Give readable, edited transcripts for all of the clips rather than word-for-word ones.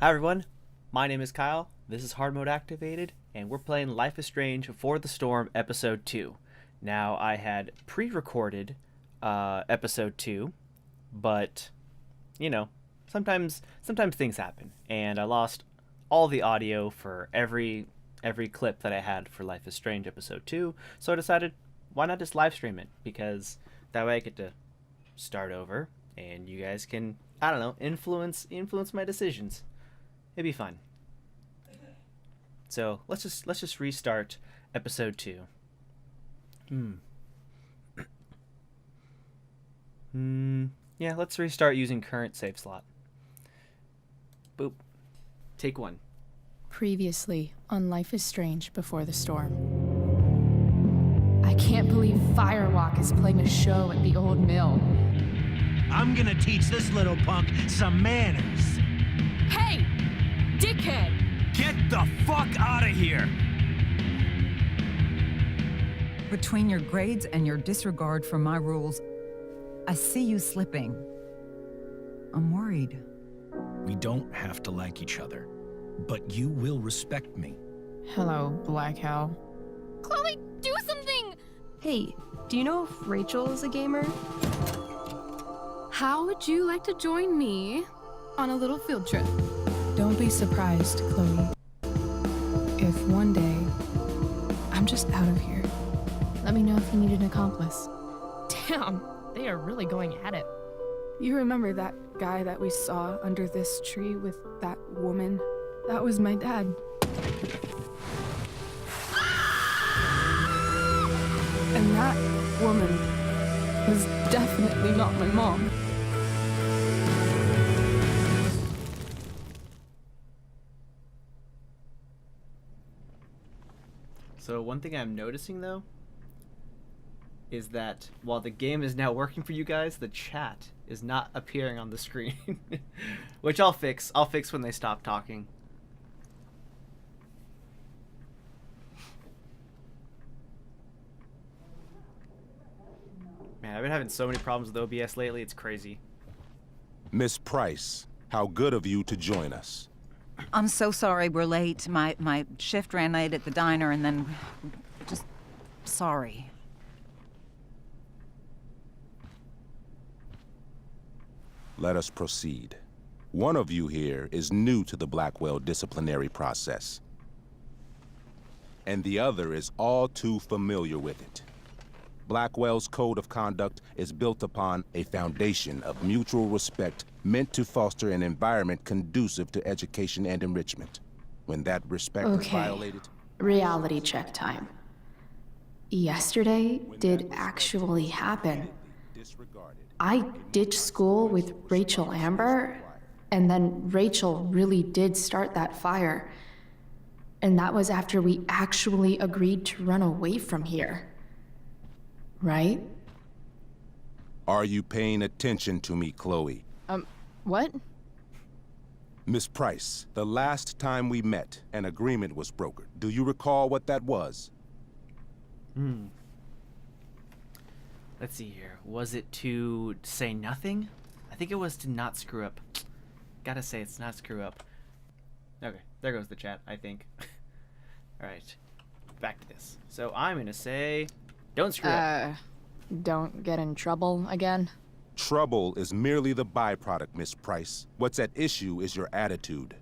Hi everyone, my name is Kyle, this is Hard Mode Activated, and we're playing Life is Strange Before the Storm Episode 2. Now, I had pre-recorded Episode 2, but, you know, sometimes things happen, and I lost all the audio for every clip that I had for Life is Strange Episode 2, so I decided, why not just live stream it, because that way I get to start over, and you guys can, I don't know, influence my decisions. It'd be fun. So let's just restart episode 2. Yeah, let's restart using current save slot. Boop. Take 1. Previously on Life is Strange Before the Storm. I can't believe Firewalk is playing a show at the old mill. I'm gonna teach this little punk some manners. Hey! Dickhead! Get the fuck out of here! Between your grades and your disregard for my rules, I see you slipping. I'm worried. We don't have to like each other, but you will respect me. Hello, Black Hell. Chloe, do something! Hey, do you know if Rachel is a gamer? How would you like to join me on a little field trip? Don't be surprised, Chloe, if one day I'm just out of here. Let me know if you need an accomplice. Damn, they are really going at it. You remember that guy that we saw under this tree with that woman? That was my dad. And that woman was definitely not my mom. So one thing I'm noticing though is that while the game is now working for you guys, the chat is not appearing on the screen. Which I'll fix. I'll fix when they stop talking. Man, I've been having so many problems with OBS lately, it's crazy. Miss Price, how good of you to join us. I'm so sorry we're late. My shift ran late at the diner and then... just... sorry. Let us proceed. One of you here is new to the Blackwell disciplinary process, and the other is all too familiar with it. Blackwell's code of conduct is built upon a foundation of mutual respect meant to foster an environment conducive to education and enrichment. When that respect is violated... Reality check time. Yesterday did actually happen. I ditched school with Rachel Amber, and then Rachel really did start that fire. And that was after we actually agreed to run away from here. Right? Are you paying attention to me, Chloe? What? Miss Price, the last time we met, an agreement was brokered. Do you recall what that was? Let's see here. Was it to say nothing? I think it was to not screw up. Gotta say it's not screw up. Okay, there goes the chat, I think. Alright, back to this. So I'm gonna say, don't screw up. Don't get in trouble again? Trouble is merely the byproduct, Miss Price. What's at issue is your attitude.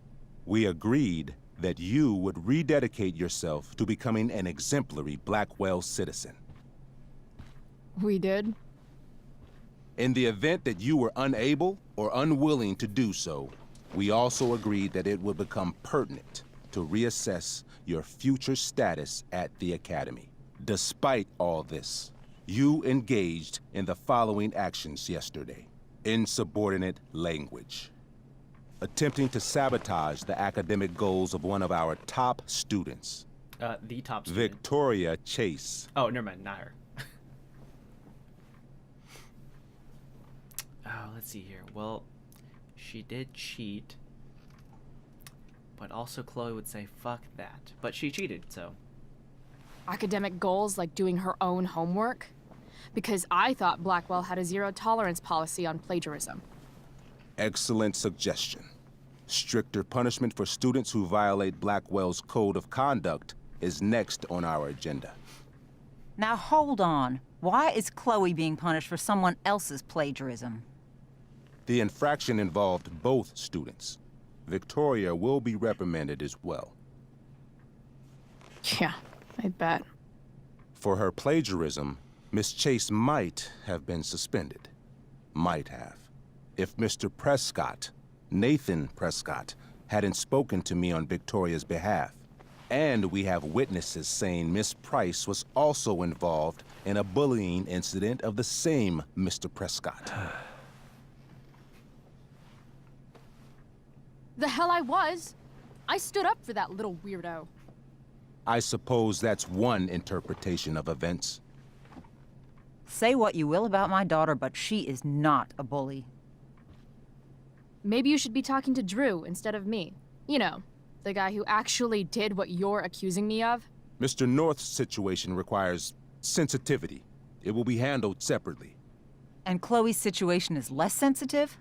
We agreed that you would rededicate yourself to becoming an exemplary Blackwell citizen. We did? In the event that you were unable or unwilling to do so, we also agreed that it would become pertinent to reassess your future status at the Academy. Despite all this, you engaged in the following actions yesterday. Insubordinate language. Attempting to sabotage the academic goals of one of our top students. The top student. Victoria Chase. Oh, never mind, not her. Oh, let's see here. Well, she did cheat. But also Chloe would say, fuck that. But she cheated, so. Academic goals like doing her own homework? Because I thought Blackwell had a zero-tolerance policy on plagiarism. Excellent suggestion. Stricter punishment for students who violate Blackwell's code of conduct is next on our agenda. Now hold on. Why is Chloe being punished for someone else's plagiarism? The infraction involved both students. Victoria will be reprimanded as well. Yeah, I bet. For her plagiarism, Miss Chase might have been suspended. Might have. If Mr. Prescott, Nathan Prescott, hadn't spoken to me on Victoria's behalf. And we have witnesses saying Miss Price was also involved in a bullying incident of the same Mr. Prescott. The hell I was! I stood up for that little weirdo. I suppose that's one interpretation of events. Say what you will about my daughter, but she is not a bully. Maybe you should be talking to Drew instead of me. You know, the guy who actually did what you're accusing me of. Mr. North's situation requires sensitivity. It will be handled separately. And Chloe's situation is less sensitive?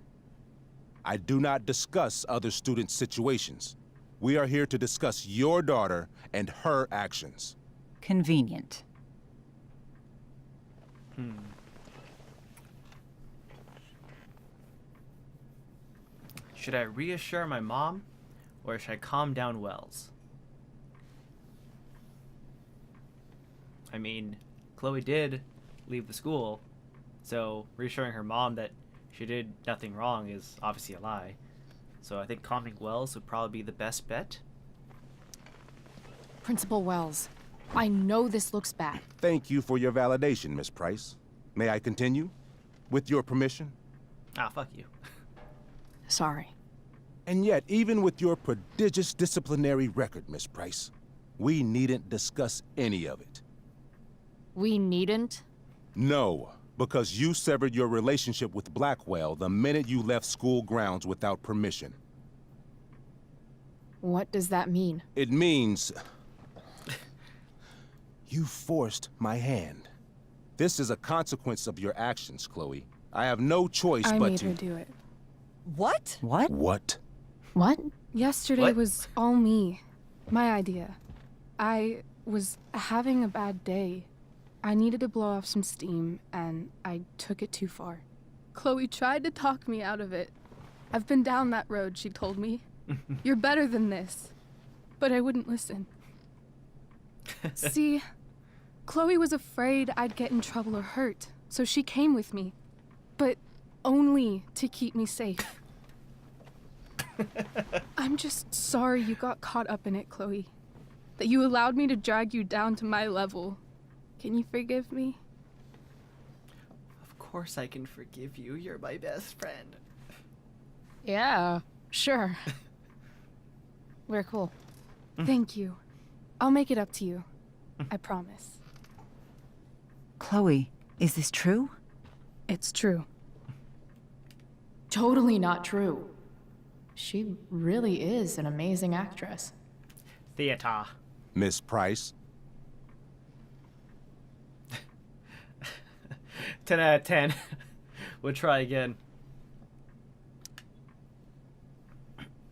I do not discuss other students' situations. We are here to discuss your daughter and her actions. Convenient. Should I reassure my mom, or should I calm down Wells? I mean, Chloe did leave the school, so reassuring her mom that she did nothing wrong is obviously a lie. So I think calming Wells would probably be the best bet. Principal Wells, I know this looks bad. Thank you for your validation, Miss Price. May I continue? With your permission? Ah, fuck you. Sorry. And yet, even with your prodigious disciplinary record, Miss Price, we needn't discuss any of it. We needn't? No, because you severed your relationship with Blackwell the minute you left school grounds without permission. What does that mean? It means... you forced my hand. This is a consequence of your actions, Chloe. I have no choice I but made to... her do it. What? What? What? What? Yesterday What? was all me. My idea. I was having a bad day. I needed to blow off some steam, and I took it too far. Chloe tried to talk me out of it. I've been down that road, she told me. You're better than this. But I wouldn't listen. See, Chloe was afraid I'd get in trouble or hurt, so she came with me. But only to keep me safe. I'm just sorry you got caught up in it, Chloe. That you allowed me to drag you down to my level. Can you forgive me? Of course I can forgive you. You're my best friend. Yeah, sure. We're cool. Thank you. I'll make it up to you. I promise. Chloe, is this true? It's true. Totally not true. She really is an amazing actress. Theater. Miss Price? 10 out of 10. We'll try again.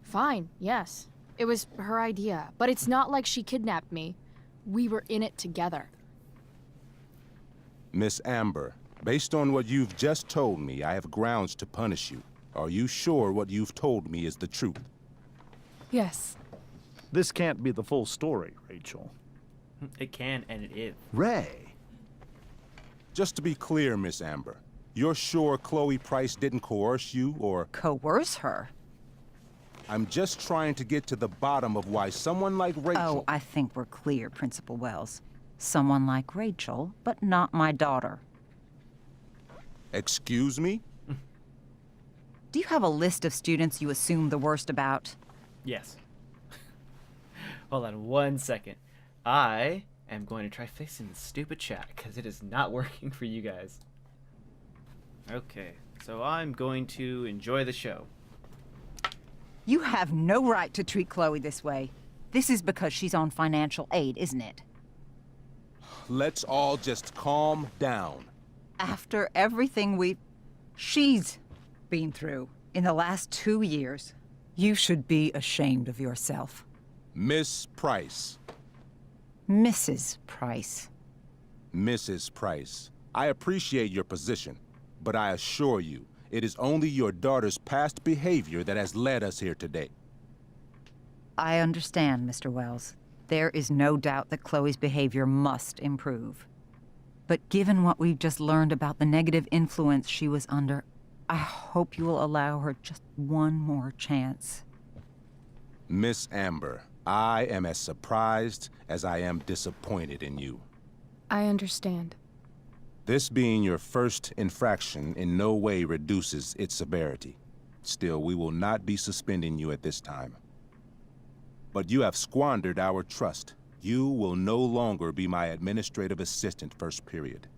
Fine, yes. It was her idea, but it's not like she kidnapped me. We were in it together. Miss Amber, based on what you've just told me, I have grounds to punish you. Are you sure what you've told me is the truth? Yes. This can't be the full story, Rachel. It can, and it is. Ray. Just to be clear, Miss Amber, you're sure Chloe Price didn't coerce you, or... Coerce her? I'm just trying to get to the bottom of why someone like Rachel... Oh, I think we're clear, Principal Wells. Someone like Rachel, but not my daughter. Excuse me? Do you have a list of students you assume the worst about? Yes. Hold on 1 second. I am going to try fixing the stupid chat because it is not working for you guys. Okay, so I'm going to enjoy the show. You have no right to treat Chloe this way. This is because she's on financial aid, isn't it? Let's all just calm down. After everything she's been through in the last 2 years. You should be ashamed of yourself. Miss Price. Mrs. Price. Mrs. Price, I appreciate your position, but I assure you, it is only your daughter's past behavior that has led us here today. I understand, Mr. Wells. There is no doubt that Chloe's behavior must improve. But given what we've just learned about the negative influence she was under, I hope you will allow her just one more chance. Miss Amber, I am as surprised as I am disappointed in you. I understand. This being your first infraction in no way reduces its severity. Still, we will not be suspending you at this time. But you have squandered our trust. You will no longer be my administrative assistant first period.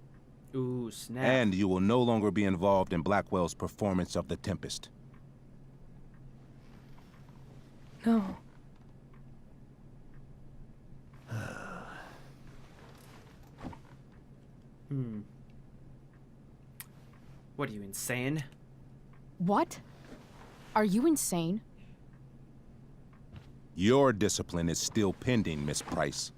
Ooh, snap. And you will no longer be involved in Blackwell's performance of The Tempest. No. What are you, insane? What? Are you insane? Your discipline is still pending, Miss Price.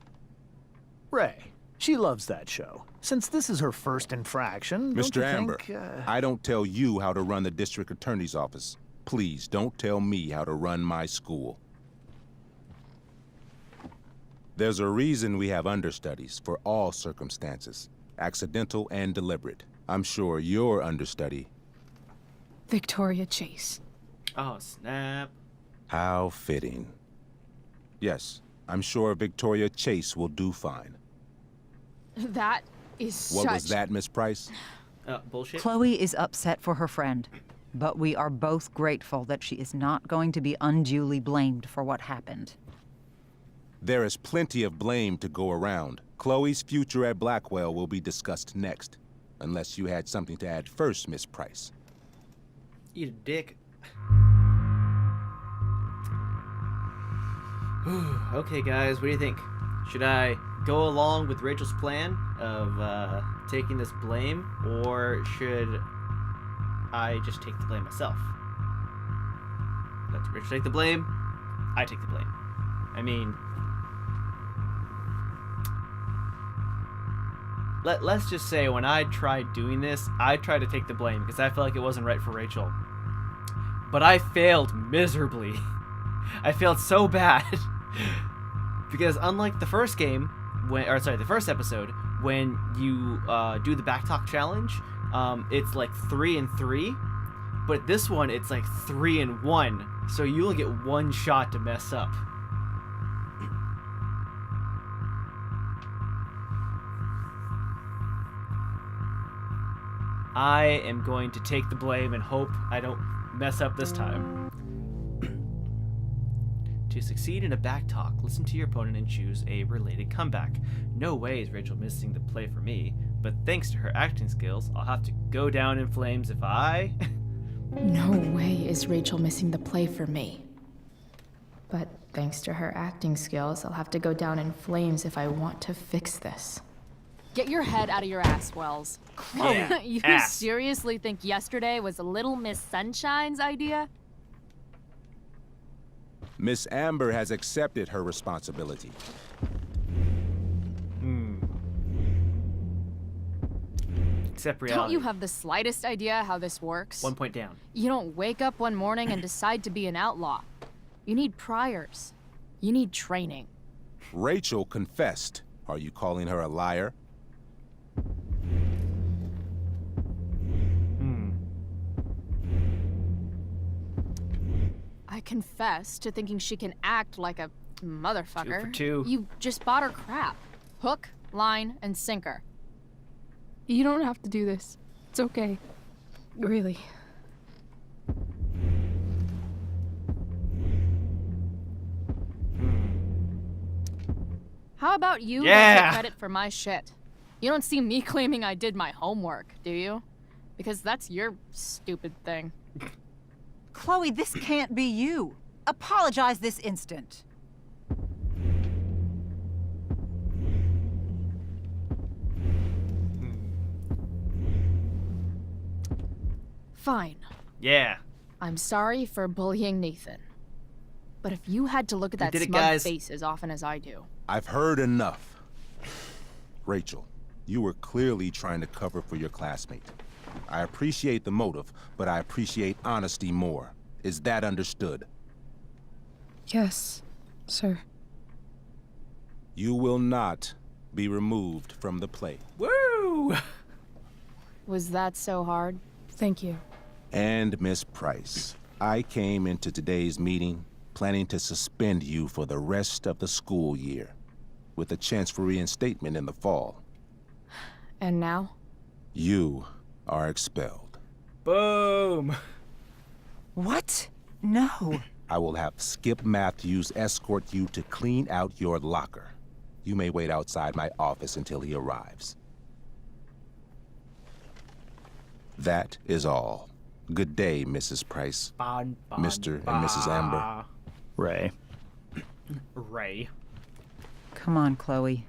Ray, she loves that show. Since this is her first infraction, don't Mr. you Amber, think, I don't tell you how to run the district attorney's office. Please don't tell me how to run my school. There's a reason we have understudies for all circumstances, accidental and deliberate. I'm sure your understudy. Victoria Chase. Oh, snap. How fitting. Yes, I'm sure Victoria Chase will do fine. That is What such... was that, Miss Price? Bullshit. Chloe is upset for her friend, but we are both grateful that she is not going to be unduly blamed for what happened. There is plenty of blame to go around. Chloe's future at Blackwell will be discussed next. Unless you had something to add first, Miss Price. Eat a dick. Okay, guys, what do you think? Should I go along with Rachel's plan of taking this blame, or should I just take the blame myself? Let Rachel take the blame, I take the blame. I mean, let's just say when I tried doing this, I tried to take the blame because I felt like it wasn't right for Rachel. But I failed miserably. I failed so bad. Because unlike the first game, the first episode, when you do the backtalk challenge, it's like 3 and 3. But this one, it's like 3 and 1. So you only get one shot to mess up. I am going to take the blame and hope I don't mess up this time. To succeed in a backtalk, listen to your opponent and choose a related comeback. No way is Rachel missing the play for me, but thanks to her acting skills, I'll have to go down in flames if I... No way is Rachel missing the play for me. But thanks to her acting skills, I'll have to go down in flames if I want to fix this. Get your head out of your ass, Wells. Yeah, You ass. seriously think yesterday was Little Miss Sunshine's idea? Miss Amber has accepted her responsibility. Except reality. Don't you have the slightest idea how this works? 1 point down. You don't wake up one morning and decide to be an outlaw. You need priors. You need training. Rachel confessed. Are you calling her a liar? I confess to thinking she can act like a motherfucker. 2 for 2. You just bought her crap. Hook, line, and sinker. You don't have to do this. It's okay. Really. How about you Yeah. don't get credit for my shit? You don't see me claiming I did my homework, do you? Because that's your stupid thing. Chloe, this can't be you. Apologize this instant. Fine. Yeah. I'm sorry for bullying Nathan. But if you had to look at We that did it, smug guys. face as often as I do. I've heard enough. Rachel, you were clearly trying to cover for your classmate. I appreciate the motive, but I appreciate honesty more. Is that understood? Yes, sir. You will not be removed from the play. Woo! Was that so hard? Thank you. And Miss Price, I came into today's meeting planning to suspend you for the rest of the school year, with a chance for reinstatement in the fall. And now? You are expelled. Boom! What? No. I will have Skip Matthews escort you to clean out your locker. You may wait outside my office until he arrives. That is all. Good day, Mrs. Price. Bon, bon, Mr. and Mrs. Amber. Ray. Ray. Come on, Chloe.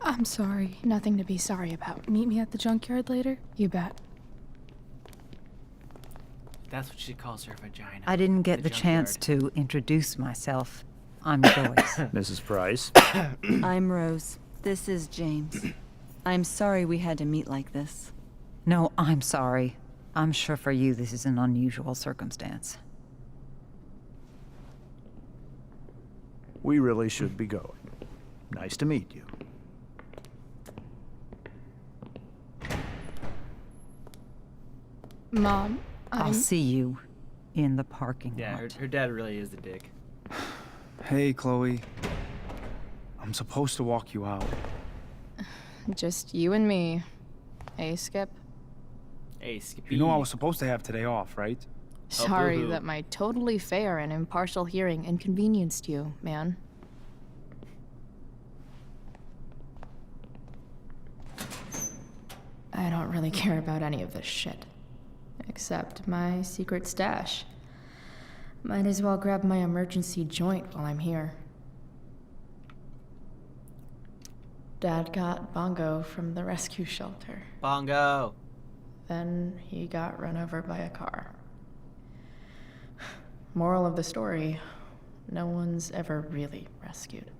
I'm sorry. Nothing to be sorry about. Meet me at the junkyard later? You bet. That's what she calls her vagina. I didn't get the chance to introduce myself. I'm Joyce. Mrs. Price. I'm Rose. This is James. I'm sorry we had to meet like this. No, I'm sorry. I'm sure for you this is an unusual circumstance. We really should be going. Nice to meet you. Mom, I'll see you in the parking Yeah, lot. her dad really is the dick. Hey, Chloe. I'm supposed to walk you out. Just you and me. Hey, Skip. Hey, Skippy. You know I was supposed to have today off, right? Sorry boo-hoo. that my totally fair and impartial hearing inconvenienced you, man. I don't really care about any of this shit. Except my secret stash. Might as well grab my emergency joint while I'm here. Dad got Bongo from the rescue shelter. Bongo. Then he got run over by a car. Moral of the story, no one's ever really rescued.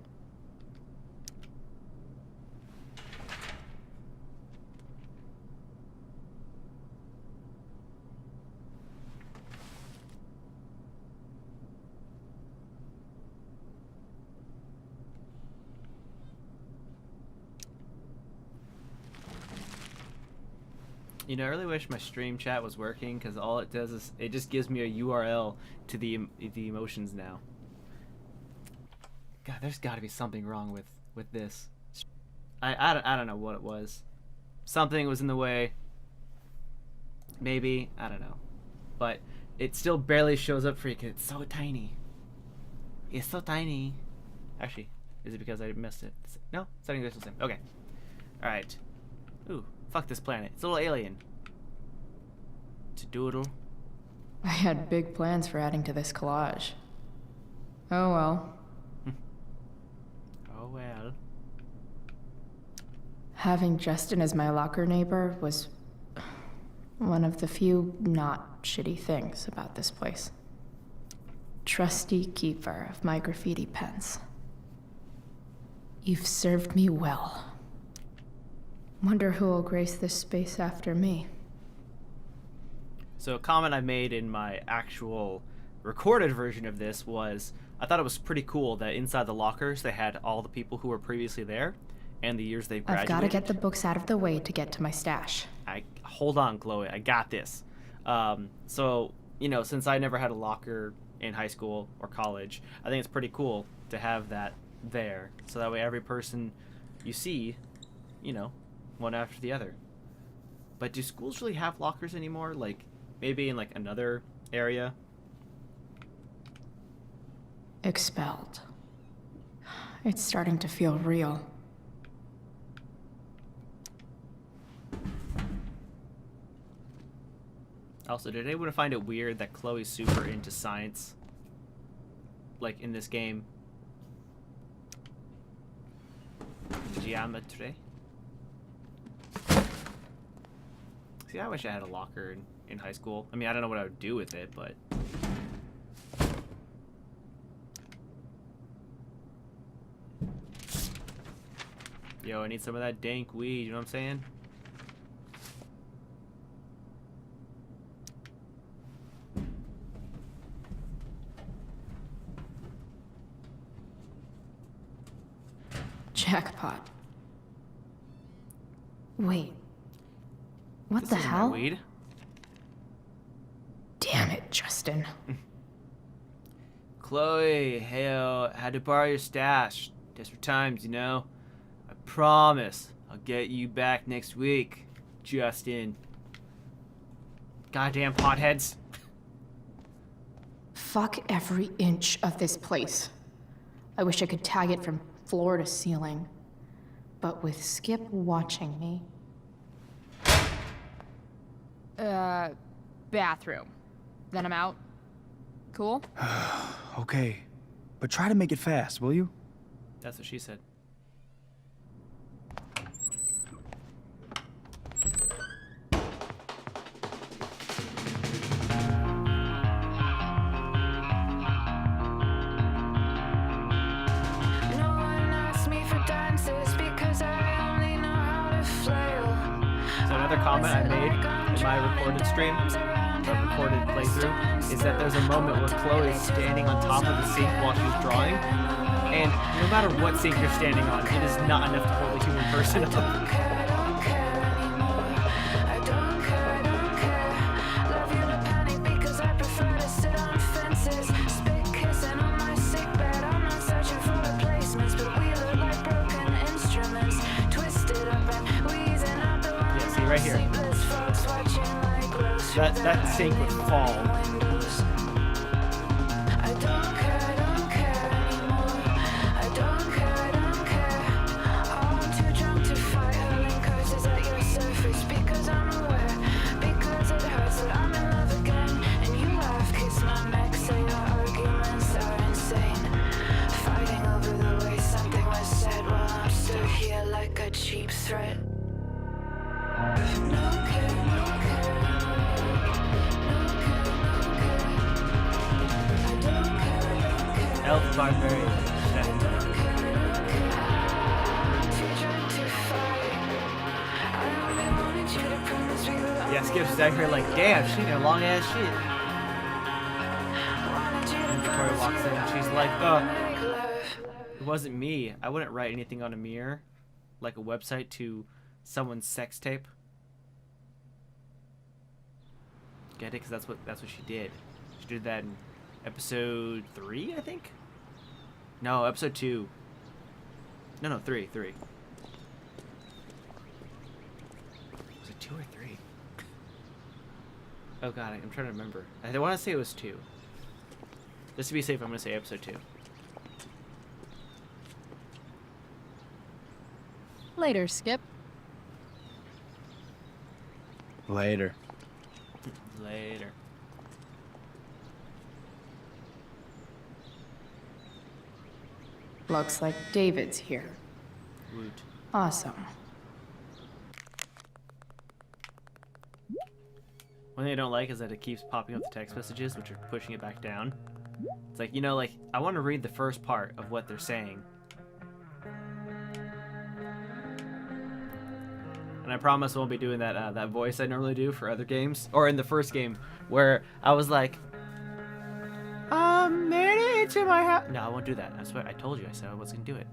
You know, I really wish my stream chat was working, because all it does is it just gives me a URL to the emotions now. God, there's got to be something wrong with this. I don't know what it was. Something was in the way. Maybe, I don't know. But it still barely shows up for you because it's so tiny. It's so tiny. Actually, is it because I missed it? No, settings are still the same. Okay. Alright. Ooh, fuck this planet. It's a little alien. It's a doodle. I had big plans for adding to this collage. Oh well. Oh well. Having Justin as my locker neighbor was one of the few not shitty things about this place. Trusty keeper of my graffiti pens. You've served me well. Wonder who will grace this space after me. So a comment I made in my actual recorded version of this was, I thought it was pretty cool that inside the lockers they had all the people who were previously there and the years they've graduated. I've got to get the books out of the way to get to my stash. Hold on, Chloe, I got this. So, you know, since I never had a locker in high school or college, I think it's pretty cool to have that there. So that way every person you see, you know, one after the other. But do schools really have lockers anymore? Like, maybe in like another area? Expelled. It's starting to feel real. Also, did anyone find it weird that Chloe's super into science? Like, in this game? geometry. See, I wish I had a locker in high school. I mean, I don't know what I would do with it, but... Yo, I need some of that dank weed, you know what I'm saying? Jackpot. Wait. What This the isn't my hell? weed. Damn it, Justin. Chloe, hey, had to borrow your stash. Desperate times, you know? I promise I'll get you back next week, Justin. Goddamn potheads. Fuck every inch of this place. I wish I could tag it from floor to ceiling. But with Skip watching me... Bathroom. Then I'm out. Cool? Okay, but try to make it fast, will you? That's what she said. So another comment I made in my recorded stream, or recorded playthrough, is that there's a moment where Chloe's standing on top of the sink while she's drawing, and no matter what sink you're standing on, it is not enough to hold a human person up. Right here. That sink would fall. Elf Barbarian. Yeah, Skip's out here like, damn, she got long ass shit. And Victoria walks in and she's like, it wasn't me. I wouldn't write anything on a mirror, like a website to someone's sex tape. Get it? Because that's what she did. She did that in episode 3, I think? No, episode 2. No, 3. Was it 2 or 3? Oh god, I'm trying to remember. I want to say it was 2. Just to be safe, I'm going to say episode 2. Later, Skip. Later. Later. Looks like David's here. Woot. Awesome. One thing I don't like is that it keeps popping up the text messages, which are pushing it back down. It's like, you know, like, I want to read the first part of what they're saying. And I promise I won't be doing that that voice I normally do for other games. Or in the first game, where I was like, made it into my house. No, I won't do that. I swear, I told you, I said I wasn't gonna do it.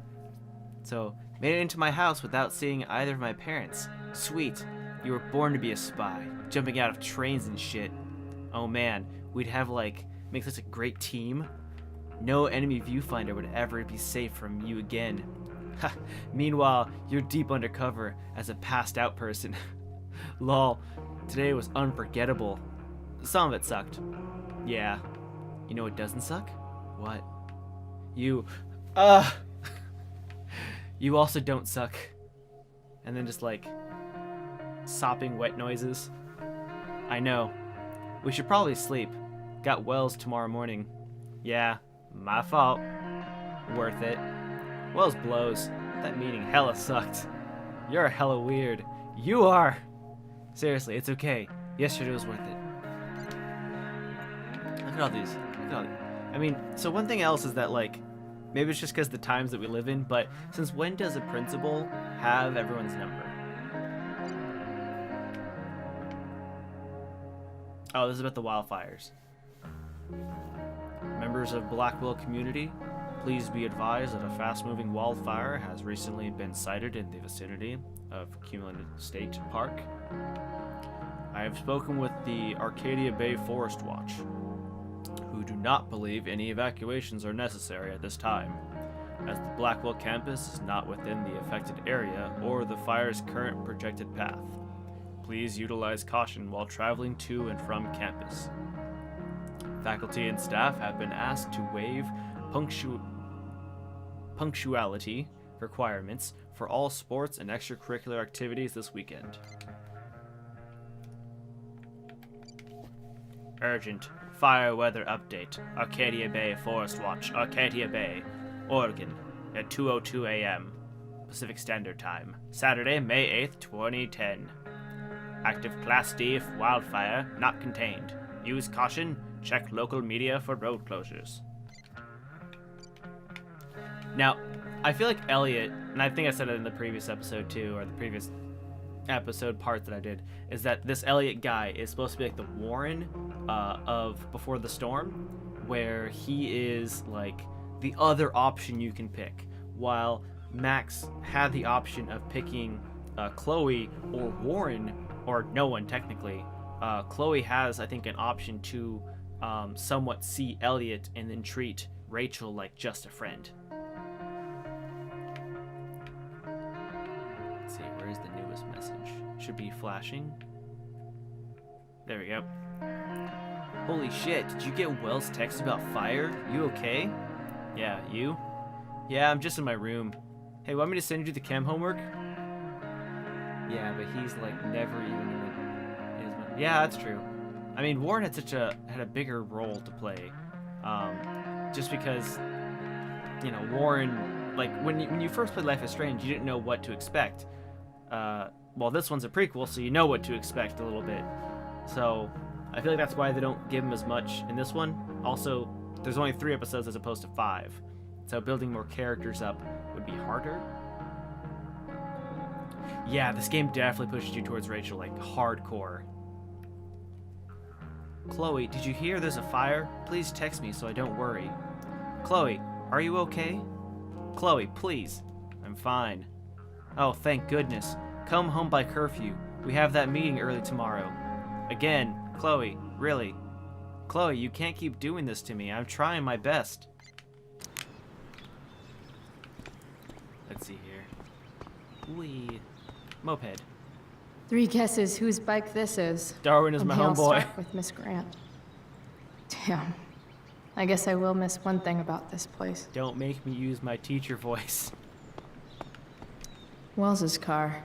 So, made it into my house without seeing either of my parents. Sweet. You were born to be a spy, jumping out of trains and shit. Oh man, we'd have like, make such a great team. No enemy viewfinder would ever be safe from you again. Ha, meanwhile, you're deep undercover as a passed out person. Lol, today was unforgettable. Some of it sucked. Yeah. You know what doesn't suck? What? You, you also don't suck. And then just like, sopping wet noises. I know. We should probably sleep. Got Wells tomorrow morning. Yeah, my fault. Worth it. Wells blows. That meeting hella sucked. You're hella weird. You are! Seriously, it's okay. Yesterday was worth it. Look at all these. Look at all these. I mean, so one thing else is that, like, maybe it's just because the times that we live in, but since when does a principal have everyone's number? Oh, this is about the wildfires. Members of Blackwell community, please be advised that a fast-moving wildfire has recently been sighted in the vicinity of Cumulin State Park. I have spoken with the Arcadia Bay Forest Watch, who do not believe any evacuations are necessary at this time, as the Blackwell campus is not within the affected area or the fire's current projected path. Please utilize caution while traveling to and from campus. Faculty and staff have been asked to waive punctuality requirements for all sports and extracurricular activities this weekend. Urgent fire weather update. Arcadia Bay Forest Watch, Arcadia Bay, Oregon, at 2:02 a.m. Pacific Standard Time, Saturday, May 8th, 2010. Active Class D wildfire not contained. Use caution. Check local media for road closures. Now, I feel like Elliot, and I think I said it in the previous episode too, or the previous episode part that I did, is that this Elliot guy is supposed to be like the Warren of Before the Storm, where he is like the other option you can pick, while Max had the option of picking Chloe or Warren, or no one technically. Chloe has, I think, an option to somewhat see Elliot and then treat Rachel like just a friend. Let's see, where's the newest message? Should be flashing. There we go. Holy shit, did you get Wells' text about fire? You okay? Yeah, you? Yeah, I'm just in my room. Hey, want me to send you the chem homework? Yeah, but he's like never even... Yeah, that's true. I mean, Warren had a bigger role to play, just because, you know, Warren, like when you first played Life is Strange, you didn't know what to expect. Well, this one's a prequel, so you know what to expect a little bit. So I feel like that's why they don't give him as much in this one. Also, there's only 3 episodes as opposed to 5, so building more characters up would be harder. Yeah, this game definitely pushes you towards Rachel, like hardcore. Chloe, did you hear there's a fire? Please text me so I don't worry. Chloe, are you okay? Chloe, please. I'm fine. Oh, thank goodness. Come home by curfew. We have that meeting early tomorrow. Again, Chloe, really. Chloe, you can't keep doing this to me. I'm trying my best. Let's see here. Wee. Moped. 3 guesses whose bike this is. Darwin is my I'll homeboy. start with Miss Grant. Damn. I guess I will miss one thing about this place. Don't make me use my teacher voice. Wells's car.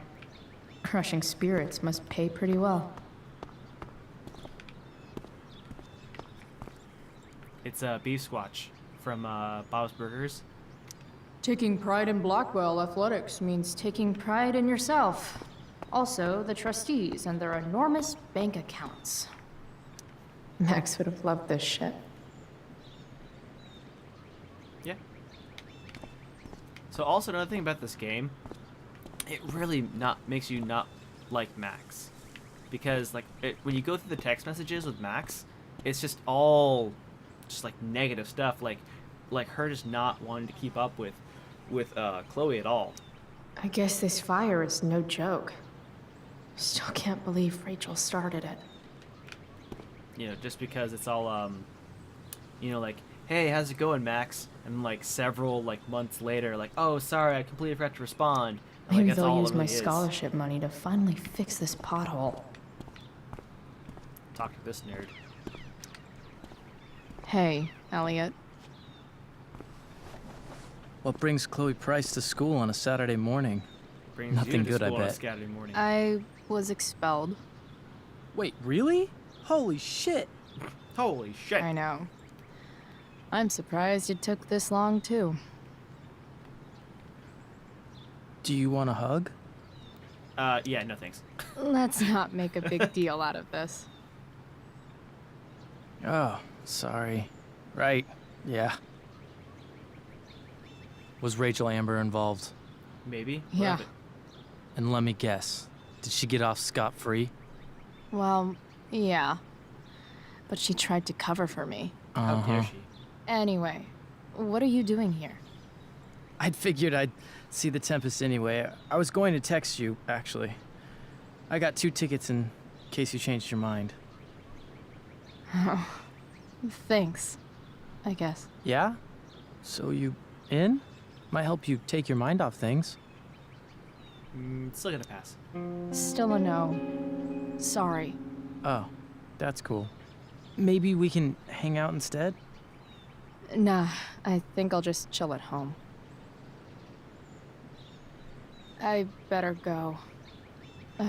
Crushing spirits must pay pretty well. It's a beef squatch from Bob's Burgers. Taking pride in Blackwell athletics means taking pride in yourself. Also, the trustees and their enormous bank accounts. Max would have loved this shit. Yeah. So also another thing about this game, it really makes you not like Max. Because like when you go through the text messages with Max, it's just all just like negative stuff, like her just not wanting to keep up with Chloe at all. I guess this fire is no joke. Still can't believe Rachel started it. You know, just because it's all, you know, like, hey, how's it going, Max? And like several like months later, like, oh, sorry, I completely forgot to respond. And, Maybe like, that's they'll all use it my really is. scholarship money to finally fix this pothole. Talk to this nerd. Hey, Elliot. What brings Chloe Price to school on a Saturday morning? Brings Nothing you to good, I school on a bet. Saturday morning. I was expelled. Wait, really? Holy shit! Holy shit! I know. I'm surprised it took this long, too. Do you want a hug? Yeah, no thanks. Let's not make a big deal out of this. Oh, sorry. Right, yeah. Was Rachel Amber involved? Maybe? Yeah. And let me guess, did she get off scot-free? Well, yeah. But she tried to cover for me. How dare she? Anyway, what are you doing here? I'd figured I'd see the Tempest anyway. I was going to text you, actually. I got 2 tickets in case you changed your mind. Oh, thanks, I guess. Yeah? So you in? Might help you take your mind off things. Still gonna pass. Still a no. Sorry. Oh, that's cool. Maybe we can hang out instead? Nah, I think I'll just chill at home. I better go.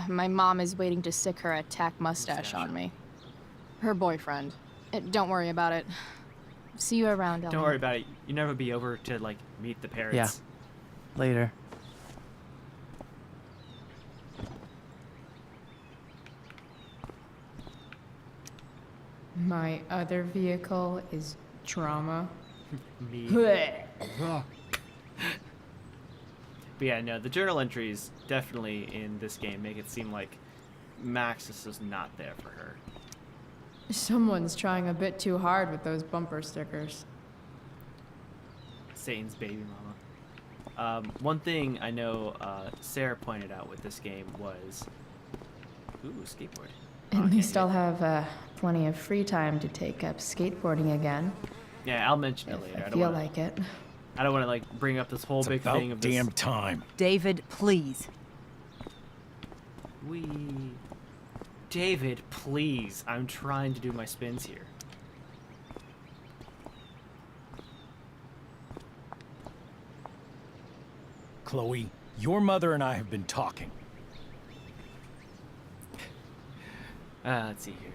My mom is waiting to sick her attack mustache on me. Her boyfriend. Don't worry about it. See you around, Ellen. Don't worry about it. You never be over to, like, meet the parents. Yeah. Later. My other vehicle is trauma. Me. But yeah, no, the journal entries definitely in this game make it seem like Max is just not there for her. Someone's trying a bit too hard with those bumper stickers. Satan's baby mama. One thing I know Sarah pointed out with this game was... Ooh, skateboard. At least I'll have plenty of free time to take up skateboarding again. Yeah, I'll mention it later. I feel like it. I don't want to, like, bring up this whole big thing of this... damn time. David, please. David, please. I'm trying to do my spins here. Chloe, your mother and I have been talking. Let's see here.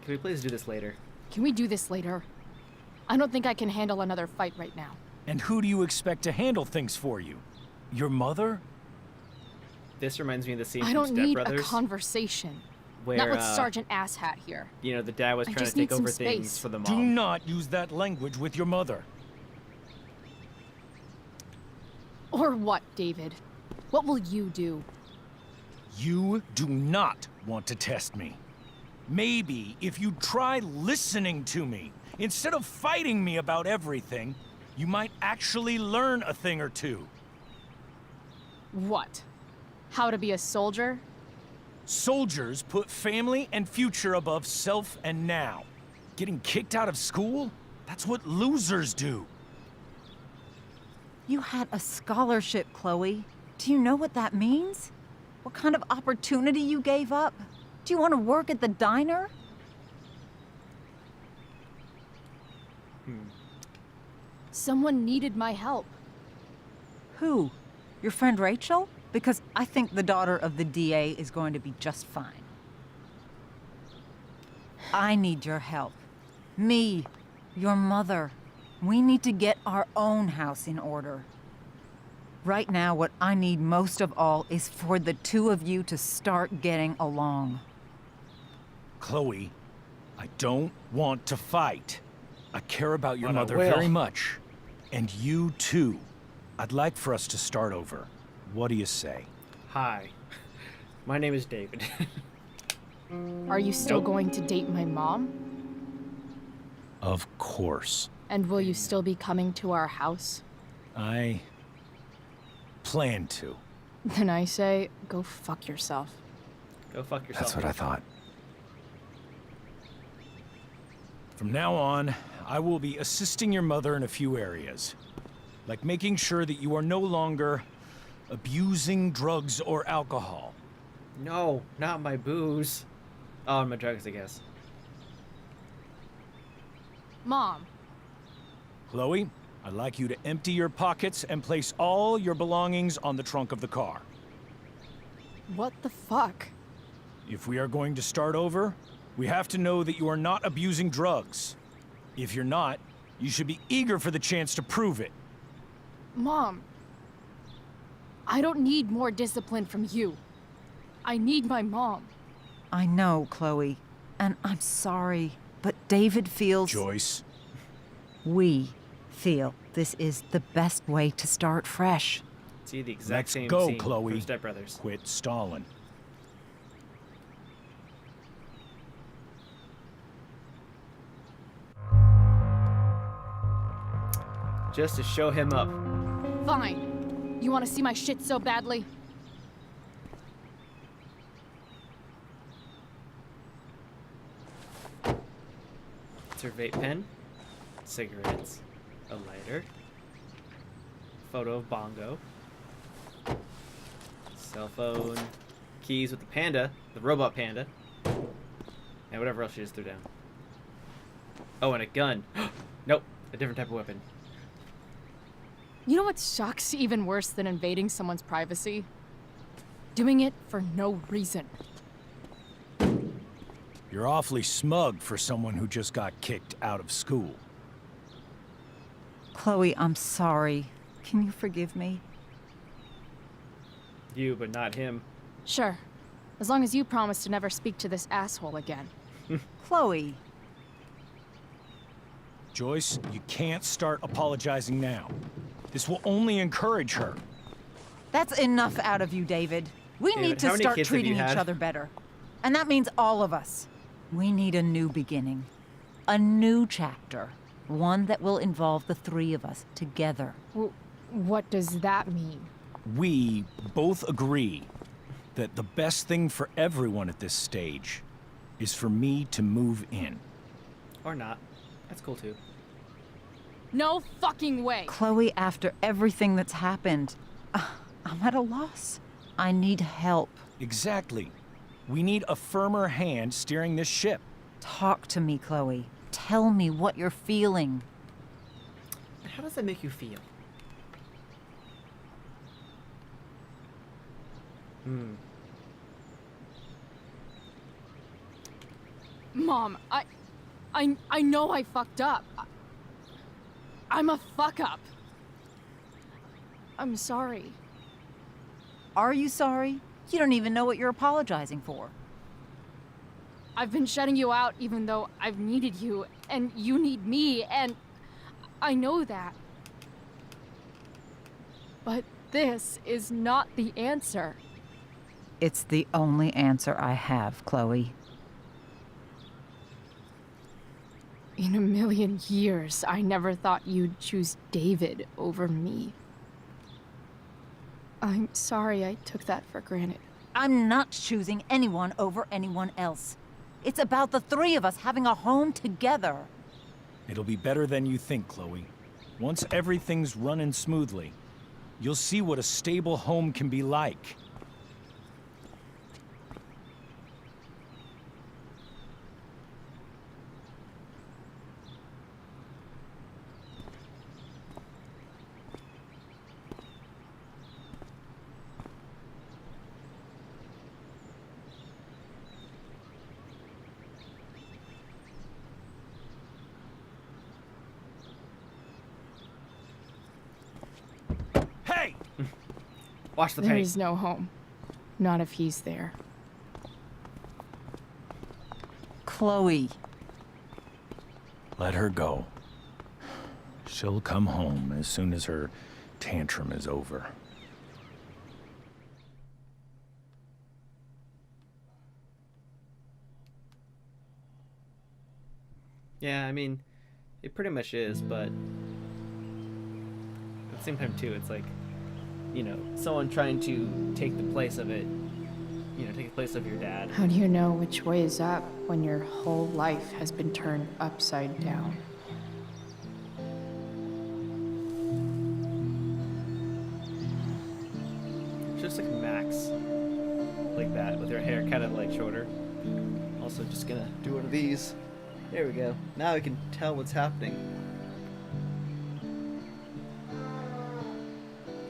Can we please do this later? Can we do this later? I don't think I can handle another fight right now. And who do you expect to handle things for you? Your mother? This reminds me of the scene I from don't Step need Brothers, a conversation. where Not with Sergeant Asshat here. you know, the dad was I trying to just take need some over things space. for the Do mom. not use that language with your mother. Or what, David? What will you do? You do not want to test me. Maybe if you try listening to me, instead of fighting me about everything, you might actually learn a thing or two. What? How to be a soldier? Soldiers put family and future above self and now. Getting kicked out of school? That's what losers do. You had a scholarship, Chloe. Do you know what that means? What kind of opportunity you gave up? Do you want to work at the diner? Someone needed my help. Who? Your friend Rachel? Because I think the daughter of the DA is going to be just fine. I need your help. Me, your mother. We need to get our own house in order. Right now, what I need most of all is for the two of you to start getting along. Chloe, I don't want to fight. I care about your But I mother will. very much. And you too. I'd like for us to start over. What do you say? Hi. My name is David. Are you still going to date my mom? Of course. And will you still be coming to our house? I plan to. Then I say, go fuck yourself. Go fuck yourself. That's what I thought. From now on, I will be assisting your mother in a few areas. Like making sure that you are no longer abusing drugs or alcohol. No, not my booze. Oh, and my drugs, I guess. Mom, Chloe, I'd like you to empty your pockets and place all your belongings on the trunk of the car. what the fuck? If we are going to start over, we have to know that you are not abusing drugs. If you're not, you should be eager for the chance to prove it. Mom, I don't need more discipline from you. I need my mom. I know, Chloe, and I'm sorry, but David feels... Joyce. We feel this is the best way to start fresh. See the exact Let's same go, scene Chloe. from Step Brothers. Quit stalling. Just to show him up. Fine. You want to see my shit so badly? It's her vape pen, cigarettes, a lighter, photo of Bongo, cell phone, keys with the panda, the robot panda, and whatever else she just threw down. Oh, and a gun. Nope, a different type of weapon. You know what sucks even worse than invading someone's privacy? Doing it for no reason. You're awfully smug for someone who just got kicked out of school. Chloe, I'm sorry. Can you forgive me? You, but not him. Sure. As long as you promise to never speak to this asshole again. Chloe. Joyce, you can't start apologizing now. This will only encourage her. That's enough out of you, David. We David, need how to many start kids have you treating each had? other better. And that means all of us. We need a new beginning. A new chapter. One that will involve the three of us together. What does that mean? We both agree that the best thing for everyone at this stage is for me to move in. Or not. That's cool too. No fucking way! Chloe, after everything that's happened, I'm at a loss. I need help. Exactly. We need a firmer hand steering this ship. Talk to me, Chloe. Tell me what you're feeling. And how does that make you feel? Mom, I know I fucked up. I'm a fuck up. I'm sorry. Are you sorry? You don't even know what you're apologizing for. I've been shutting you out even though I've needed you, and you need me, and I know that. But this is not the answer. It's the only answer I have, Chloe. In a million years, I never thought you'd choose David over me. I'm sorry I took that for granted. I'm not choosing anyone over anyone else. It's about the three of us having a home together. It'll be better than you think, Chloe. Once everything's running smoothly, you'll see what a stable home can be like. Watch the There paint. is no home. Not if he's there. Chloe. Let her go. She'll come home as soon as her tantrum is over. Yeah, I mean, it pretty much is, but at the same time too, it's like, you know, someone trying to take the place of it, you know, take the place of your dad. How do you know which way is up when your whole life has been turned upside down? Just like Max, like that, with her hair kind of like shorter. Also, just gonna do one of these. There we go. Now I can tell what's happening.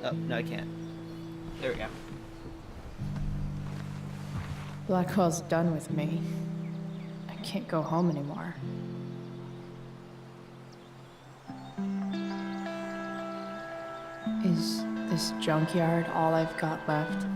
Oh, no, I can't. There we go. Blackwell's done with me. I can't go home anymore. Is This junkyard all I've got left?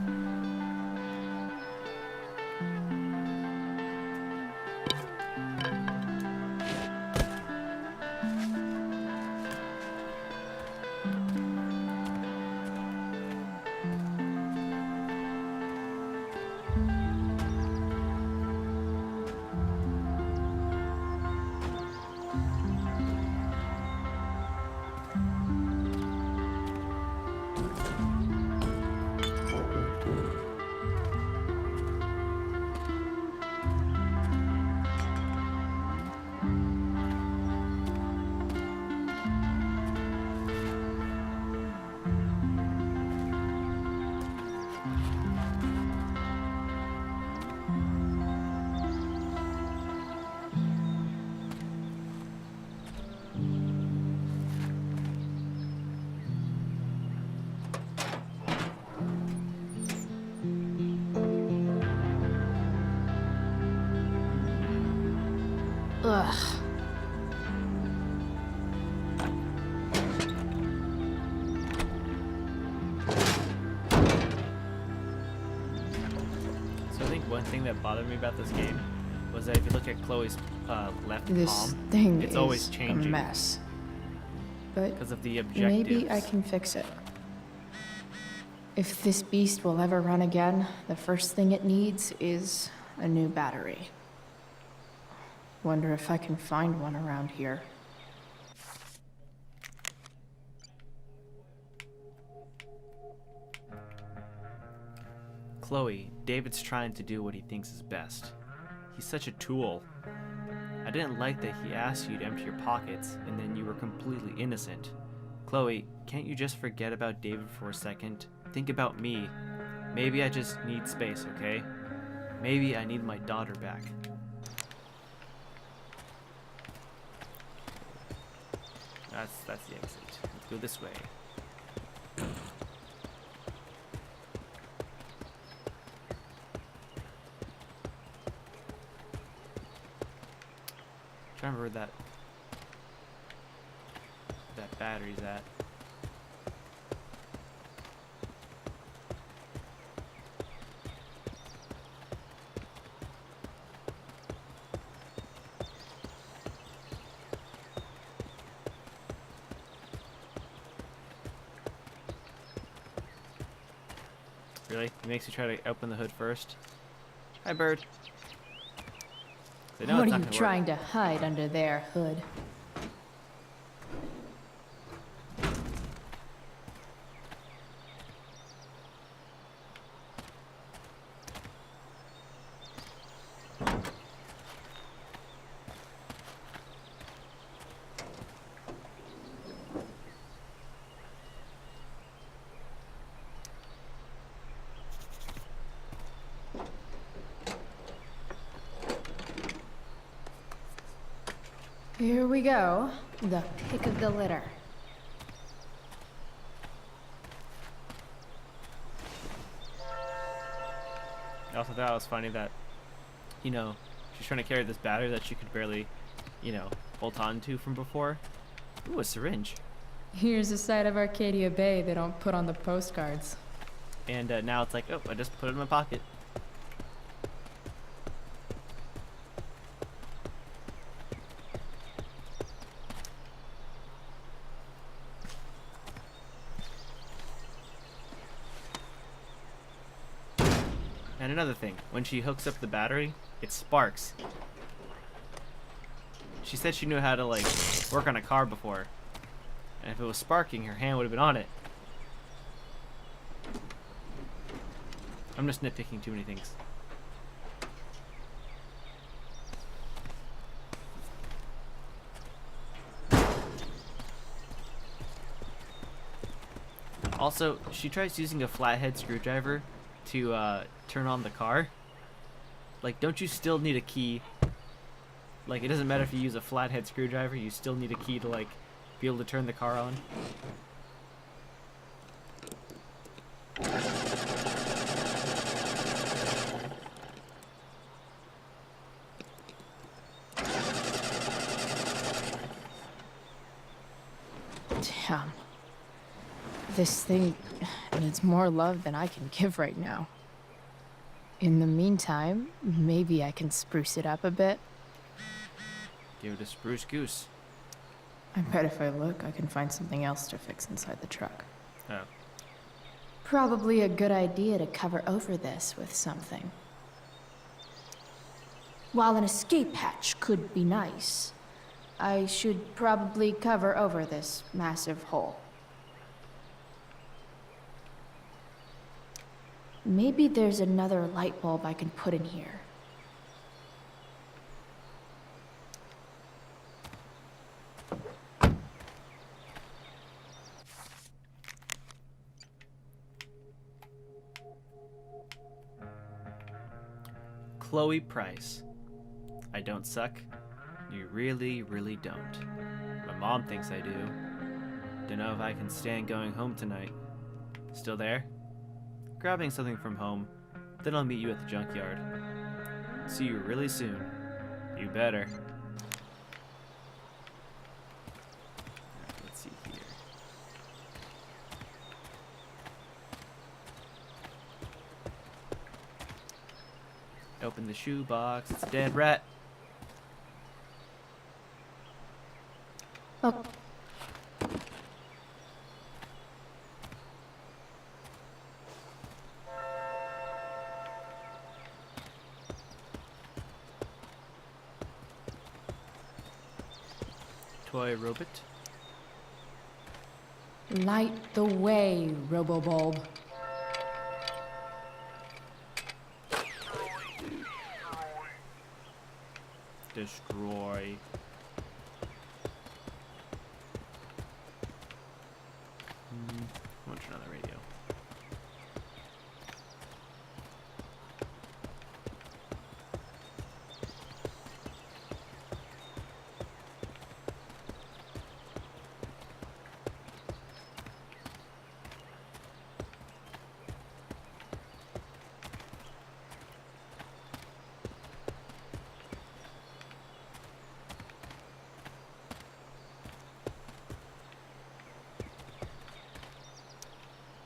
Ugh. So I think one thing that bothered me about this game was that if you look at Chloe's left This palm, thing it's is always a changing mess. But because of the objectives. maybe I can fix it. If this beast will ever run again, the first thing it needs is a new battery. Wonder if I can find one around here. Chloe, David's trying to do what he thinks is best. He's such a tool. I didn't like that he asked you to empty your pockets and then you were completely innocent. Chloe, can't you just forget about David for a second? Think about me. Maybe I just need space, okay? Maybe I need my daughter back. That's the exit. Let's go this way. Trying to remember where that battery's at. Really? It makes you try to open the hood first? Hi, bird. What are you trying to hide under there, Hood? Here we go. The pick of the litter. I also thought it was funny that, you know, she's trying to carry this battery that she could barely, you know, hold on to from before. Ooh, a syringe. Here's a side of Arcadia Bay they don't put on the postcards. And now it's like, oh, I just put it in my pocket. And another thing, when she hooks up the battery, it sparks. She said she knew how to, like, work on a car before. And if it was sparking, her hand would have been on it. I'm just nitpicking too many things. Also, she tries using a flathead screwdriver to turn on the car. Like, don't you still need a key? Like, it doesn't matter if you use a flathead screwdriver, you still need a key to, like, be able to turn the car on. Damn. This thing needs more love than I can give right now. In the meantime, maybe I can spruce it up a bit. Give it a spruce goose. I bet if I look, I can find something else to fix inside the truck. Oh. Probably a good idea to cover over this with something. While an escape hatch could be nice, I should probably cover over this massive hole. Maybe there's another light bulb I can put in here. Chloe Price. I don't suck. You really, really don't. My mom thinks I do. Don't know if I can stand going home tonight. Still there? Grabbing something from home, then I'll meet you at the junkyard. See you really soon. You better. Let's see here. Open the shoebox. It's a dead rat. Oh. Toy robot. Light the way, Robobulb. Destroy. Watch another radio.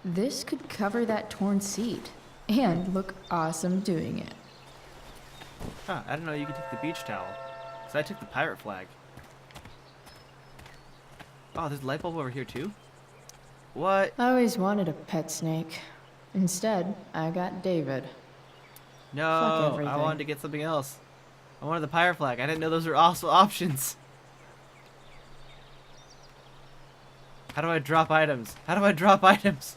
This could cover that torn seat and look awesome doing it. Huh, I didn't know you could take the beach towel. Because I took the pirate flag. Oh, there's a light bulb over here too? What? I always wanted a pet snake. Instead, I got David. No, Fuck everything. I wanted to get something else. I wanted the pirate flag. I didn't know those were also options. How do I drop items? How do I drop items?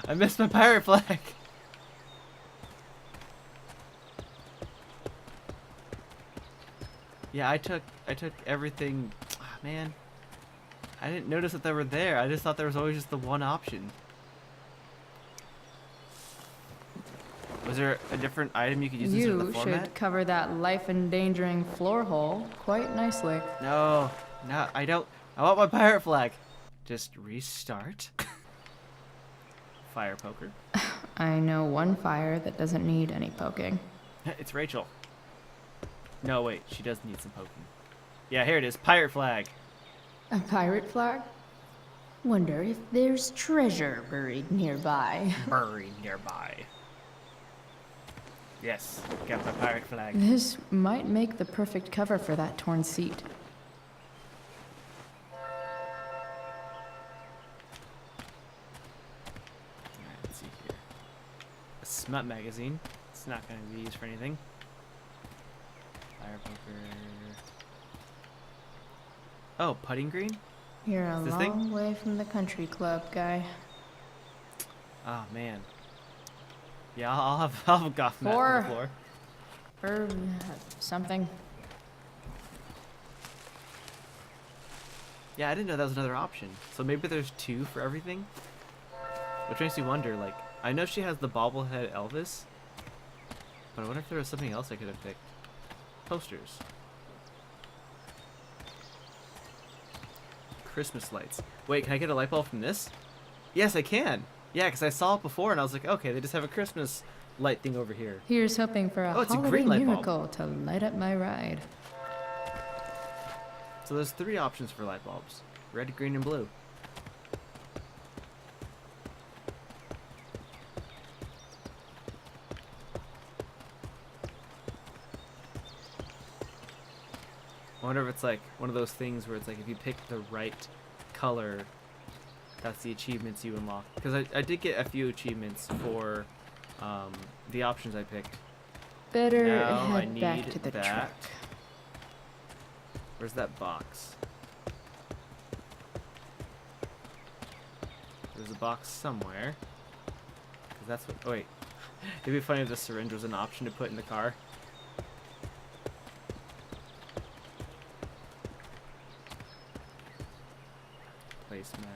I missed my pirate flag. Yeah, I took everything. Oh, man, I didn't notice that they were there. I just thought there was always just the one option. Was there a different item you could use in the You format? should cover that life-endangering floor hole quite nicely. No, I don't. I want my pirate flag. Just restart. Fire poker. I know one fire that doesn't need any poking. It's Rachel. No, wait, she does need some poking. Yeah, here it is. Pirate flag. A pirate flag? Wonder if there's treasure buried nearby. Buried nearby. Yes, got my pirate flag. This might make the perfect cover for that torn seat. Let's see here. A smut magazine. It's not going to be used for anything. Fire poker. Oh, putting green? You're a This long thing? way from the country club, guy. Oh man. Yeah, I'll have a golf mat on the floor. Or something. Yeah, I didn't know that was another option. So maybe there's two for everything? Which makes me wonder, like, I know she has the bobblehead Elvis, but I wonder if there was something else I could have picked. Posters. Christmas lights. Wait, can I get a light bulb from this? Yes, I can. Yeah, because I saw it before and I was like, okay, they just have a Christmas light thing over here. Here's hoping for a Oh, it's a holiday green light bulb. miracle to light up my ride. So there's three options for light bulbs. Red, green, and blue. wonder if it's like one of those things where it's like if you pick the right color, that's the achievements you unlock. Because I did get a few achievements for the options I picked. Better Now I head need back to the that. truck. Where's that box? There's a box somewhere. 'Cause that's what. Oh wait. It'd be funny if the syringe was an option to put in the car. Placemat.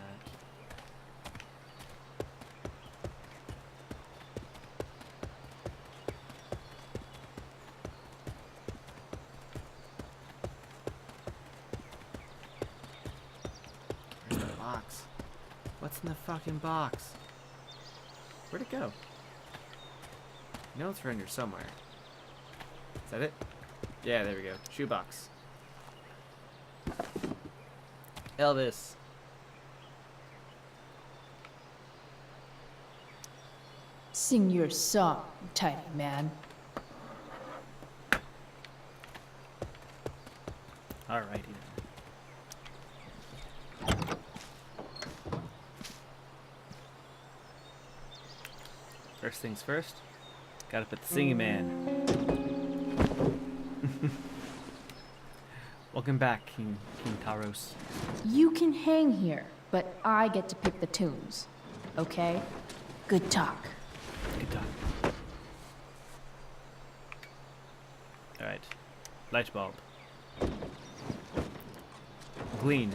Where's the box? What's in the fucking box? Where'd it go? You know it's around here somewhere. Is that it? Yeah, there we go. Shoebox. Elvis. Sing your song, tiny man. Alrighty then. First things first, gotta put the singing man. Welcome back, King Taros. You can hang here, but I get to pick the tunes. Okay? Good talk. Good talk. Alright. Light bulb. Glean.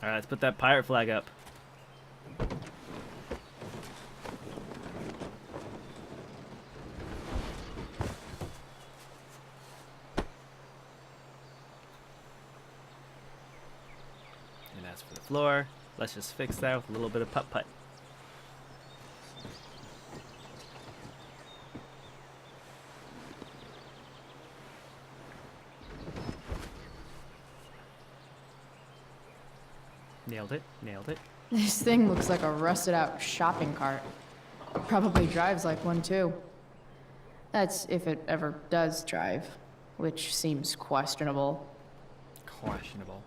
Alright, let's put that pirate flag up. And as for the floor, let's just fix that with a little bit of putt-putt. Nailed it, nailed it. This thing looks like a rusted out shopping cart. Probably drives like one too. That's if it ever does drive, which seems questionable. Questionable.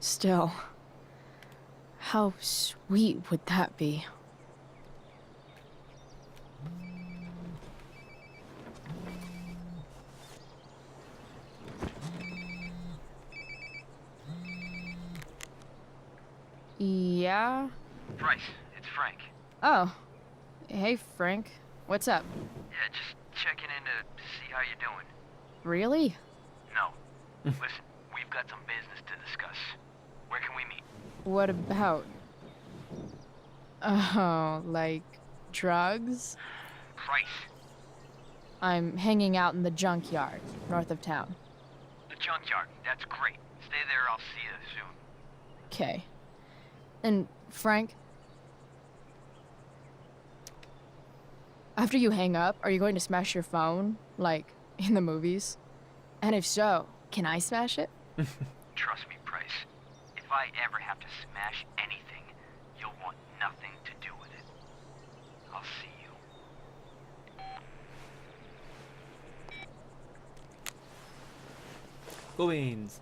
Still, how sweet would that be? Yeah? Bryce, it's Frank. Oh. Hey, Frank. What's up? Yeah, just checking in to see how you're doing. Really? No. Listen, we've got some business to discuss. Where can we meet? What about? Oh, like drugs? Price. I'm hanging out in the junkyard, north of town. The junkyard. That's great. Stay there, I'll see you soon. Okay. And, Frank? After you hang up, are you going to smash your phone? Like, in the movies? And if so, can I smash it? Trust me, Price. If I ever have to smash anything, you'll want nothing to do with it. I'll see you. Go beans.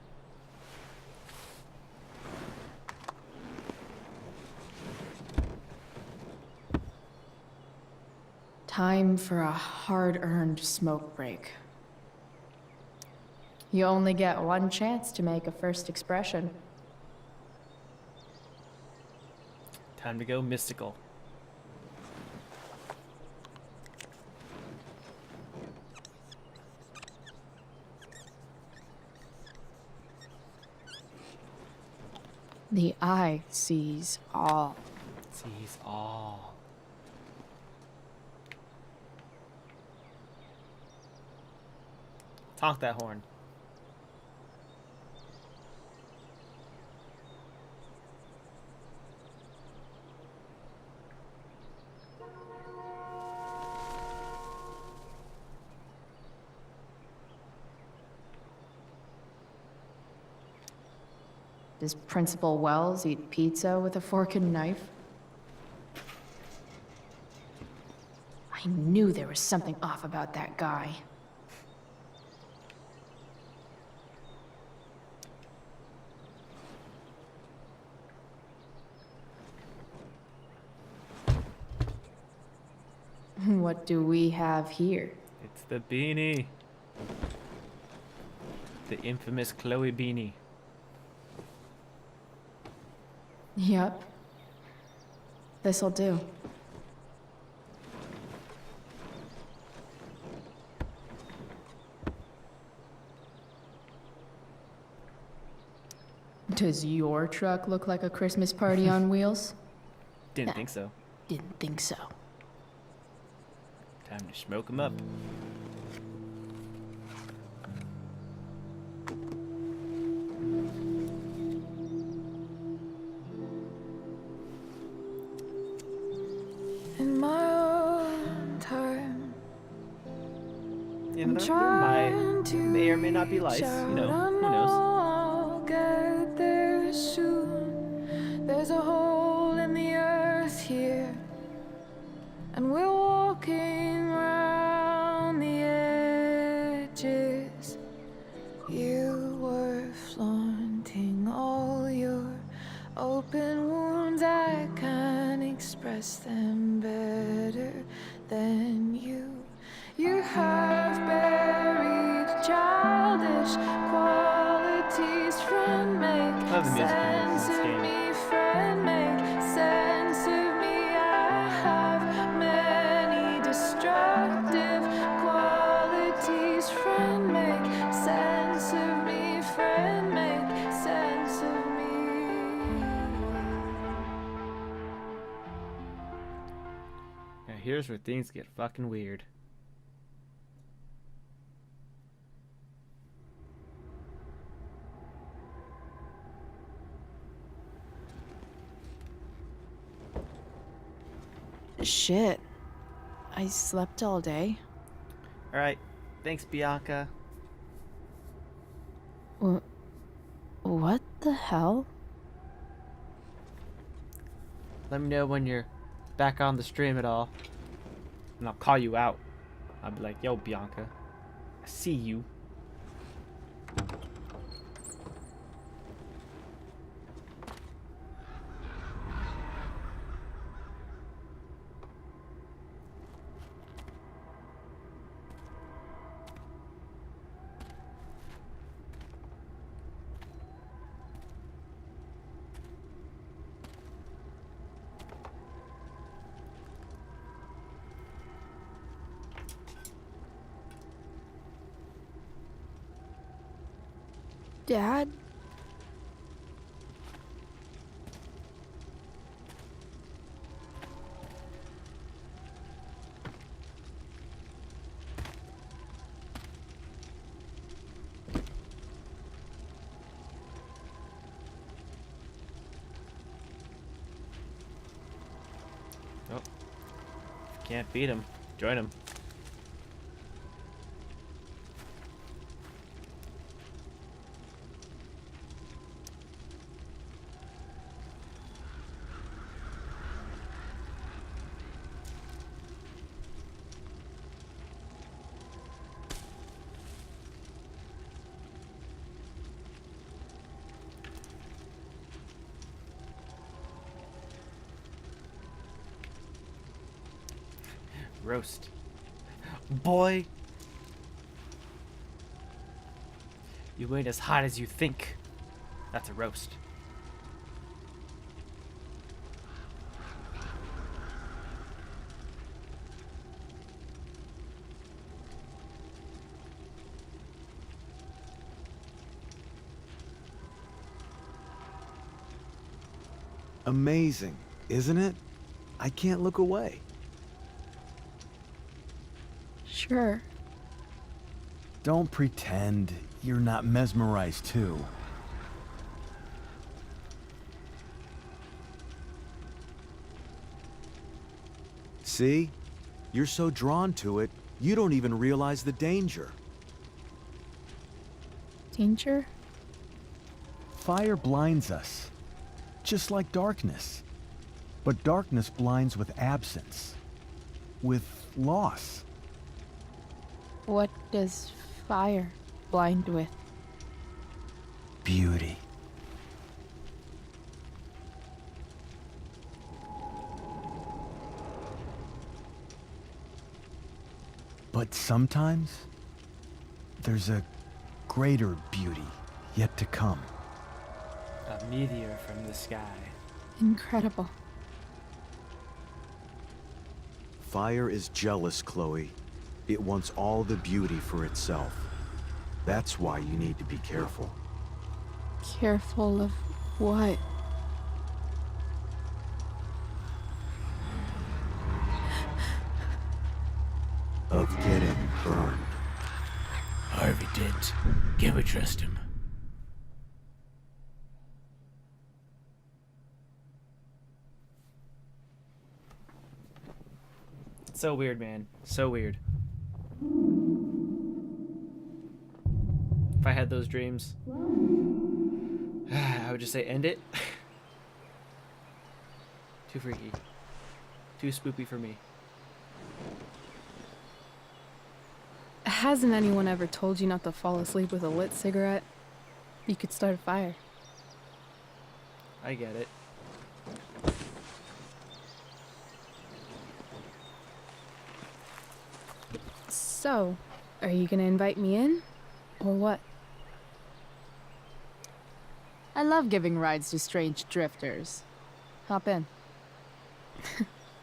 Time for a hard-earned smoke break. You only get one chance to make a first expression. Time to go mystical. The eye sees all. Sees all. Honk that horn. Does Principal Wells eat pizza with a fork and knife? I knew there was something off about that guy. What do we have here? It's the beanie. The infamous Chloe beanie. Yep. This'll do. Does your truck look like a Christmas party on wheels? Didn't think so. Didn't think so. Time to smoke 'em up. In my own time, You know, there may or may not be lice. You know, who knows? I'll get there soon. There's a hole in the earth here, and we're walking around the edges. You were flaunting all your open wounds. I can't express them better than you. You have buried childish qualities. Friend, make Love the music in sense this of game. me. Friend, make sense of me. I have many destructive qualities. Friend, make sense of me. Friend, make sense of me. Now here's where things get fucking weird. Shit. I slept all day. Alright, thanks, Bianca. What the hell? Let me know when you're back on the stream at all. And I'll call you out. I'll be like, yo, Bianca, I see you. Dad? Oh. Can't beat him. Join him. Roast. Boy! You ain't as hot as you think. That's a roast. Amazing, isn't it? I can't look away. Sure. Don't pretend you're not mesmerized too. See? You're so drawn to it, you don't even realize the danger. Danger? Fire blinds us, just like darkness. But darkness blinds with absence, with loss. What does fire blind with? Beauty. But sometimes, there's a greater beauty yet to come. A meteor from the sky. Incredible. Fire is jealous, Chloe. It wants all the beauty for itself. That's why you need to be careful. Careful of what? Of getting burned. Harvey Dent. Can we trust him? So weird, man. So weird. If I had those dreams, I would just say end it. Too freaky. Too spoopy for me. Hasn't anyone ever told you not to fall asleep with a lit cigarette? You could start a fire. I get it. So, are you gonna invite me in? Or what? I love giving rides to strange drifters. Hop in.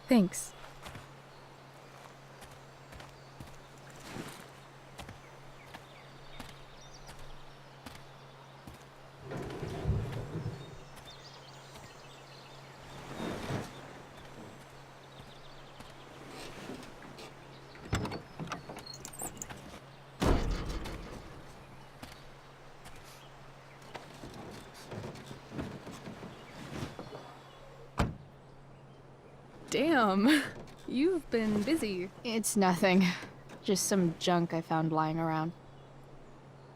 Thanks. Damn, you've been busy. It's nothing. Just some junk I found lying around.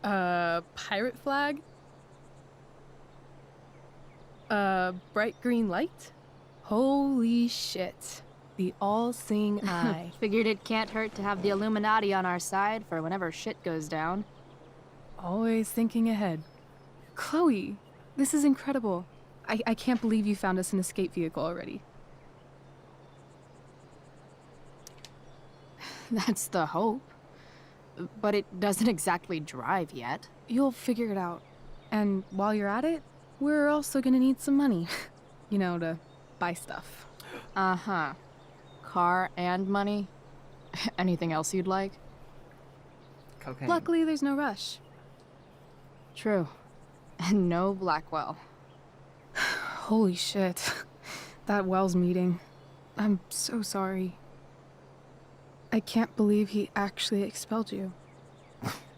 Pirate flag? Bright green light? Holy shit. The all-seeing eye. Figured it can't hurt to have the Illuminati on our side for whenever shit goes down. Always thinking ahead. Chloe, this is incredible. I can't believe you found us an escape vehicle already. That's the hope. But it doesn't exactly drive yet. You'll figure it out. And while you're at it, we're also gonna need some money. You know, to buy stuff. Uh-huh. Car and money? Anything else you'd like? Cocaine. Luckily, there's no rush. True. And no Blackwell. Holy shit. That Wells meeting. I'm so sorry. I can't believe he actually expelled you.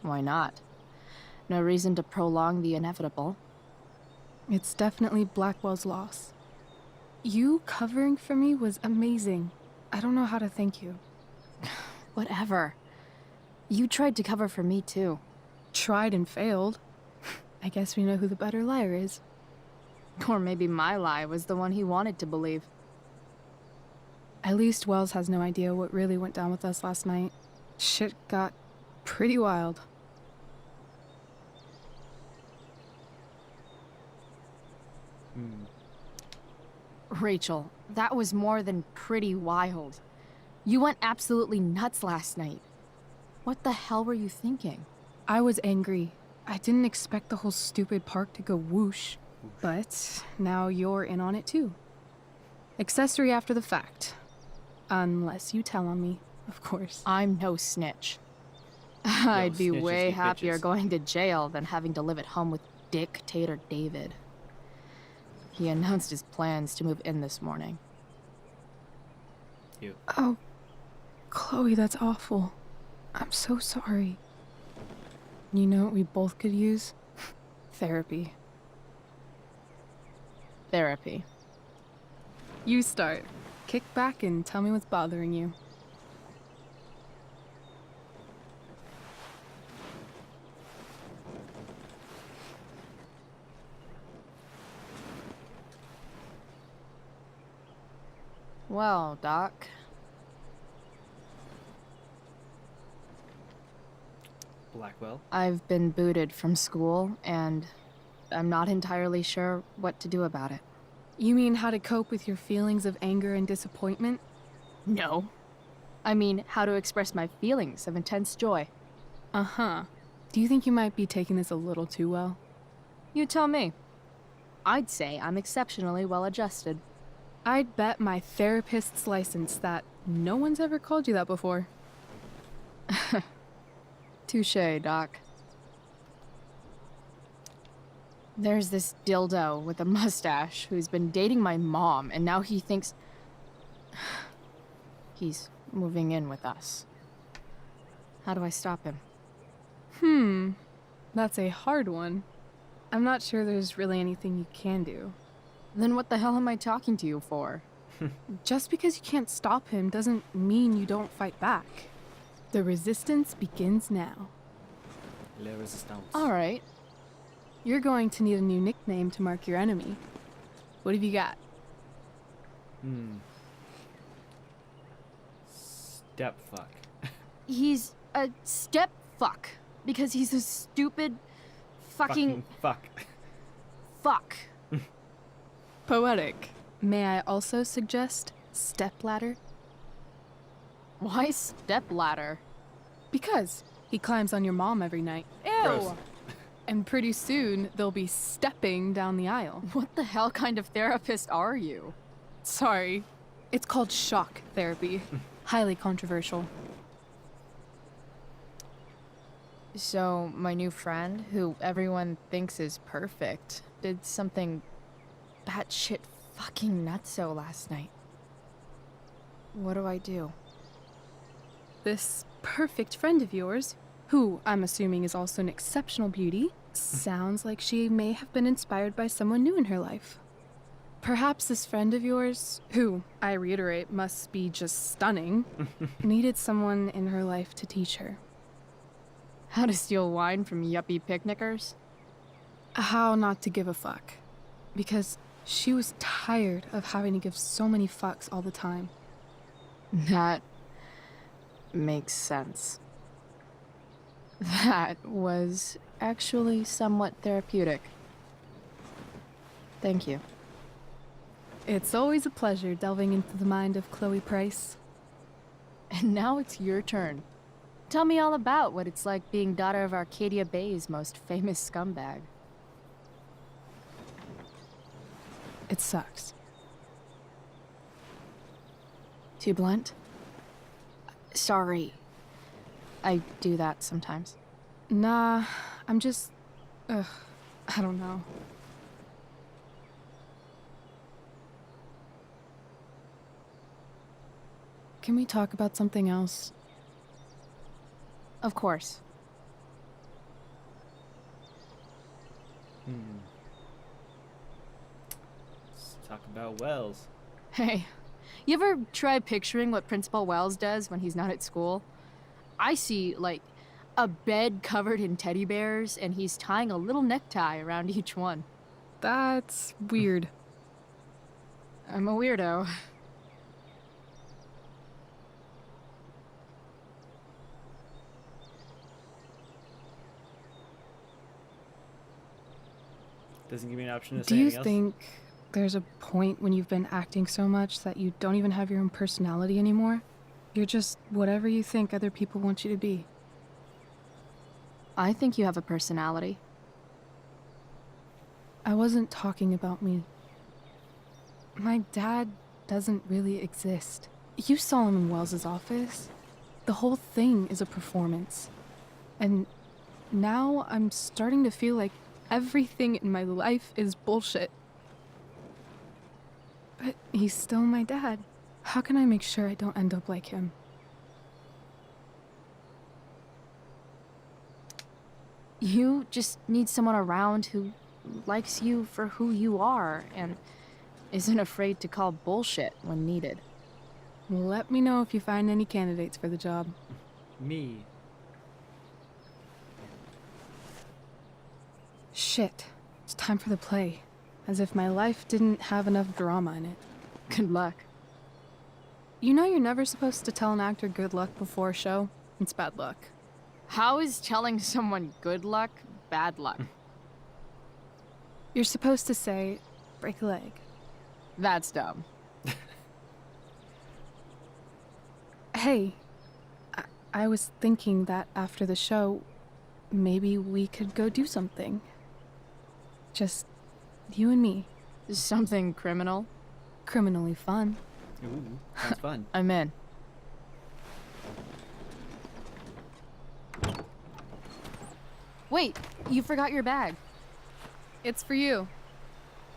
Why not? No reason to prolong the inevitable. It's definitely Blackwell's loss. You covering for me was amazing. I don't know how to thank you. Whatever. You tried to cover for me too. Tried and failed. I guess we know who the better liar is. Or maybe my lie was the one he wanted to believe. At least Wells has no idea what really went down with us last night. Shit got pretty wild. Rachel, that was more than pretty wild. You went absolutely nuts last night. What the hell were you thinking? I was angry. I didn't expect the whole stupid park to go whoosh. But now you're in on it too. Accessory after the fact. Unless you tell on me, of course. I'm no snitch. I'd be snitches way get happier bitches. going to jail than having to live at home with Dictator David. He announced his plans to move in this morning. You. Oh, Chloe, that's awful. I'm so sorry. You know what we both could use? Therapy. Therapy. You start. Kick back and tell me what's bothering you. Well, Doc. Blackwell. I've been booted from school, and I'm not entirely sure what to do about it. You mean how to cope with your feelings of anger and disappointment? No. I mean, how to express my feelings of intense joy. Uh-huh. Do you think you might be taking this a little too well? You tell me. I'd say I'm exceptionally well adjusted. I'd bet my therapist's license that no one's ever called you that before. Touché, Doc. There's this dildo with a mustache who's been dating my mom, and now he thinks he's moving in with us. How do I stop him? That's a hard one. I'm not sure there's really anything you can do. Then what the hell am I talking to you for? Just because you can't stop him doesn't mean you don't fight back. The resistance begins now. La resistance. All right. You're going to need a new nickname to mark your enemy. What have you got? Step fuck. He's a step fuck because he's a stupid fucking fuck. fuck. Poetic. May I also suggest stepladder? Why stepladder? Because he climbs on your mom every night. Ew! Gross. And pretty soon, they'll be stepping down the aisle. What the hell kind of therapist are you? Sorry. It's called shock therapy. Highly controversial. So, my new friend, who everyone thinks is perfect, did something batshit fucking nutso last night. What do I do? This perfect friend of yours, who I'm assuming is also an exceptional beauty, sounds like she may have been inspired by someone new in her life. Perhaps this friend of yours, who, I reiterate, must be just stunning, needed someone in her life to teach her. How to steal wine from yuppie picnickers? How not to give a fuck. Because she was tired of having to give so many fucks all the time. That makes sense. That was actually somewhat therapeutic. Thank you. It's always a pleasure delving into the mind of Chloe Price. And now it's your turn. Tell me all about what it's like being daughter of Arcadia Bay's most famous scumbag. It sucks. Too blunt? Sorry. I do that sometimes. Nah, I'm just... I don't know. Can we talk about something else? Of course. Let's talk about Wells. Hey, you ever try picturing what Principal Wells does when he's not at school? I see, like, a bed covered in teddy bears, and he's tying a little necktie around each one. That's weird. I'm a weirdo. Doesn't give me an option to say Do you anything else. think there's a point when you've been acting so much that you don't even have your own personality anymore? You're just whatever you think other people want you to be. I think you have a personality. I wasn't talking about me. My dad doesn't really exist. You saw him in Wells's office. The whole thing is a performance. And now I'm starting to feel like everything in my life is bullshit. But he's still my dad. How can I make sure I don't end up like him? You just need someone around who likes you for who you are and isn't afraid to call bullshit when needed. Let me know if you find any candidates for the job. Me. Shit. It's time for the play. As if my life didn't have enough drama in it. Good luck. You know you're never supposed to tell an actor good luck before a show? It's bad luck. How is telling someone good luck bad luck? You're supposed to say, break a leg. That's dumb. Hey, I was thinking that after the show, maybe we could go do something. Just you and me. Something criminal? Criminally fun. Ooh, sounds fun. I'm in. Wait, you forgot your bag. It's for you.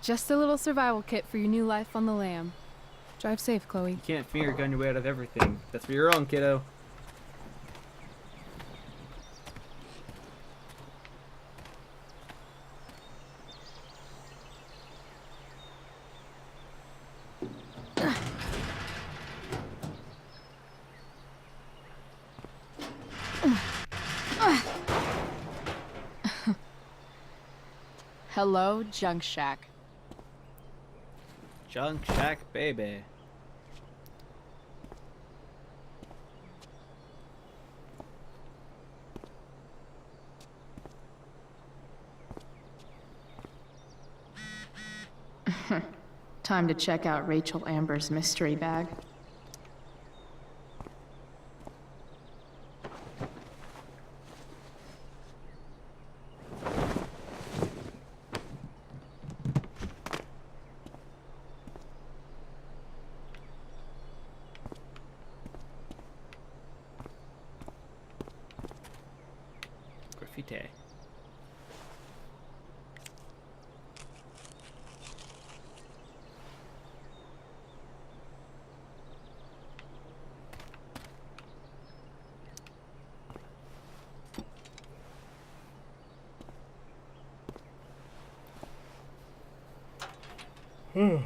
Just a little survival kit for your new life on the lam. Drive safe, Chloe. You can't finger gun your way out of everything. That's for your own, kiddo. Hello, Junk Shack. Junk Shack, baby. Time to check out Rachel Amber's mystery bag. Graffiti. I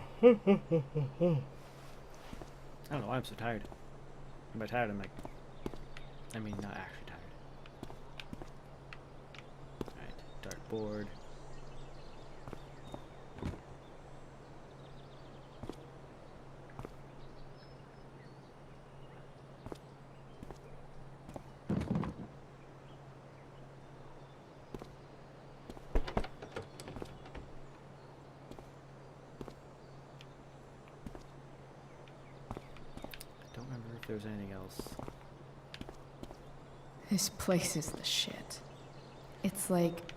don't know why I'm so tired. And by tired, I'm like, I mean, not actually tired. Alright, dartboard. Don't remember if there was anything else. This place is the shit. It's like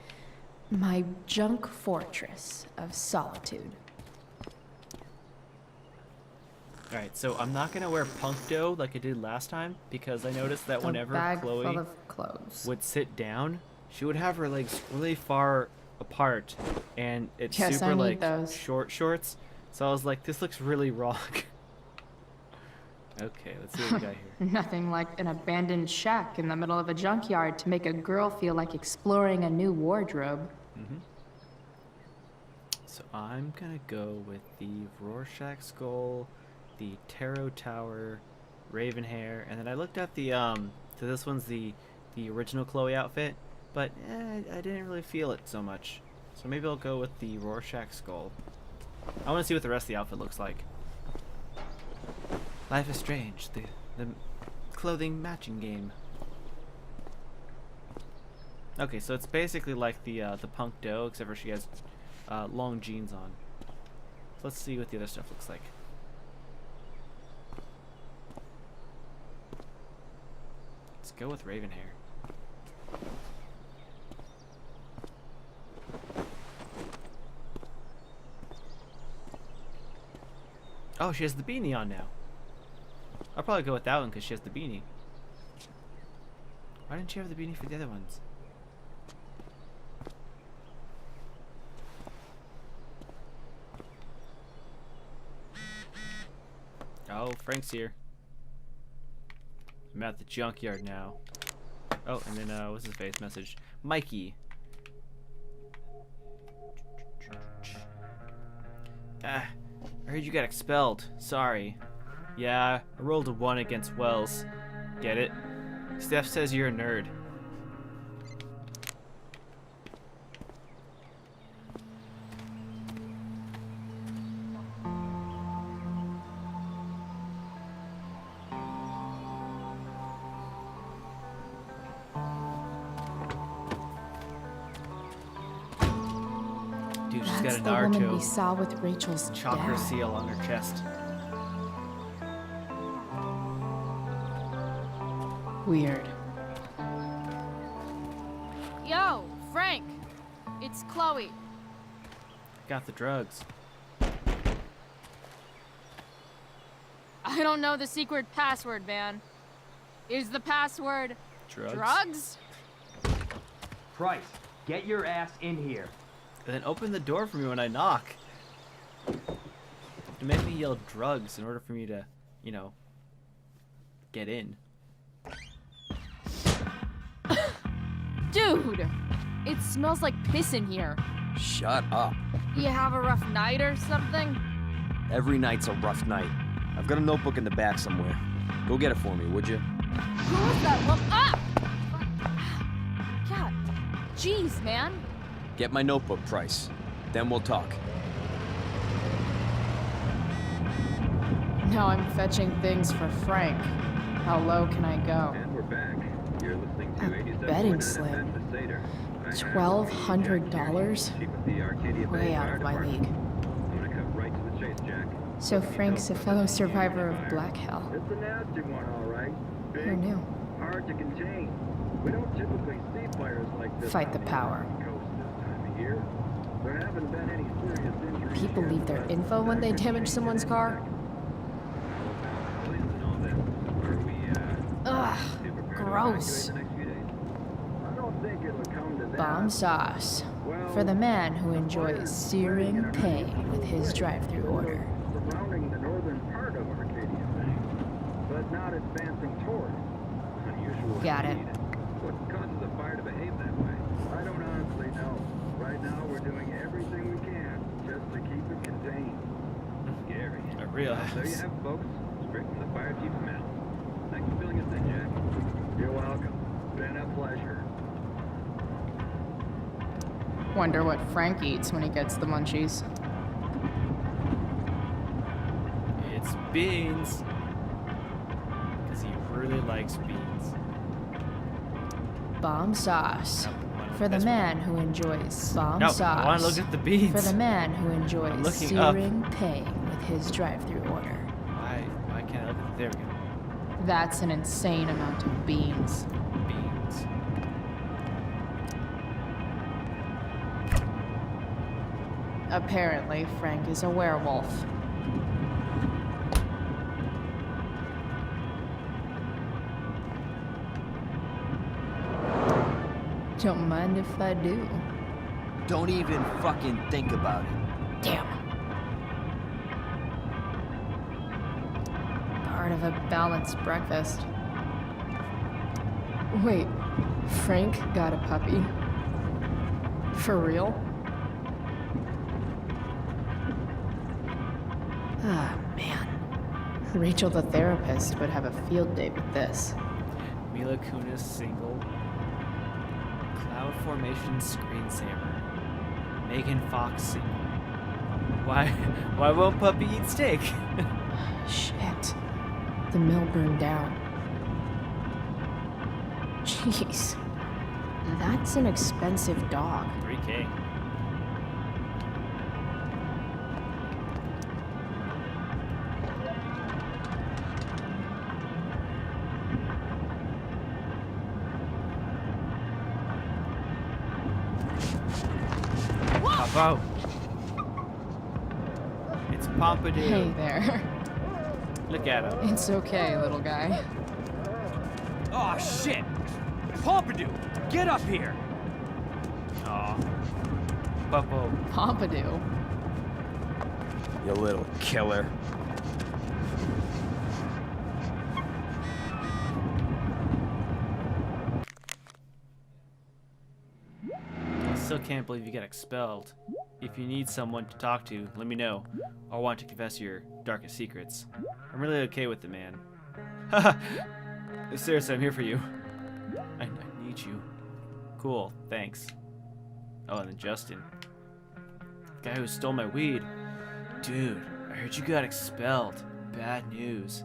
my junk fortress of solitude. Alright, so I'm not gonna wear punk dough like I did last time because I noticed that whenever bag Chloe full of clothes. would sit down, she would have her legs really far apart and it's Yes, super I need like those. short shorts. So I was like, this looks really wrong. Okay, let's see what we got here. Nothing like an abandoned shack in the middle of a junkyard to make a girl feel like exploring a new wardrobe. So I'm gonna go with the Rorschach skull, the Tarot Tower, Raven hair, and then I looked at the so this one's the original Chloe outfit, but I didn't really feel it so much. So maybe I'll go with the Rorschach skull. I want to see what the rest of the outfit looks like. Life is Strange, the clothing matching game. Okay, so it's basically like the punk dough, except for she has long jeans on. So let's see what the other stuff looks like. Let's go with Raven hair. Oh, she has the beanie on now. I'll probably go with that one because she has the beanie. Why didn't she have the beanie for the other ones? Oh, Frank's here. I'm at the junkyard now. Oh, and then what's his face message? Mikey. I heard you got expelled. Sorry. Yeah, I rolled a 1 against Wells. Get it? Steph says you're a nerd. got That's a the woman we Naruto saw with Rachel's chakra dad. seal on her chest. Weird. Yo, Frank! It's Chloe. Got the drugs. I don't know the secret password, man. Is the password drugs? Price, get your ass in here. And then open the door for me when I knock. To make me yell drugs in order for me to, you know, get in. Dude! It smells like piss in here. Shut up. You have a rough night or something? Every night's a rough night. I've got a notebook in the back somewhere. Go get it for me, would you? Who is that? Well, ah! God. Jeez, man. Get my notebook, Price. Then we'll talk. Now I'm fetching things for Frank. How low can I go? And we're back. You're listening to A betting slip. $1,200? Way out of my league. I'm gonna cut right to the chase, Jack. So Frank's a fellow survivor of Black Hell. It's a nasty one, all right. Big, Who knew? hard to contain. We don't typically see fires like this. Fight the power. On the coast this time of year. There haven't been any serious injuries. People leave their info when they damage someone's car? Ugh, gross. Bomb sauce. For the man who enjoys searing pain with his drive-through order. Surrounding the northern part of Arcadia, but not advancing toward. Unusual. Got it. Indeed. What causes a fire to behave that way? I don't honestly know. Right now, we're doing everything we can just to keep it contained. Scary. I realize. There you have it, folks. Straight from the fire chief's mouth. Thanks for filling us in, Jack. You're welcome. Been a pleasure. Wonder what Frank eats when he gets the munchies. It's beans. Because he really likes beans. Bomb sauce. For the man who enjoys bomb No, sauce. I want to look at the beans. For the man who enjoys looking up. searing pain with his drive-through order. Why can't I look at? There we go. That's an insane amount of beans. Beans. Apparently, Frank is a werewolf. Don't mind if I do. Don't even fucking think about it. Damn. Part of a balanced breakfast. Wait, Frank got a puppy? For real? Ah, man. Rachel the therapist would have a field day with this. Mila Kunis single. Cloud formation screensaver. Megan Fox single. Why won't puppy eat steak? Shit. The mill burned down. Jeez. That's an expensive dog. $3K. Pop out. It's Pompidou. Hey there. Look at him. It's okay, little guy. Oh shit! Pompidou, get up here! Aw. Popo. Pompidou. You little killer. I still can't believe you got expelled. If you need someone to talk to, let me know. Or want to confess your darkest secrets. I'm really okay with it, man. Haha! Seriously, I'm here for you. I need you. Cool, thanks. Oh, and then Justin. The guy who stole my weed. Dude, I heard you got expelled. Bad news.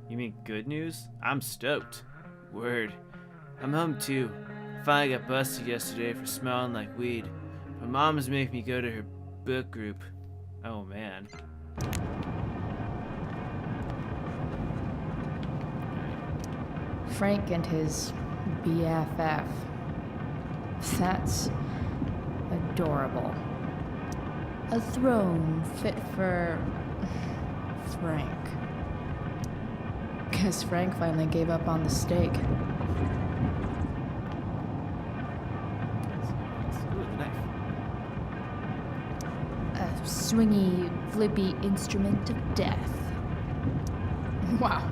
You mean good news? I'm stoked. Word. I'm home too. I finally got busted yesterday for smelling like weed. My mom is making me go to her Book group. Oh man. Frank and his BFF. That's adorable. A throne fit for Frank. Guess Frank finally gave up on the stake. Ooh, the knife. A swingy, flippy instrument of death. Wow.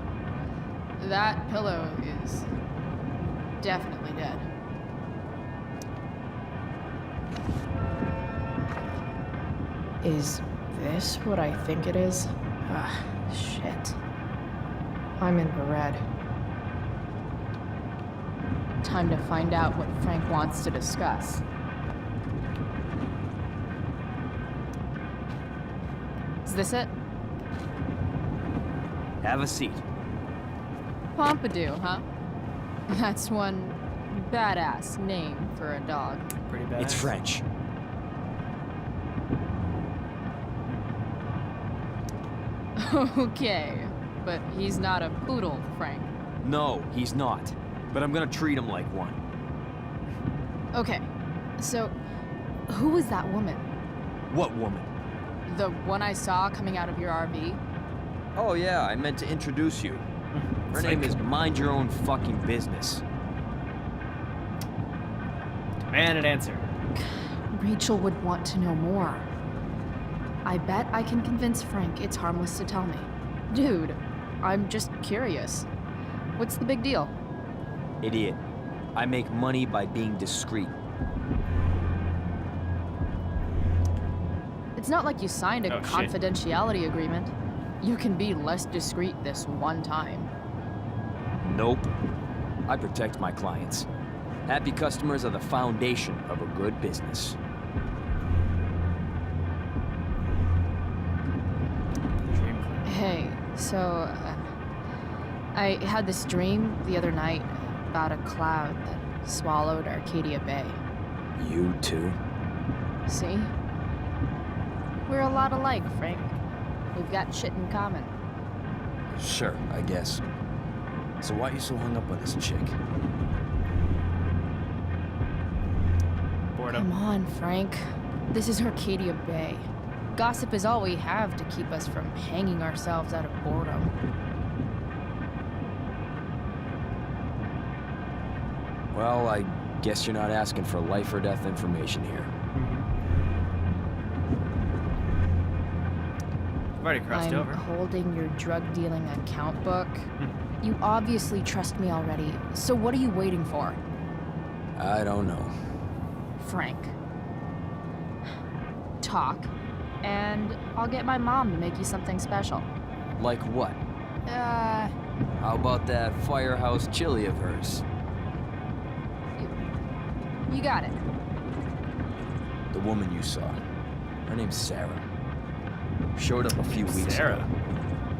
That pillow is definitely dead. Is this what I think it is? Ah, shit. I'm in the red. Time to find out what Frank wants to discuss. Is this it? Have a seat. Pompidou, huh? That's one badass name for a dog. Pretty badass. It's French. Okay, but he's not a poodle, Frank. No, he's not. But I'm gonna treat him like one. Okay, so who was that woman? What woman? The one I saw coming out of your RV? Oh yeah, I meant to introduce you. Her name is Mind Your Own Fucking Business. Demand an answer. Rachel would want to know more. I bet I can convince Frank it's harmless to tell me. Dude, I'm just curious. What's the big deal? Idiot. I make money by being discreet. It's not like you signed a confidentiality agreement. You can be less discreet this one time. Nope. I protect my clients. Happy customers are the foundation of a good business. Hey, so I had this dream the other night about a cloud that swallowed Arcadia Bay. You too? See? We're a lot alike, Frank. We've got shit in common. Sure, I guess. So why are you so hung up on this chick? Come on, Frank. This is Arcadia Bay. Gossip is all we have to keep us from hanging ourselves out of boredom. Well, I guess you're not asking for life or death information here. I've already crossed over. I'm holding your drug-dealing account book. You obviously trust me already, so what are you waiting for? I don't know. Frank. Talk, and I'll get my mom to make you something special. Like what? How about that firehouse chili of hers? You got it. The woman you saw. Her name's Sarah. Showed up a few weeks ago.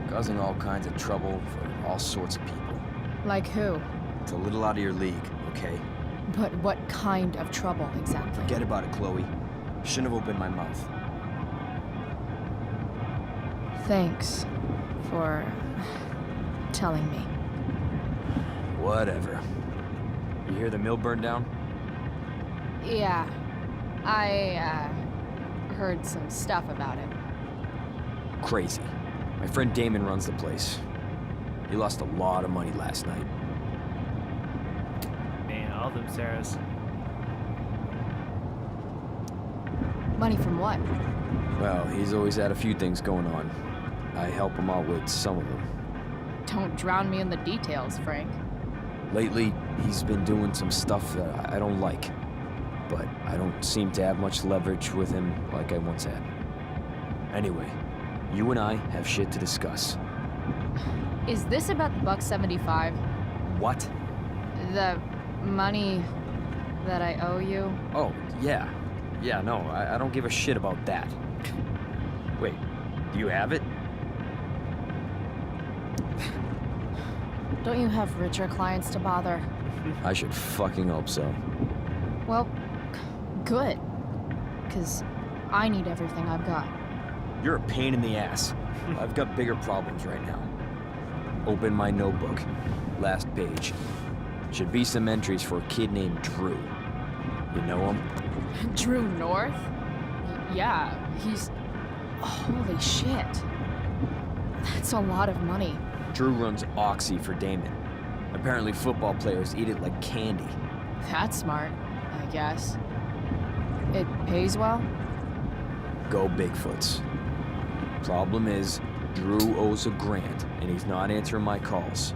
Causing all kinds of trouble for all sorts of people. Like who? It's a little out of your league, okay? But what kind of trouble exactly? Forget about it, Chloe. Shouldn't have opened my mouth. Thanks for telling me. Whatever. You hear the mill burned down? Yeah. I, heard some stuff about it. Crazy. My friend Damon runs the place. He lost a lot of money last night. Man, all them Sarahs. Money from what? Well, he's always had a few things going on. I help him out with some of them. Don't drown me in the details, Frank. Lately, he's been doing some stuff that I don't like. But I don't seem to have much leverage with him like I once had. Anyway, you and I have shit to discuss. Is this about the $1.75? What? The money that I owe you? Oh, yeah. Yeah, no, I don't give a shit about that. Wait, do you have it? Don't you have richer clients to bother? I should fucking hope so. Well, good. 'Cause I need everything I've got. You're a pain in the ass. I've got bigger problems right now. Open my notebook. Last page. Should be some entries for a kid named Drew. You know him? Drew North? Yeah, he's... Holy shit. That's a lot of money. Drew runs Oxy for Damon. Apparently football players eat it like candy. That's smart, I guess. It pays well? Go Bigfoots. Problem is, Drew owes a grant, and he's not answering my calls.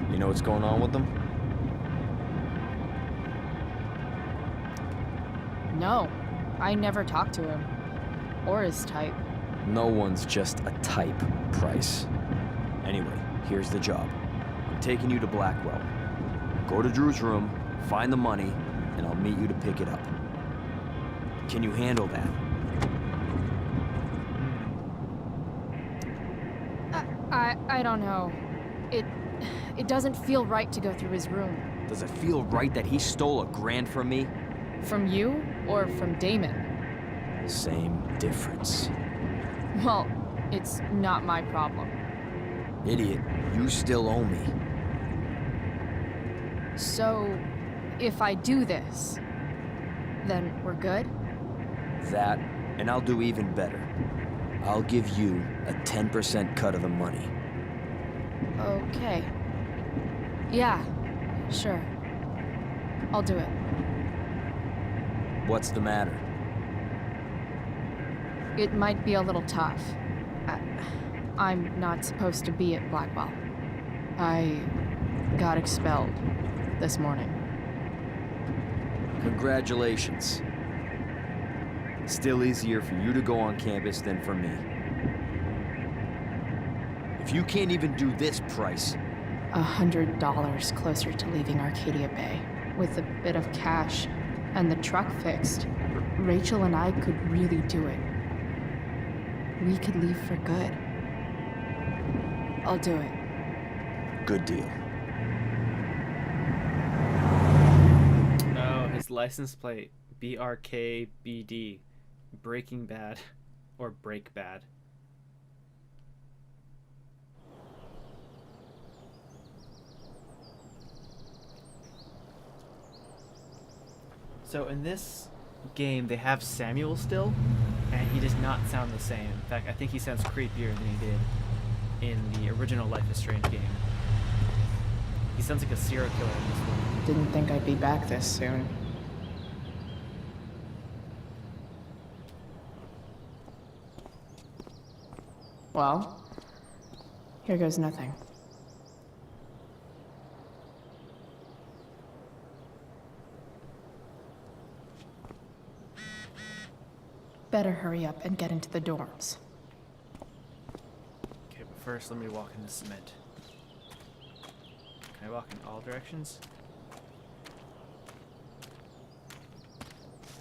You know what's going on with him? No, I never talked to him. Or his type. No one's just a type, Price. Anyway, here's the job. I'm taking you to Blackwell. Go to Drew's room, find the money, and I'll meet you to pick it up. Can you handle that? I don't know. It doesn't feel right to go through his room. Does it feel right that he stole $1,000 from me? From you or from Damon? Same difference. Well, it's not my problem. Idiot, you still owe me. So, if I do this, then we're good? That, and I'll do even better. I'll give you a 10% cut of the money. Okay. Yeah, sure. I'll do it. What's the matter? It might be a little tough. I'm not supposed to be at Blackwell. I got expelled this morning. Congratulations. Still easier for you to go on campus than for me. If you can't even do this, Price... $100 closer to leaving Arcadia Bay. With a bit of cash and the truck fixed, Rachel and I could really do it. We could leave for good. I'll do it. Good deal. Oh, his license plate. BRKBD. Breaking Bad. Or Break Bad. So in this game, they have Samuel still, and he does not sound the same. In fact, I think he sounds creepier than he did in the original Life is Strange game. He sounds like a serial killer in this one. Didn't think I'd be back this soon. Well, here goes nothing. Better hurry up and get into the dorms. Okay, but first let me walk in the cement. Can I walk in all directions?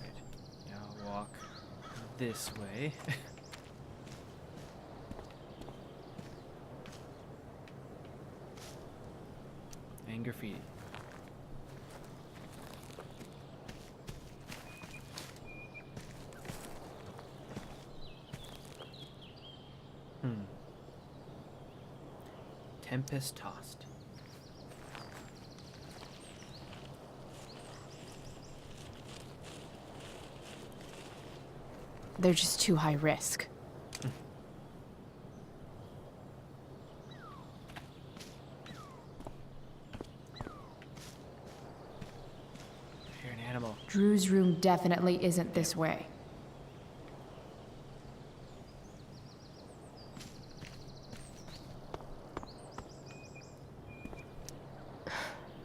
Right. Now I'll walk this way. And graffiti. Tempest tossed. They're just too high risk. You're an animal. Drew's room definitely isn't this way.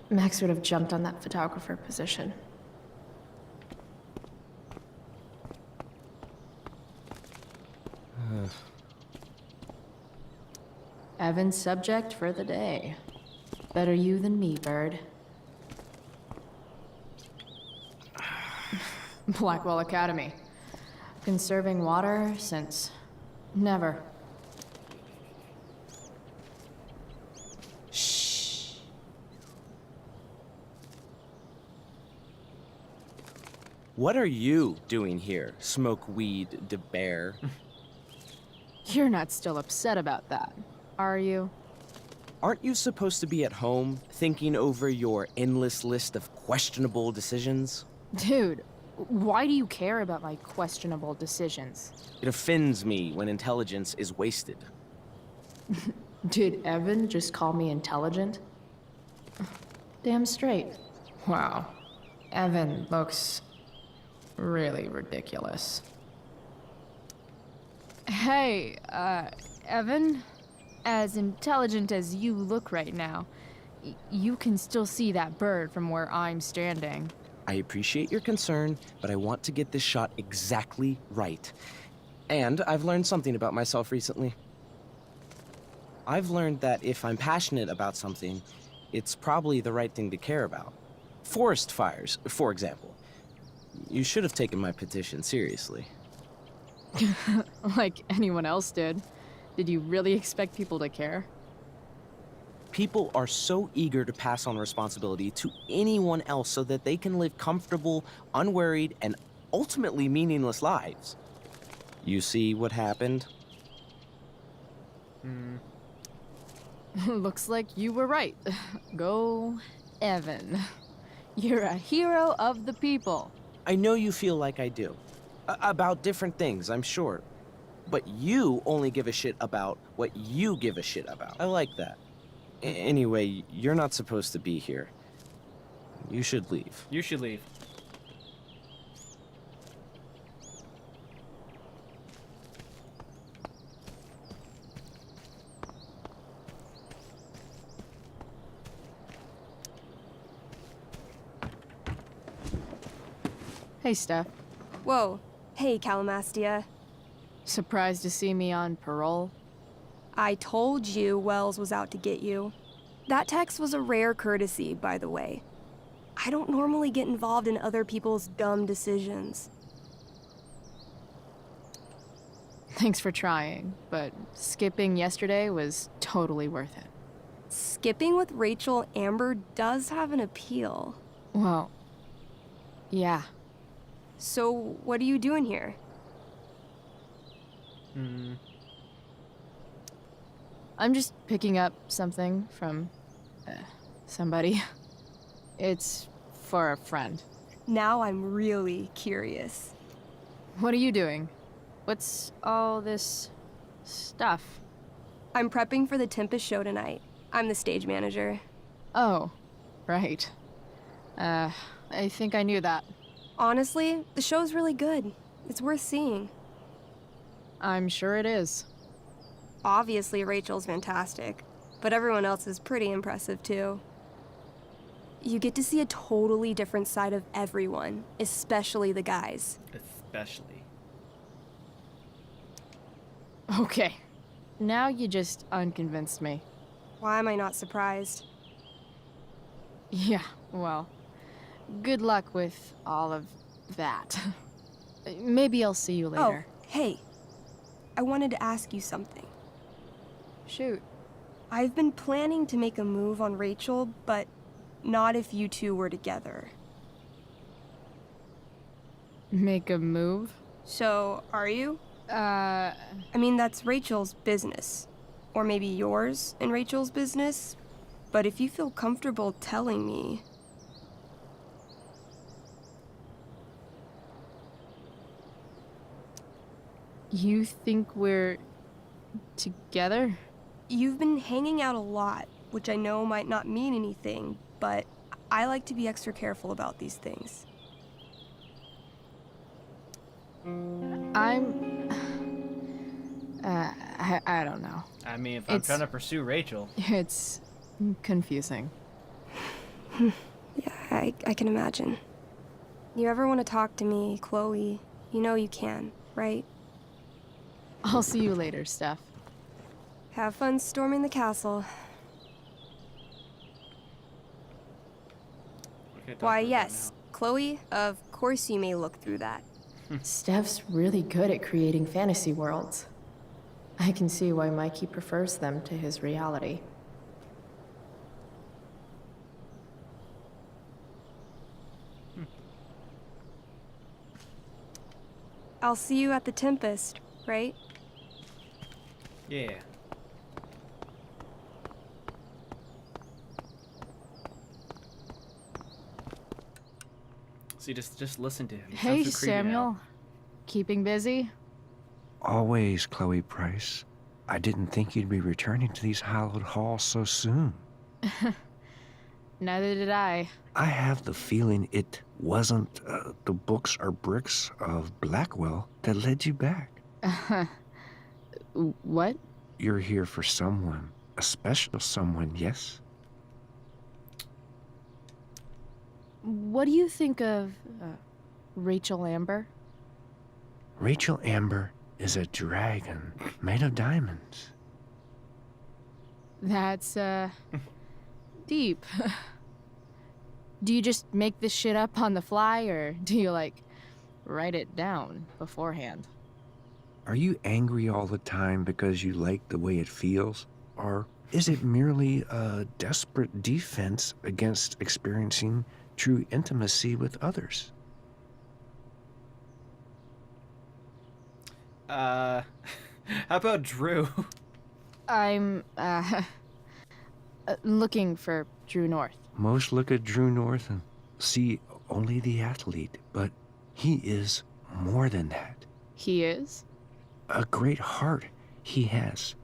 Max would have jumped on that photographer position. Evan's subject for the day. Better you than me, Bird. Blackwell Academy. Conserving water since never. What are you doing here, smoke weed de bear? You're not still upset about that, are you? Aren't you supposed to be at home, thinking over your endless list of questionable decisions? Dude, why do you care about my questionable decisions? It offends me when intelligence is wasted. Did Evan just call me intelligent? Damn straight. Wow. Evan looks really ridiculous. Hey, Evan? As intelligent as you look right now, you can still see that bird from where I'm standing. I appreciate your concern, but I want to get this shot exactly right. And I've learned something about myself recently. I've learned that if I'm passionate about something, it's probably the right thing to care about. Forest fires, for example. You should have taken my petition seriously. Like anyone else did. Did you really expect people to care? People are so eager to pass on responsibility to anyone else so that they can live comfortable, unworried, and ultimately meaningless lives. You see what happened? Looks like you were right. Go, Evan. You're a hero of the people. I know you feel like I do. About different things, I'm sure. But you only give a shit about what you give a shit about. I like that. Anyway, you're not supposed to be here. You should leave. You should leave. Hey, Steph. Whoa. Hey, Calamastia. Surprised to see me on parole? I told you Wells was out to get you. That text was a rare courtesy, by the way. I don't normally get involved in other people's dumb decisions. Thanks for trying, but skipping yesterday was totally worth it. Skipping with Rachel Amber does have an appeal. Well, yeah. So, what are you doing here? I'm just picking up something from somebody. It's for a friend. Now I'm really curious. What are you doing? What's all this stuff? I'm prepping for the Tempest show tonight. I'm the stage manager. Oh, right. I think I knew that. Honestly, the show's really good. It's worth seeing. I'm sure it is. Obviously, Rachel's fantastic, but everyone else is pretty impressive too. You get to see a totally different side of everyone, especially the guys. Especially. Okay. Now you just unconvinced me. Why am I not surprised? Yeah, well, good luck with all of that. Maybe I'll see you later. Oh, hey. I wanted to ask you something. Shoot. I've been planning to make a move on Rachel, but not if you two were together. Make a move? So, are you? I mean, that's Rachel's business. Or maybe yours and Rachel's business. But if you feel comfortable telling me... You think we're together? You've been hanging out a lot, which I know might not mean anything, but I like to be extra careful about these things. I don't know. I mean, if I'm trying to pursue Rachel. It's confusing. Yeah, I can imagine. You ever want to talk to me, Chloe, you know you can, right? I'll see you later, Steph. Have fun storming the castle. Why, yes, Chloe, of course you may look through that. Steph's really good at creating fantasy worlds. I can see why Mikey prefers them to his reality. I'll see you at the Tempest, right? Yeah. See, just listen to him. He Hey, sounds so creepy now. Samuel. Keeping busy? Always, Chloe Price. I didn't think you'd be returning to these hallowed halls so soon. Neither did I. I have the feeling it wasn't the books or bricks of Blackwell that led you back. What? You're here for someone, a special someone, yes? What do you think of Rachel Amber? Rachel Amber is a dragon made of diamonds. That's, deep. Do you just make this shit up on the fly, or do you, like, write it down beforehand? Are you angry all the time because you like the way it feels? Or is it merely a desperate defense against experiencing true intimacy with others? How about Drew? I'm, looking for Drew North. Most look at Drew North and see only the athlete, but he is more than that. He is? A great heart he has,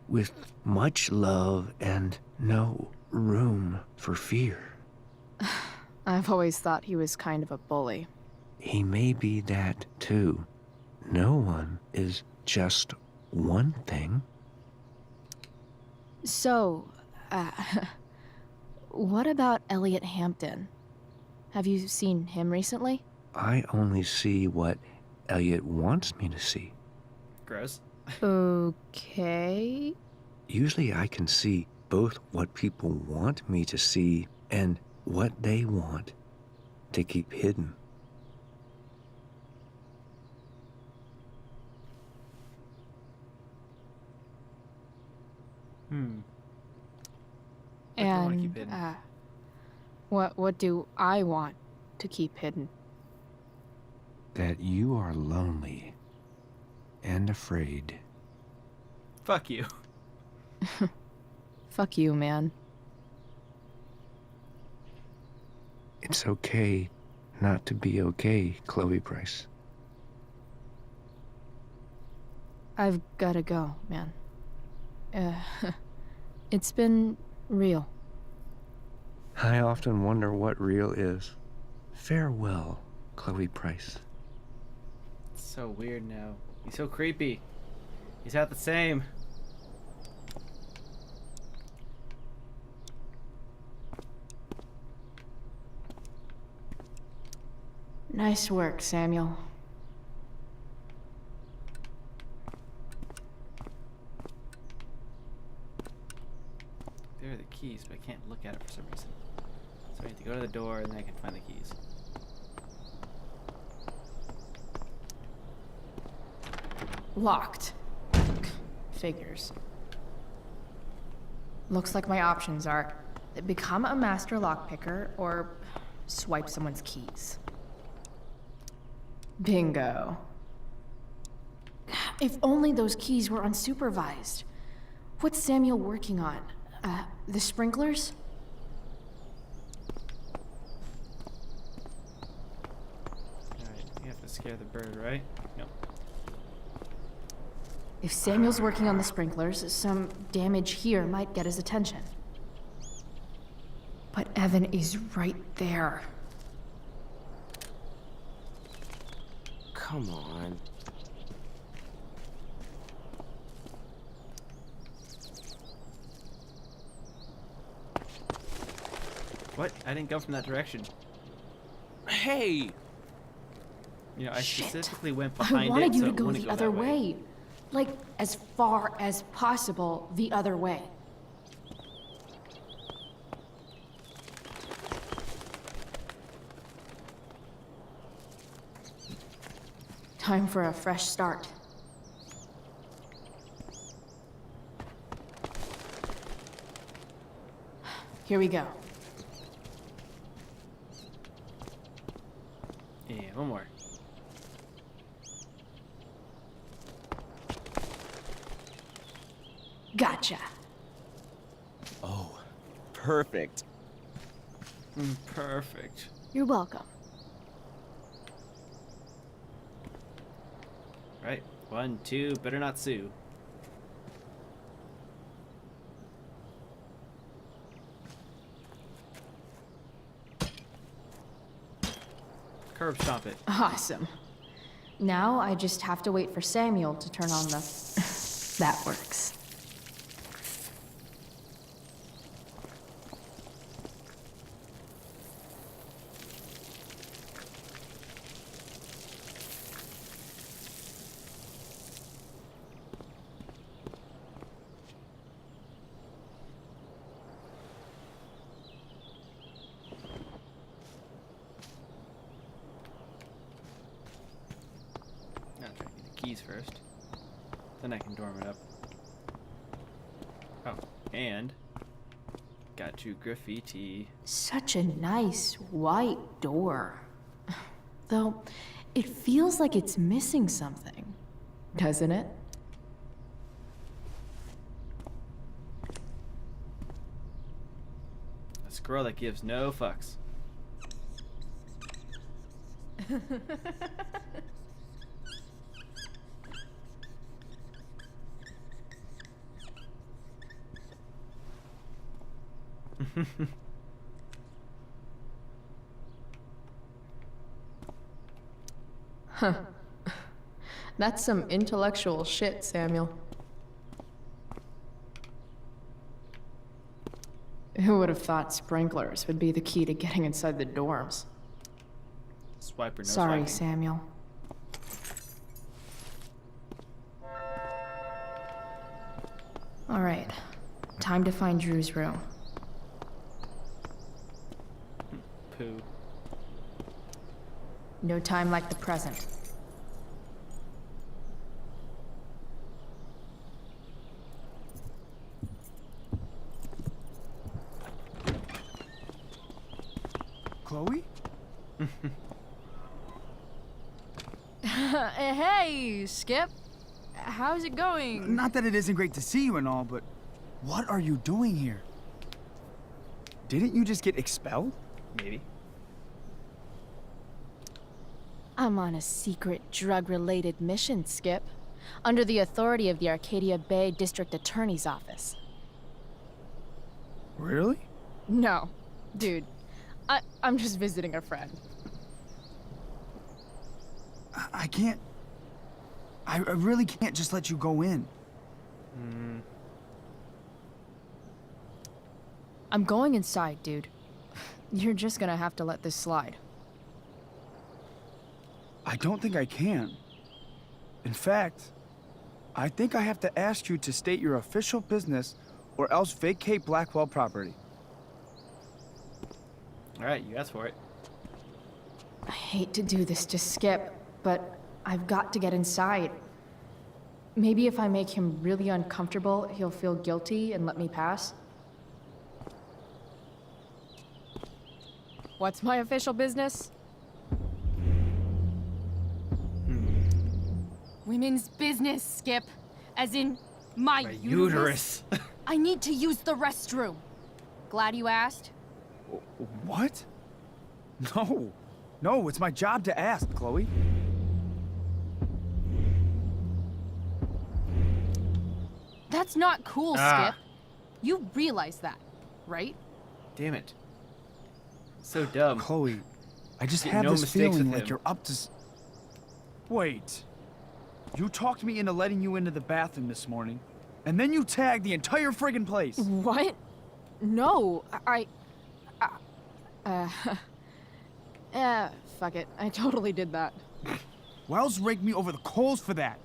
with much love and no room for fear. I've always thought he was kind of a bully. He may be that too. No one is just one thing. So, what about Elliot Hampton? Have you seen him recently? I only see what Elliot wants me to see. Gross. Okay. Usually I can see both what people want me to see and what they want to keep hidden. What do you wanna And, keep hidden? what do I want to keep hidden? That you are lonely and afraid. Fuck you. Fuck you, man. It's okay not to be okay, Chloe Price. I've gotta go, man. It's been real. I often wonder what real is. Farewell, Chloe Price. It's so weird now. He's so creepy. He's not the same. Nice work, Samuel. There are the keys, but I can't look at it for some reason. So I need to go to the door and then I can find the keys. Locked. Figures. Looks like my options are become a master lockpicker or swipe someone's keys. Bingo. If only those keys were unsupervised. What's Samuel working on? The sprinklers? Alright, you have to scare the bird, right? No. If Samuel's working on the sprinklers, some damage here might get his attention. But Evan is right there. Come on. What? I didn't go from that direction. Hey! You know, I specifically went I behind wanted it you so to it go wouldn't the other way. Like, as far as possible the other way. Time for a fresh start. Here we go. Yeah, one more. Gotcha. Oh, perfect. Perfect. You're welcome. Right. 1, 2, better not sue. Curb stomp it. Awesome. Now I just have to wait for Samuel to turn on the... That works. I'll try to get the keys first. Then I can dorm it up. Oh, and got you graffiti. Such a nice white door. Though, it feels like it's missing something. Doesn't it? A squirrel that gives no fucks. Huh. That's some intellectual shit, Samuel. Who would have thought sprinklers would be the key to getting inside the dorms? Swipe or no Sorry, swiping. Samuel. All right. Time to find Drew's room. Poo. No time like the present. Chloe? Hey, Skip. How's it going? Not that it isn't great to see you and all, but what are you doing here? Didn't you just get expelled? Maybe. I'm on a secret drug-related mission, Skip. Under the authority of the Arcadia Bay District Attorney's Office. Really? No. Dude, I'm just visiting a friend. I can't... I really can't just let you go in. I'm going inside, dude. You're just gonna have to let this slide. I don't think I can. In fact, I think I have to ask you to state your official business or else vacate Blackwell property. Alright, you asked for it. I hate to do this to Skip, but I've got to get inside. Maybe if I make him really uncomfortable, he'll feel guilty and let me pass. What's my official business? Women's business, Skip. As in, my uterus. I need to use the restroom. Glad you asked. What? No. No, it's my job to ask, Chloe. That's not cool, Skip. You realize that, right? Damn it. So dumb. Chloe, I just Get have no this mistakes feeling with like him. you're up to... Wait. You talked me into letting you into the bathroom this morning, and then you tagged the entire friggin' place. What? No, fuck it. I totally did that. Wells raked me over the coals for that.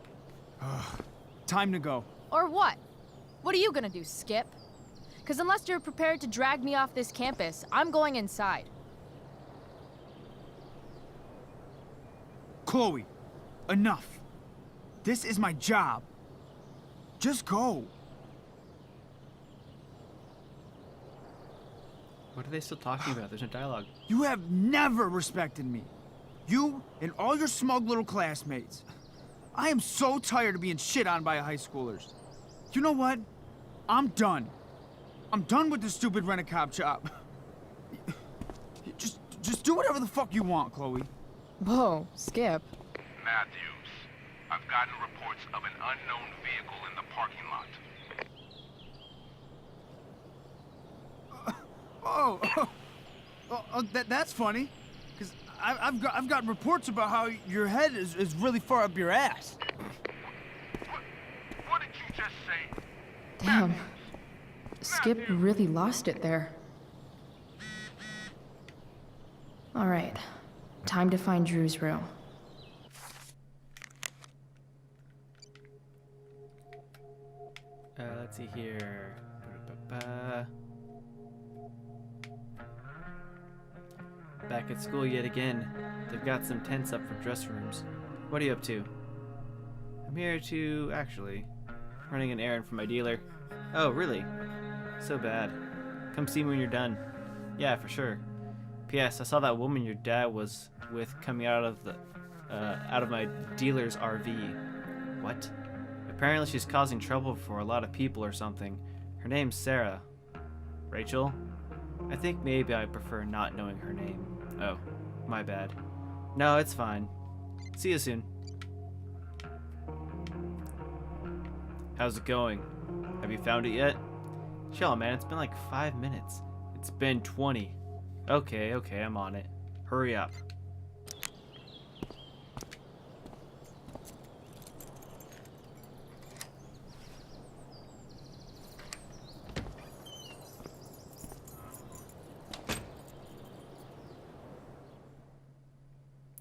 Time to go. Or what? What are you gonna do, Skip? Because unless you're prepared to drag me off this campus, I'm going inside. Chloe, enough. This is my job. Just go. What are they still talking about? There's no dialogue. You have never respected me. You and all your smug little classmates. I am so tired of being shit on by high schoolers. You know what? I'm done. I'm done with this stupid rent-a-cop job. Just do whatever the fuck you want, Chloe. Whoa, Skip. Matthews, I've gotten reports of an unknown vehicle in the parking lot. That's funny. Because I've got reports about how your head is really far up your ass. What did you just say? Damn. Skip really lost it there. All right. Time to find Drew's room. Let's see here. Ba-da-ba-ba. Back at school yet again. They've got some tents up for dress rooms. What are you up to? I'm here to, actually, running an errand for my dealer. Oh, really? So bad. Come see me when you're done. Yeah, for sure. P.S. I saw that woman your dad was with coming out of my dealer's RV. What? Apparently she's causing trouble for a lot of people or something. Her name's Sarah. Rachel? I think maybe I prefer not knowing her name. Oh, my bad. No, it's fine. See you soon. How's it going? Have you found it yet? Chill, man, it's been like 5 minutes. It's been 20. Okay, I'm on it. Hurry up.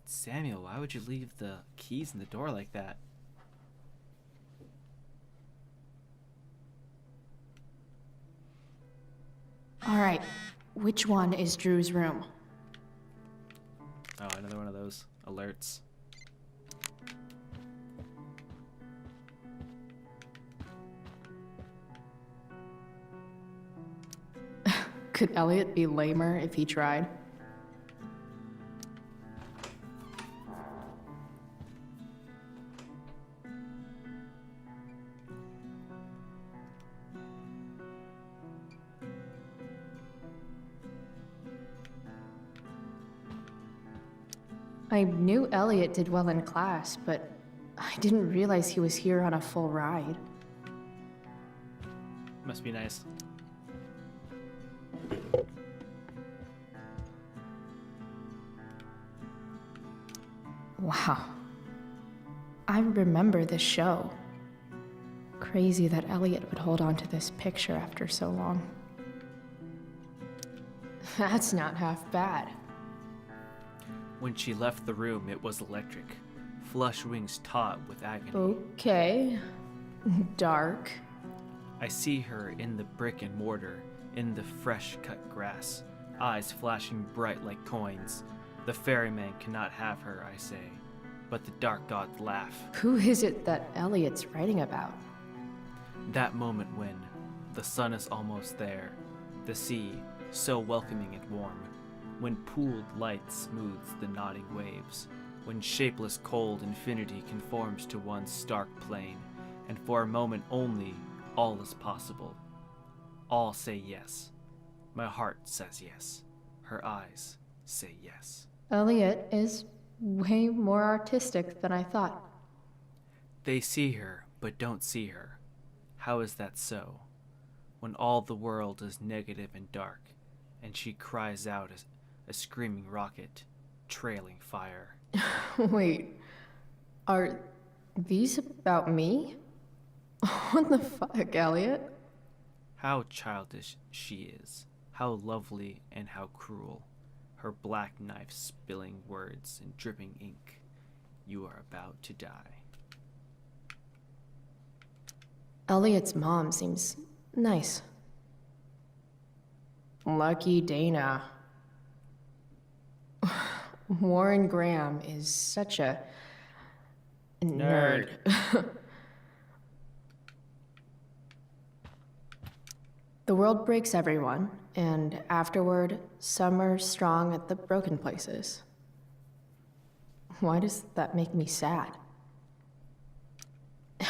Samuel, why would you leave the keys in the door like that? All right. Which one is Drew's room? Oh, another one of those alerts. Could Elliot be lamer if he tried? I knew Elliot did well in class, but I didn't realize he was here on a full ride. Must be nice. Wow. I remember this show. Crazy that Elliot would hold on to this picture after so long. That's not half bad. When she left the room, it was electric. Flush wings taut with agony. Okay. Dark. I see her in the brick and mortar, in the fresh cut grass, eyes flashing bright like coins. The ferryman cannot have her, I say, but the dark gods laugh. Who is it that Elliot's writing about? That moment when the sun is almost there, the sea so welcoming and warm, when pooled light smooths the nodding waves, when shapeless cold infinity conforms to one stark plane, and for a moment only all is possible. All say yes. My heart says yes. Her eyes say yes. Elliot is way more artistic than I thought. They see her, but don't see her. How is that so? When all the world is negative and dark, and she cries out as a screaming rocket, trailing fire. Wait, are these about me? What the fuck, Elliot? How childish she is. How lovely and how cruel. Her black knife spilling words and dripping ink. You are about to die. Elliot's mom seems nice. Lucky Dana. Warren Graham is such a nerd. The world breaks everyone, and afterward, some are strong at the broken places. Why does that make me sad?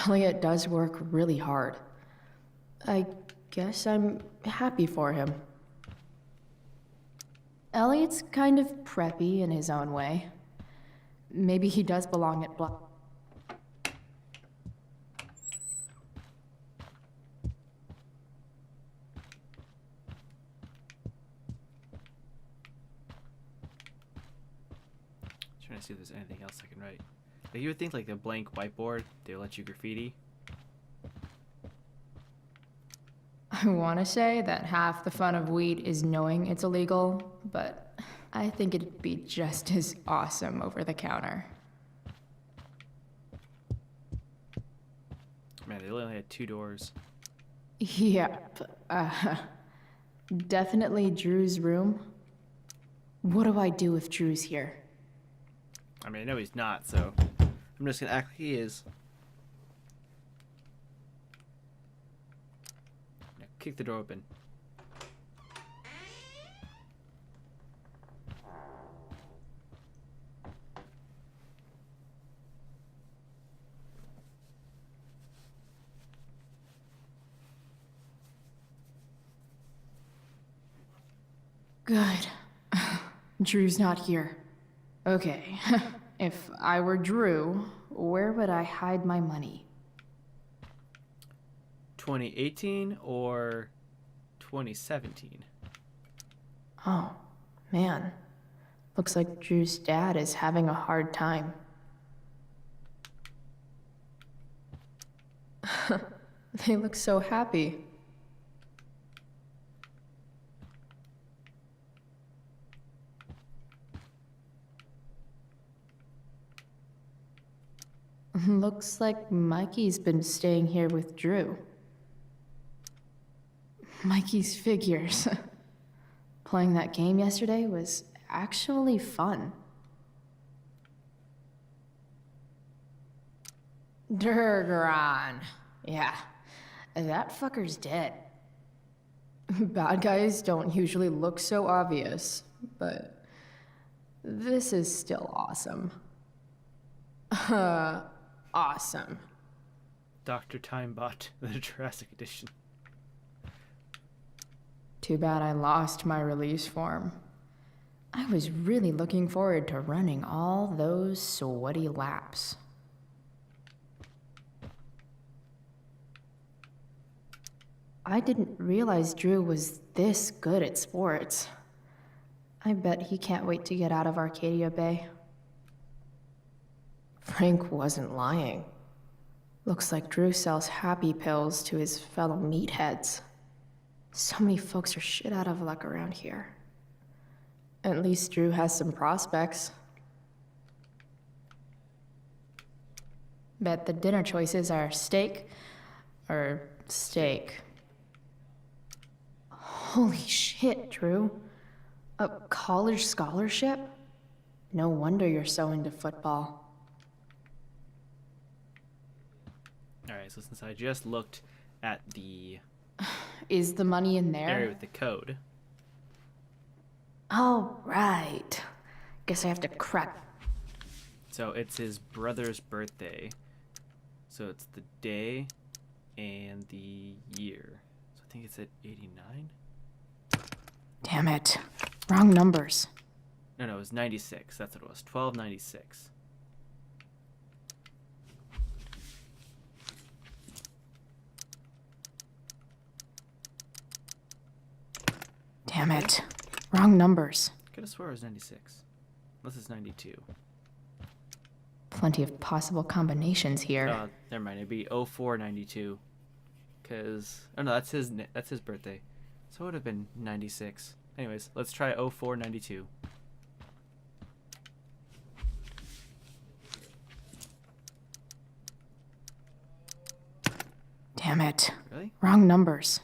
Elliot does work really hard. I guess I'm happy for him. Elliot's kind of preppy in his own way. Maybe he does belong at Black. Trying to see if there's anything else I can write. Like, you would think like a blank whiteboard, they would let you graffiti. I want to say that half the fun of weed is knowing it's illegal, but I think it'd be just as awesome over the counter. Man, they only had 2 doors. Yep. Definitely Drew's room. What do I do if Drew's here? I mean, I know he's not, so I'm just gonna act like he is. Now, kick the door open. Good. Drew's not here. Okay. If I were Drew, where would I hide my money? 2018 or 2017? Oh, man. Looks like Drew's dad is having a hard time. They look so happy. Looks like Mikey's been staying here with Drew. Mikey's figures. Playing that game yesterday was actually fun. Durgaron. Yeah, that fucker's dead. Bad guys don't usually look so obvious, but this is still awesome. Awesome. Dr. Timebot, the Jurassic Edition. Too bad I lost my release form. I was really looking forward to running all those sweaty laps. I didn't realize Drew was this good at sports. I bet he can't wait to get out of Arcadia Bay. Frank wasn't lying. Looks like Drew sells happy pills to his fellow meatheads. So many folks are shit out of luck around here. At least Drew has some prospects. Bet the dinner choices are steak or steak. Holy shit, Drew. A college scholarship? No wonder you're so into football. Alright, so since I just looked at the Is the money in there? area with the code. Oh, right. Guess I have to crack. So it's his brother's birthday. So it's the day and the year. So I think it's at 89? Damn it. Wrong numbers. No, it was 96. That's what it was. 1296. Damn it. Wrong numbers. Could have swore it was 96. Unless it's 92. Plenty of possible combinations here. Never mind. It'd be 0492. Cause oh no, that's his birthday. So it would have been 96. Anyways, let's try 0492. Damn it. Really? Wrong numbers.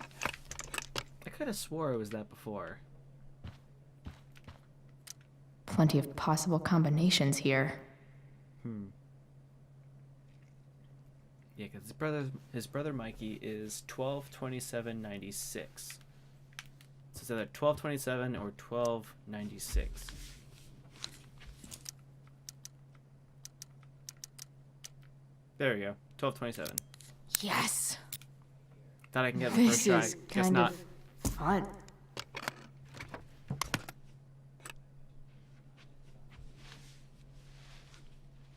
I could have swore it was that before. Plenty of possible combinations here. Yeah, because his brother Mikey is 122796. So it's either 1227 or 1296. There we go. 1227. Yes. Thought I can get it the first This try. is Guess kind not. of fun.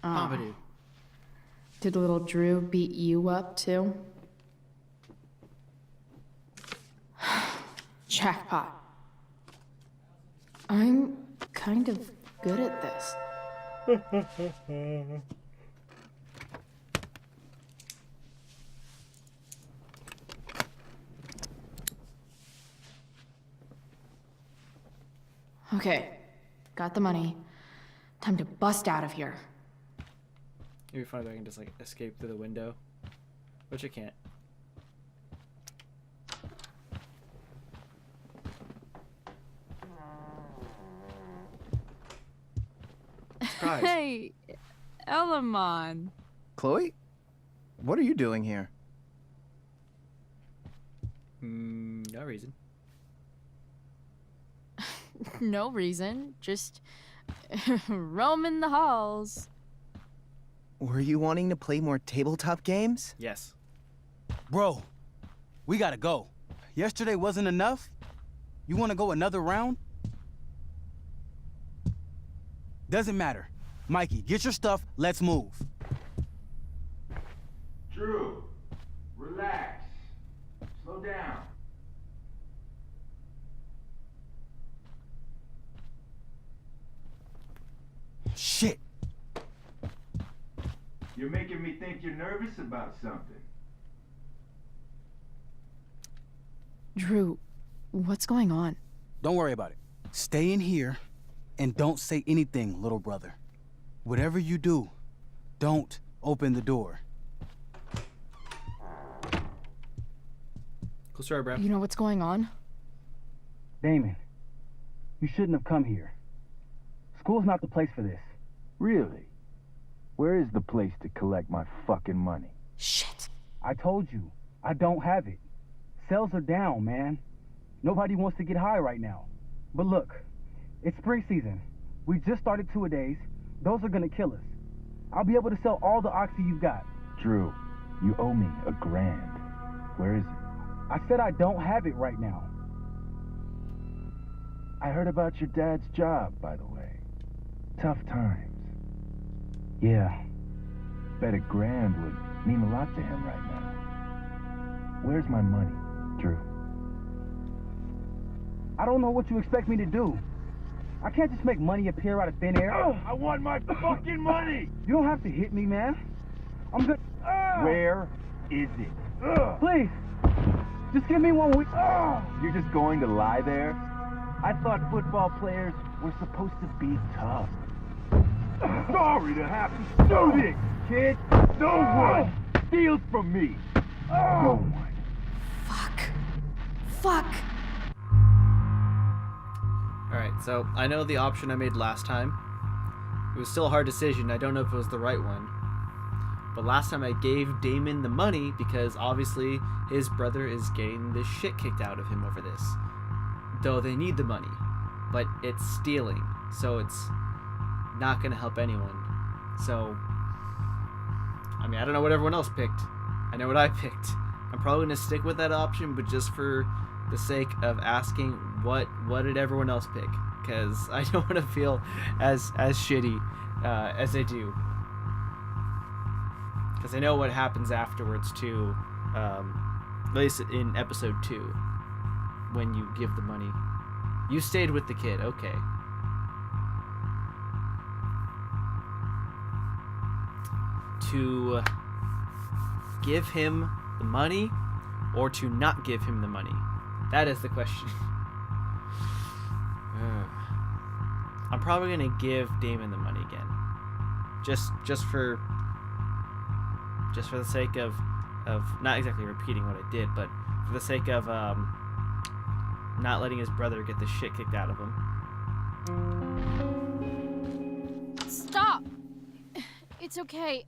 Pompidou. Did little Drew beat you up too? Jackpot. I'm kind of good at this. Okay, got the money. Time to bust out of here. It'd be funny if I can just like escape through the window, which I can't. Surprise. Hey, Elamon. Chloe? What are you doing here? No reason. No reason, just roaming the halls. Were you wanting to play more tabletop games? Yes. Bro, we gotta go. Yesterday wasn't enough? You wanna go another round? Doesn't matter. Mikey, get your stuff, let's move. Drew, relax. Slow down. Shit. You're making me think you're nervous about something. Drew, what's going on? Don't worry about it. Stay in here and don't say anything, little brother. Whatever you do, don't open the door. Cool story, bro. You know what's going on? Damon, you shouldn't have come here. School's not the place for this. Really? Where is the place to collect my fucking money? Shit. I told you, I don't have it. Sales are down, man. Nobody wants to get high right now. But look, it's spring season. We just started two-a-days. Those are gonna kill us. I'll be able to sell all the oxy you've got. Drew, you owe me $1,000. Where is it? I said I don't have it right now. I heard about your dad's job, by the way. Tough times. Yeah. Bet $1,000 would mean a lot to him right now. Where's my money, Drew? I don't know what you expect me to do. I can't just make money appear out of thin air. I want my fucking money! You don't have to hit me, man. I'm good. Where is it? Please, just give me 1 week. You're just going to lie there? I thought football players were supposed to be tough. Sorry to have to do this, kid. No one steals from me. No one. Fuck. Alright, so I know the option I made last time. It was still a hard decision. I don't know if it was the right one. But last time I gave Damon the money because obviously his brother is getting the shit kicked out of him over this. Though they need the money. But it's stealing. So it's not going to help anyone. So, I mean, I don't know what everyone else picked. I know what I picked. I'm probably going to stick with that option, but just for the sake of asking what did everyone else pick? Because I don't want to feel as shitty as I do. Because I know what happens afterwards too, at least in episode 2, when you give the money. You stayed with the kid, okay. To give him the money or to not give him the money? That is the question. I'm probably gonna give Damon the money again, just for the sake of not exactly repeating what I did, but for the sake of not letting his brother get the shit kicked out of him. Stop! It's okay.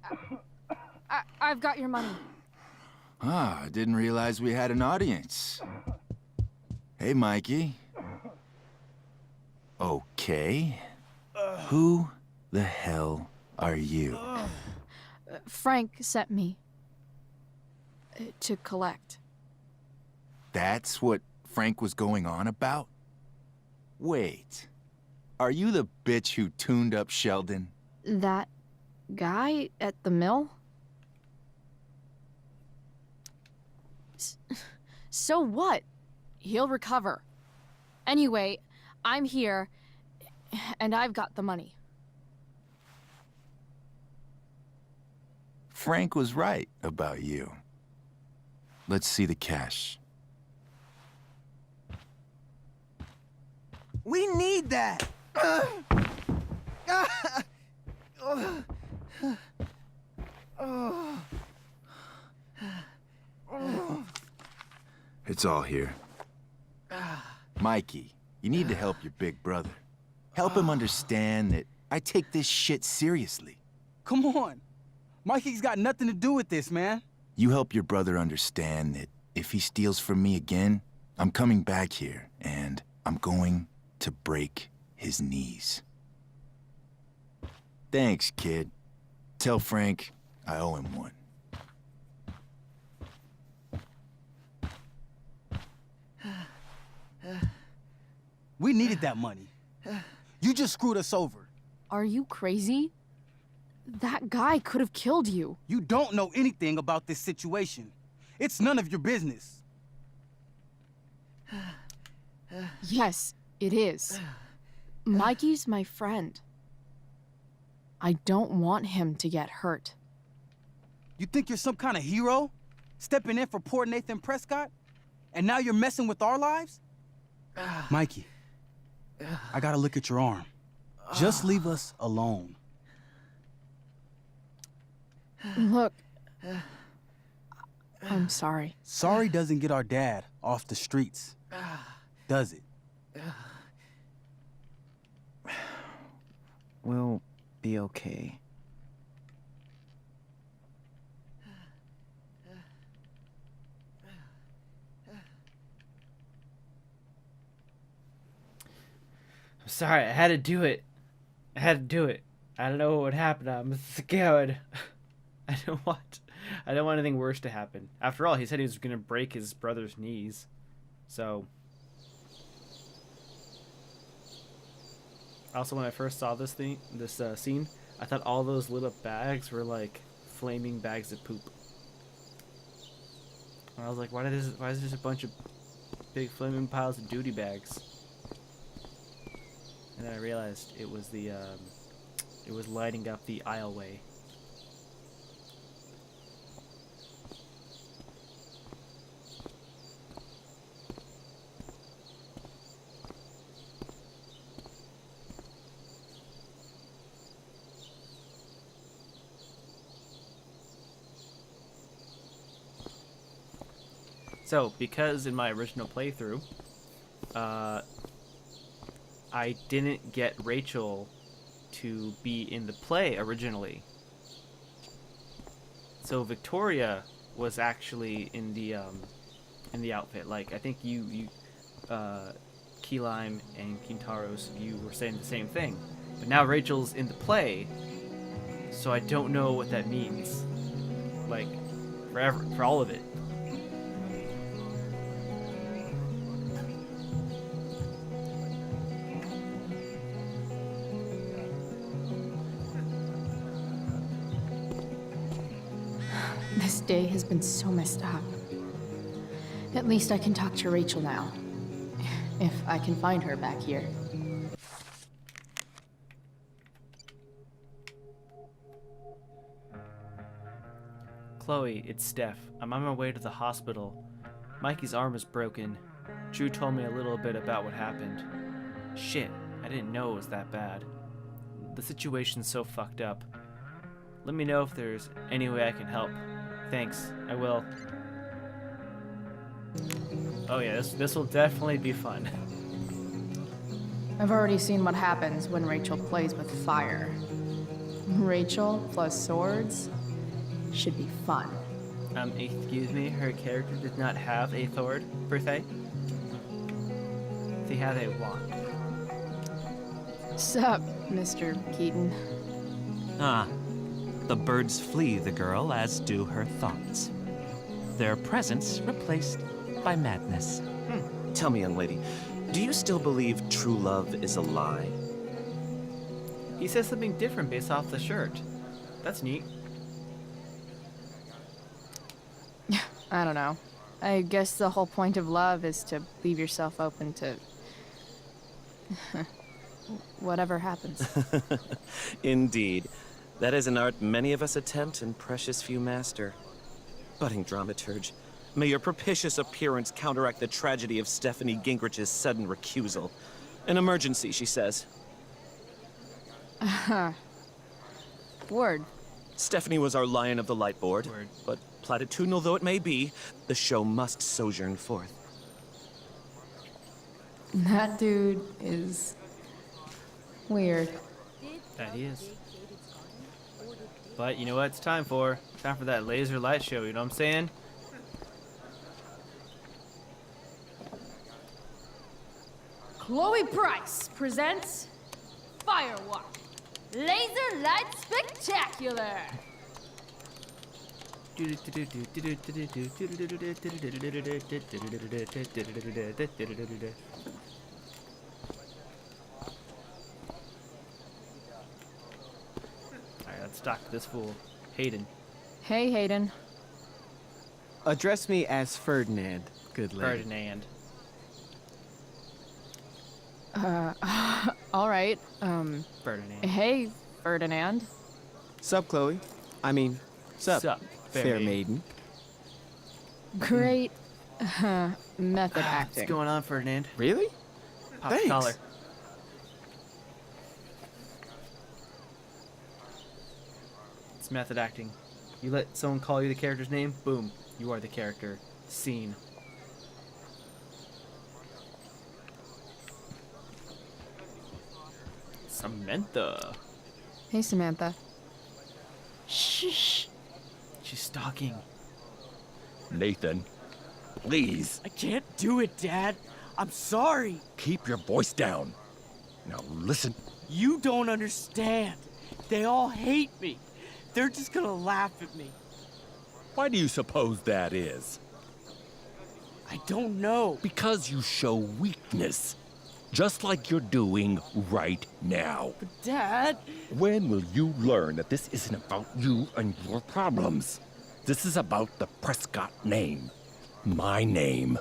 I've got your money. Ah, I didn't realize we had an audience. Hey, Mikey. Okay. Who the hell are you? Frank sent me to collect. That's what Frank was going on about? Wait. Are you the bitch who tuned up Sheldon? That guy at the mill? So what? He'll recover. Anyway, I'm here, and I've got the money. Frank was right about you. Let's see the cash. We need that! It's all here. Mikey, you need to help your big brother. Help him understand that I take this shit seriously. Come on. Mikey's got nothing to do with this, man. You help your brother understand that if he steals from me again, I'm coming back here and I'm going to break his knees. Thanks, kid. Tell Frank I owe him one. We needed that money. You just screwed us over. Are you crazy? That guy could have killed you. You don't know anything about this situation. It's none of your business. Yes, it is. Mikey's my friend. I don't want him to get hurt. You think you're some kind of hero? Stepping in for poor Nathan Prescott? And now you're messing with our lives? Mikey, I gotta look at your arm. Just leave us alone. Look, I'm sorry. Sorry doesn't get our dad off the streets, does it? We'll be okay. I'm sorry, I had to do it. I don't know what would happen. I'm scared. I don't want anything worse to happen. After all, he said he was gonna break his brother's knees. So. Also, when I first saw this scene, I thought all those lit up bags were like flaming bags of poop. And I was like, why is there just a bunch of big flaming piles of duty bags? And then I realized it was it was lighting up the aisleway. So, because in my original playthrough, I didn't get Rachel to be in the play originally. So Victoria was actually in the outfit. Like, I think you Key Lime and Kintaros, you were saying the same thing. But now Rachel's in the play, so I don't know what that means. Like, forever, for all of it. This day has been so messed up. At least I can talk to Rachel now. If I can find her back here. Chloe, it's Steph. I'm on my way to the hospital. Mikey's arm is broken. Drew told me a little bit about what happened. Shit, I didn't know it was that bad. The situation's so fucked up. Let me know if there's any way I can help. Thanks, I will. Oh yeah, this will definitely be fun. I've already seen what happens when Rachel plays with fire. Rachel plus swords should be fun. Excuse me, her character did not have a sword, per se. She had a wand. Sup, Mr. Keaton? Ah, the birds flee the girl, as do her thoughts. Their presence replaced by madness. Tell me, young lady, do you still believe true love is a lie? He says something different based off the shirt. That's neat. I don't know. I guess the whole point of love is to leave yourself open to whatever happens. Indeed. That is an art many of us attempt and precious few master. Budding dramaturge, may your propitious appearance counteract the tragedy of Stephanie Gingrich's sudden recusal. An emergency, she says. Word. Stephanie was our Lion of the Light board, Word. but platitudinal though it may be, the show must sojourn forth. That dude is weird. That he is. But you know what it's time for? Time for that laser light show, you know what I'm saying? Chloe Price presents Firewalk Laser Light Spectacular. Alright, let's talk to this fool. Hayden. Hey, Hayden. Address me as Ferdinand, good lady. Ferdinand. All right. Ferdinand. Hey, Ferdinand. Sup, Chloe? I mean, sup, fair maiden. Great method acting. What's going on, Ferdinand? Really? Pop the Thanks. collar. It's method acting. You let someone call you the character's name, boom, you are the character. Scene. Samantha. Hey, Samantha. Shh. She's stalking. Nathan, please. I can't do it, Dad. I'm sorry. Keep your voice down. Now listen. You don't understand. They all hate me. They're just gonna laugh at me. Why do you suppose that is? I don't know. Because you show weakness. Just like you're doing right now. But Dad... When will you learn that this isn't about you and your problems? This is about the Prescott name. My name.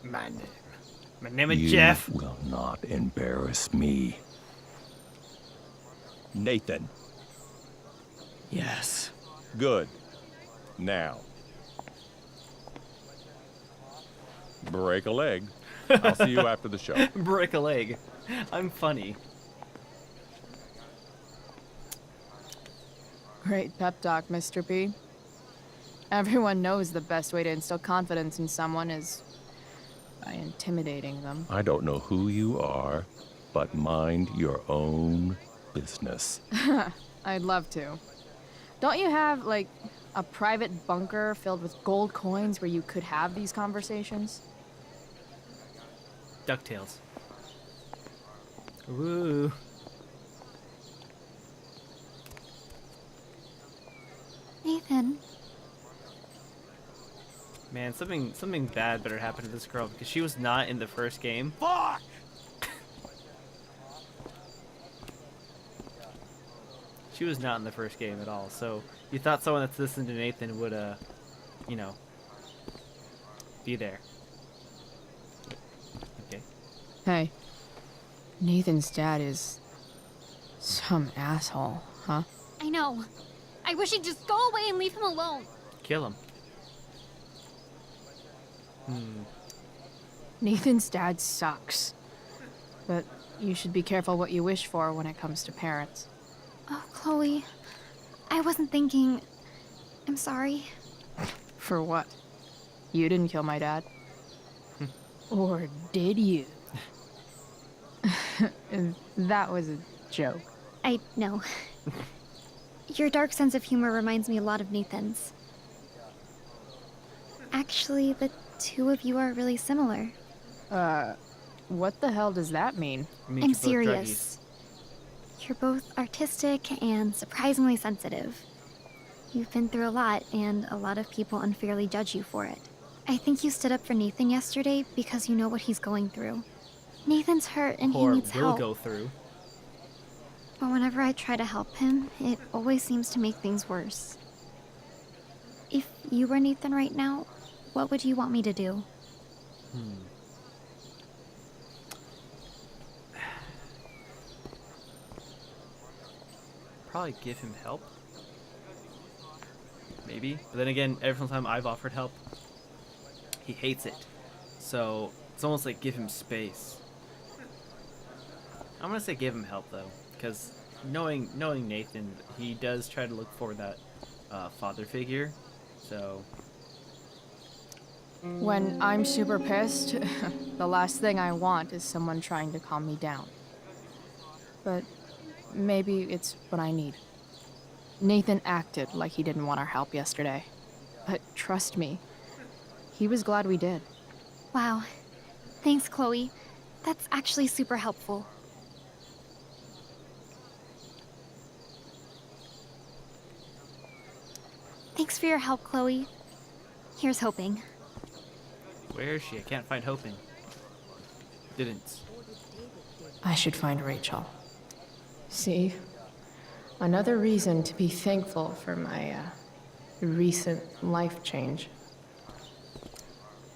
My name. My name is You Jeff. will not embarrass me. Nathan. Yes. Good. Now. Break a leg. I'll see you after the show. Break a leg. I'm funny. Great pep talk, Mr. P. Everyone knows the best way to instill confidence in someone is by intimidating them. I don't know who you are, but mind your own business. I'd love to. Don't you have, like, a private bunker filled with gold coins where you could have these conversations? DuckTales. Woo. Nathan. Man, something bad better happen to this girl because she was not in the first game. Fuck! She was not in the first game at all. So you thought someone that's listening to Nathan would, you know, be there. Okay. Hey, Nathan's dad is some asshole, huh? I know. I wish he'd just go away and leave him alone. Kill him. Nathan's dad sucks. But you should be careful what you wish for when it comes to parents. Oh, Chloe. I wasn't thinking. I'm sorry. For what? You didn't kill my dad. Or did you? That was a joke. I know. Your dark sense of humor reminds me a lot of Nathan's. Actually, the two of you are really similar. What the hell does that mean? I'm serious. You're both artistic and surprisingly sensitive. You've been through a lot, and a lot of people unfairly judge you for it. I think you stood up for Nathan yesterday because you know what he's going through. Nathan's hurt and he Or needs will help. go through. But whenever I try to help him, it always seems to make things worse. If you were Nathan right now, what would you want me to do? Probably give him help. Maybe. But then again, every time I've offered help, he hates it. So it's almost like give him space. I'm gonna say give him help though, because knowing Nathan, he does try to look for that father figure. So When I'm super pissed, the last thing I want is someone trying to calm me down. But maybe it's what I need. Nathan acted like he didn't want our help yesterday. But trust me, he was glad we did. Wow. Thanks, Chloe. That's actually super helpful. Thanks for your help, Chloe. Here's hoping. where is she? I can't find hoping. Didn't. I should find Rachel. See? Another reason to be thankful for my recent life change.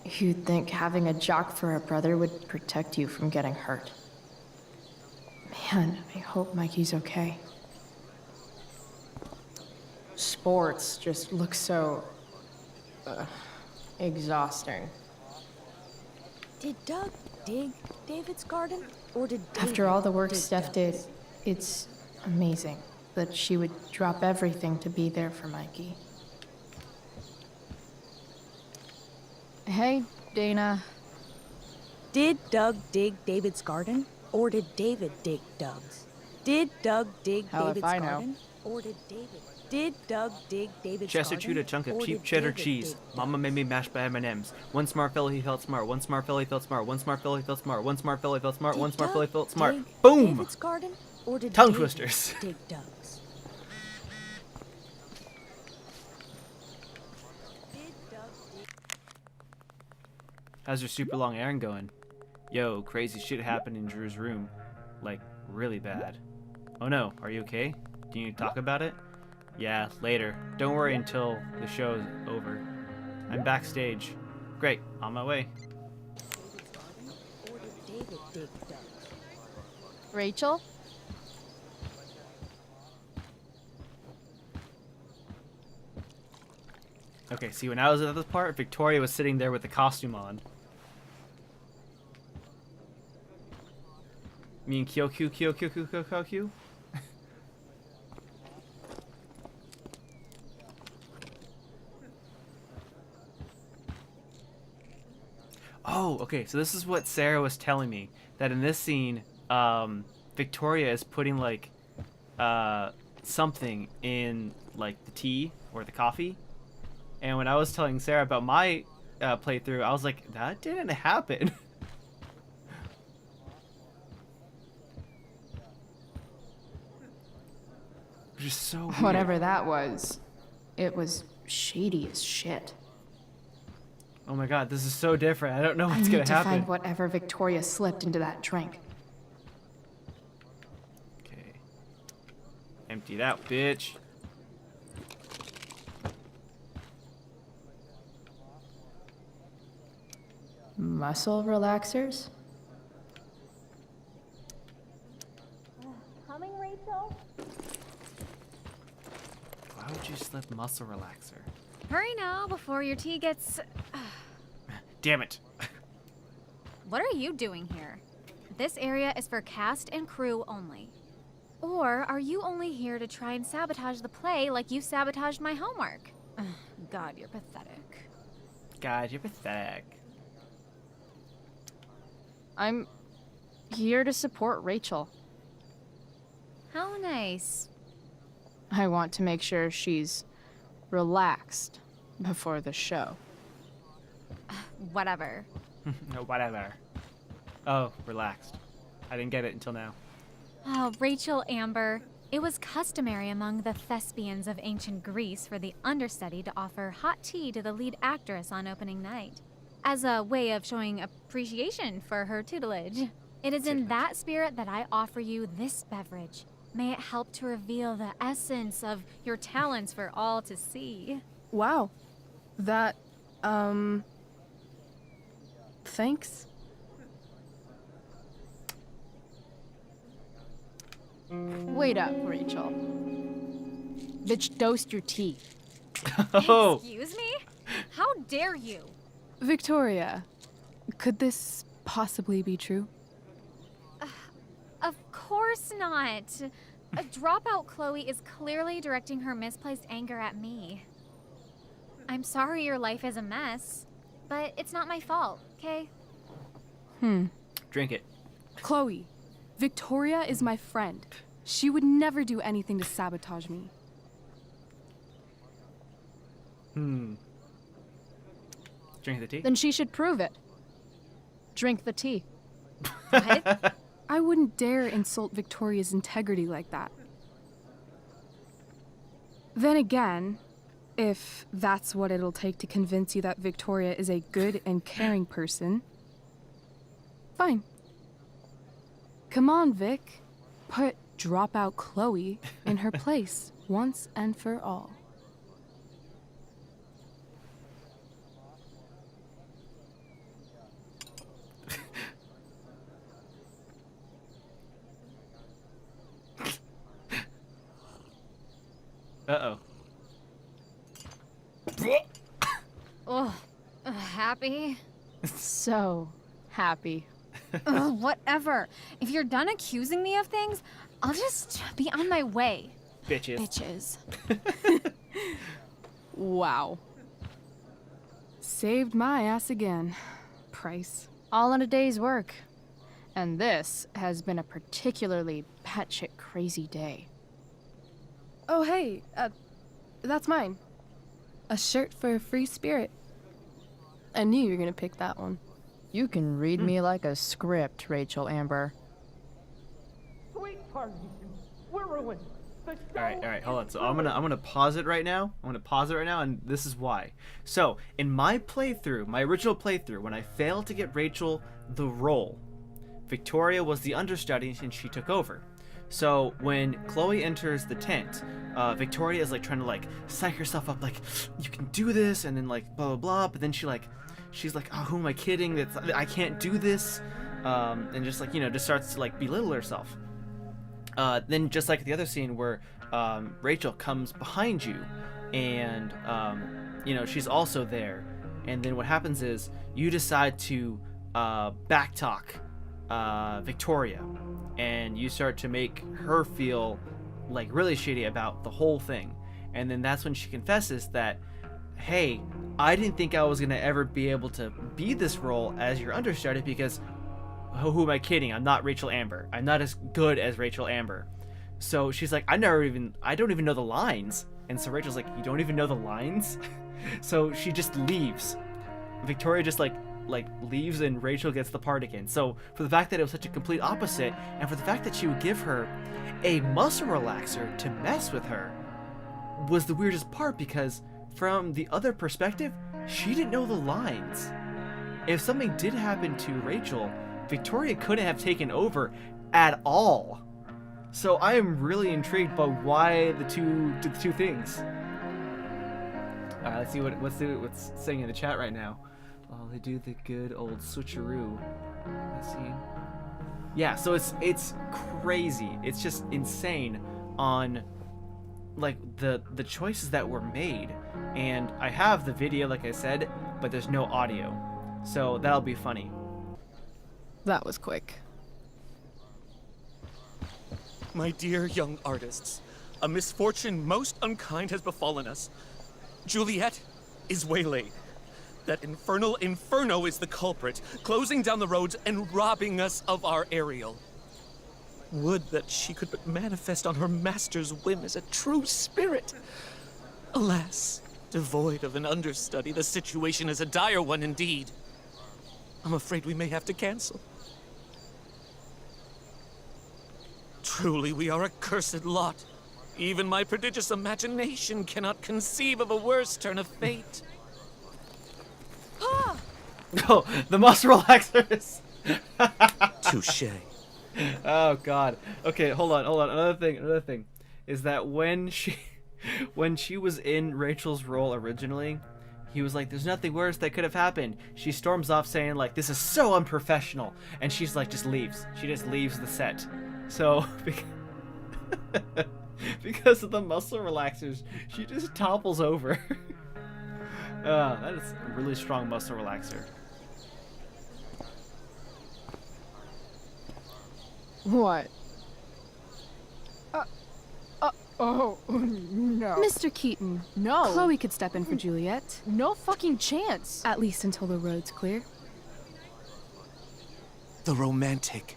You'd think having a jock for a brother would protect you from getting hurt. Man, I hope Mikey's okay. Sports just look so exhausting. Did Doug dig David's garden? Or did David After all the work dig Steph did, it's amazing that she would drop everything to be there for Mikey. Hey, Dana. Did Doug dig David's garden? Or did David dig Doug's? Did Doug dig Hell if David's I know. garden? Or did David? Did Doug dig David's Chester garden? chewed a chunk of Or cheap did cheddar David cheese. dig Mama made me mashed by M&Ms. One smart fellow, he felt smart. One smart fellow, he felt smart. One smart fellow, he felt smart. One smart fellow, he felt smart. Did One smart fellow, he Doug felt smart. dig Boom! David's garden? Or did Tongue David twisters. dig Doug's? How's your super long errand going? Yo, crazy shit happened in Drew's room. Like, really bad. Oh no, are you okay? Do you need to talk about it? Yeah, later. Don't worry until the show is over. I'm backstage. Great, on my way. Or did David dig Doug's? Rachel? Okay, see, when I was at this part, Victoria was sitting there with the costume on. Me and Kyoku. Oh, okay, so this is what Sarah was telling me. That in this scene, Victoria is putting, like, something in, like, the tea or the coffee. And when I was telling Sarah about my playthrough, I was like, that didn't happen. Which is so weird. Whatever that was, it was shady as shit. Oh my god, this is so different. I don't know I what's need gonna to happen. find whatever Victoria slipped into that drink. Okay. Empty it out, bitch. Muscle relaxers? Coming, Rachel? Why would you slip muscle relaxer? Hurry now before your tea gets... Damn it. What are you doing here? This area is for cast and crew only. Or are you only here to try and sabotage the play like you sabotaged my homework? God, you're pathetic. God, you're pathetic. I'm here to support Rachel. How nice. I want to make sure she's relaxed before the show. Whatever. No, whatever. Oh, relaxed. I didn't get it until now. Oh, Rachel, Amber, It was customary among the thespians of ancient Greece for the understudy to offer hot tea to the lead actress on opening night, as a way of showing appreciation for her tutelage. It is in that spirit that I offer you this beverage. May it help to reveal the essence of your talents for all to see. Wow. That, thanks. Wait up, Rachel. Bitch, dosed your tea. Oh. Excuse me? How dare you? Victoria, could this possibly be true? Of course not. A dropout Chloe is clearly directing her misplaced anger at me. I'm sorry your life is a mess, but it's not my fault, okay? Drink it. Chloe, Victoria is my friend. She would never do anything to sabotage me. Drink the tea? Then she should prove it. Drink the tea. What? I wouldn't dare insult Victoria's integrity like that. Then again, if that's what it'll take to convince you that Victoria is a good and caring person, fine. Come on, Vic. Put dropout Chloe in her place once and for all. Uh-oh. Oh, happy? So happy. Ugh, whatever. If you're done accusing me of things, I'll just be on my way. Bitches. Wow. Saved my ass again. Price. All in a day's work. And this has been a particularly batshit crazy day. Oh, hey, that's mine. A shirt for a free spirit. I knew you were gonna pick that one. You can read me like a script, Rachel Amber. Sweet party, we're ruined. All right, hold on. So I'm gonna pause it right now. And this is why. So in my playthrough, my original playthrough, when I failed to get Rachel the role, Victoria was the understudy and she took over. So when Chloe enters the tent, Victoria is like trying to like psych herself up, like you can do this, and then like blah blah blah. But then she's like, oh, who am I kidding? I can't do this, and just like just starts to like belittle herself. Then just like the other scene where Rachel comes behind you, and she's also there, and then what happens is you decide to backtalk Victoria, and you start to make her feel like really shitty about the whole thing. And then that's when she confesses that, hey, I didn't think I was gonna ever be able to be this role as your understudy because who am I kidding? I'm not Rachel Amber. I'm not as good as Rachel Amber. So she's like, I don't even know the lines. And so Rachel's like, you don't even know the lines? So she just leaves. Victoria just like leaves, and Rachel gets the part again. So for the fact that it was such a complete opposite, and for the fact that she would give her a muscle relaxer to mess with her, was the weirdest part, because from the other perspective, she didn't know the lines. If something did happen to Rachel, Victoria couldn't have taken over at all. So I am really intrigued by why the two did the two things. Let's see what's saying in the chat right now. Oh, they do the good old switcheroo. Let's see. Yeah, so it's crazy. It's just insane on like the choices that were made. And I have the video, like I said, but there's no audio. So that'll be funny. That was quick. My dear young artists, a misfortune most unkind has befallen us. Juliet is waylaid. That infernal Inferno is the culprit, closing down the roads and robbing us of our Ariel. Would that she could but manifest on her master's whim as a true spirit. Alas, devoid of an understudy, the situation is a dire one indeed. I'm afraid we may have to cancel. Truly, we are a cursed lot. Even my prodigious imagination cannot conceive of a worse turn of fate. Oh, the muscle relaxers. Touche. Oh God. Okay, hold on. Another thing is that when she was in Rachel's role originally, he was like, "There's nothing worse that could have happened." She storms off saying like, "This is so unprofessional," and she's like, just leaves. She just leaves the set. So because of the muscle relaxers, she just topples over. That is a really strong muscle relaxer. What? Oh, no. Mr. Keaton. No. Chloe could step in for Juliet. No fucking chance. At least until the road's clear. The romantic.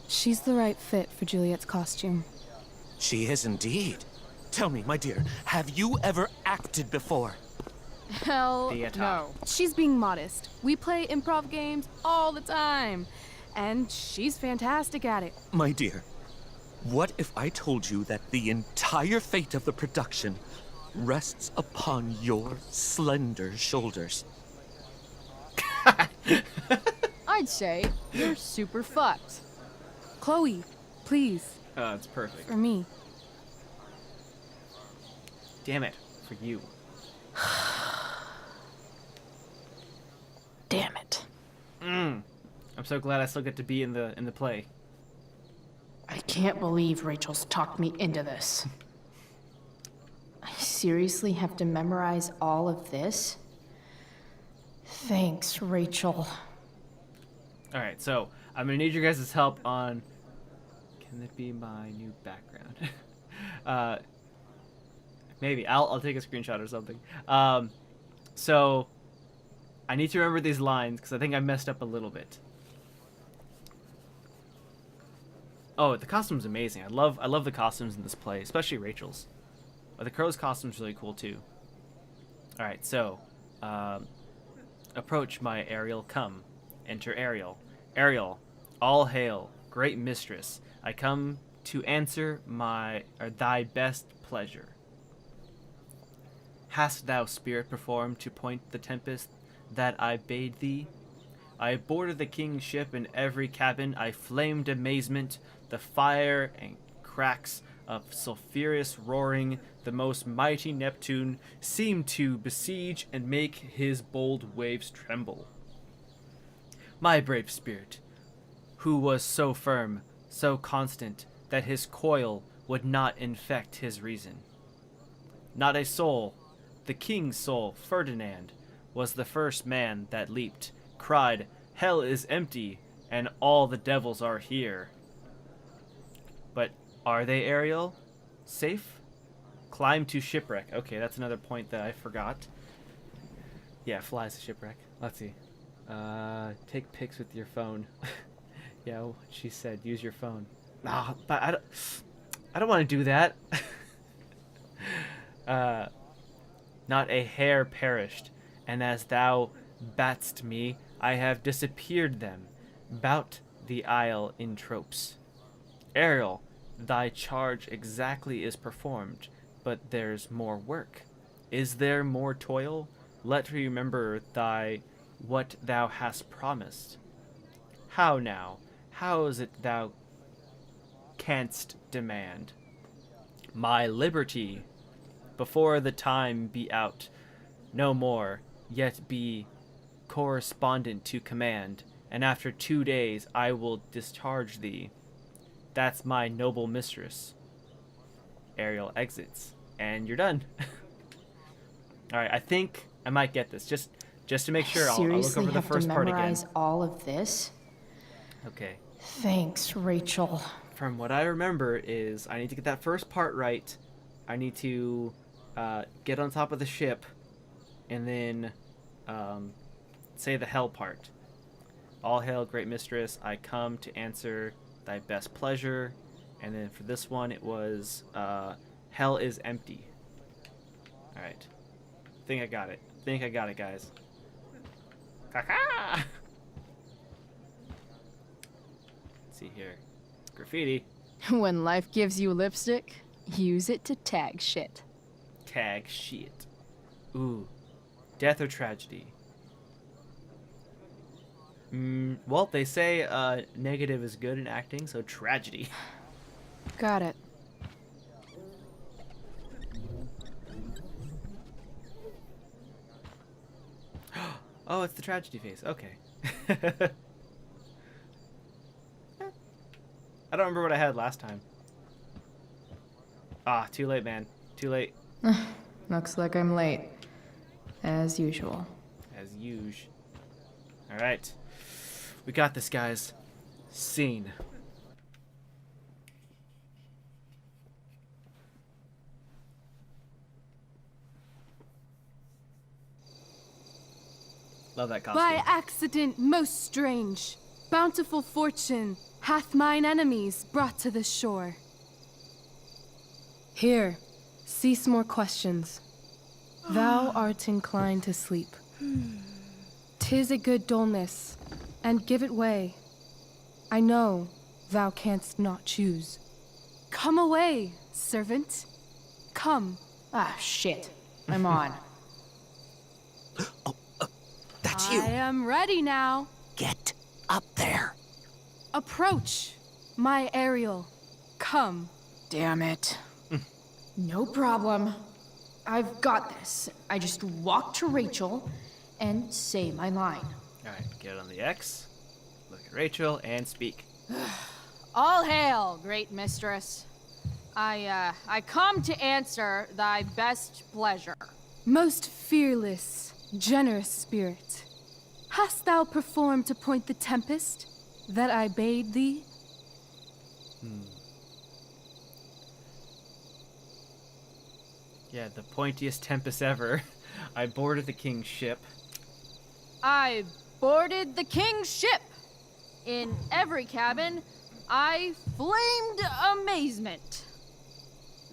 She's the right fit for Juliet's costume. She is indeed. Tell me, my dear, have you ever acted before? Hell no. She's being modest. We play improv games all the time. And she's fantastic at it. My dear, what if I told you that the entire fate of the production rests upon your slender shoulders? I'd say you're super fucked. Chloe, please. Oh, it's perfect. For me. Damn it, for you. Damn it. I'm so glad I still get to be in the play. I can't believe Rachel's talked me into this. I seriously have to memorize all of this? Thanks, Rachel. Alright, so I'm gonna need your guys' help on... Can it be my new background? Maybe. I'll take a screenshot or something. So I need to remember these lines because I think I messed up a little bit. Oh, the costume's amazing. I love the costumes in this play, especially Rachel's. But the crow's costume's really cool too. All right, so approach my Ariel, come. Enter Ariel. Ariel, all hail, great mistress. I come to answer thy best pleasure. Hast thou spirit performed to point the tempest that I bade thee? I boarded the king's ship, in every cabin I flamed amazement. The fire and cracks of sulphurous roaring, the most mighty Neptune seemed to besiege and make his bold waves tremble. My brave spirit, who was so firm, so constant, that his coil would not infect his reason. Not a soul, the king's soul, Ferdinand, was the first man that leaped, cried, "Hell is empty, and all the devils are here." But are they, Ariel? Safe? Climb to shipwreck. Okay, that's another point that I forgot. Yeah, flies to shipwreck. Let's see. Take pics with your phone. Yeah, what she said, use your phone. Nah, but I don't want to do that. Not a hair perished, and as thou batst me, I have disappeared them, bout the isle in tropes. Ariel, thy charge exactly is performed, but there's more work. Is there more toil? Let me remember what thou hast promised. How now? How is it thou canst demand? My liberty, before the time be out, no more, yet be correspondent to command, and after 2 days I will discharge thee. That's my noble mistress. Ariel exits, and you're done. Alright, I think I might get this. Just to make sure, I'll look over the first part again. Memorize all of this? Okay. Thanks, Rachel. From what I remember is I need to get that first part right. I need to get on top of the ship and then say the hell part. All hail, great mistress, I come to answer thy best pleasure. And then for this one, it was hell is empty. Alright. Think I got it. Think I got it, guys. Let's see here. Graffiti. When life gives you lipstick, Use it to tag shit. Tag shit. Ooh. Death or tragedy? Well, they say negative is good in acting, so tragedy. Got it. Oh, it's the tragedy face. Okay. I don't remember what I had last time. Ah, too late, man. Too late. Looks like I'm late. As usual. As usual. Alright. We got this, guys. Scene. Love that costume. By accident most strange, bountiful fortune hath mine enemies brought to this shore. Here, cease more questions. Thou art inclined to sleep. 'Tis a good dullness, and give it way. I know thou canst not choose. Come away, servant. Come. Ah, shit. I'm on. That's I am ready now. Get up there. Approach, my Ariel. Come. Damn it. No problem. I've got this. I just walk to Rachel and say my line. Alright, get on the X. Look at Rachel and speak. All hail, great mistress. I come to answer thy best pleasure. Most fearless, generous spirit, hast thou performed to point the tempest that I bade thee? Yeah, the pointiest tempest ever. I boarded the king's ship. I boarded the king's ship. In every cabin, I flamed amazement.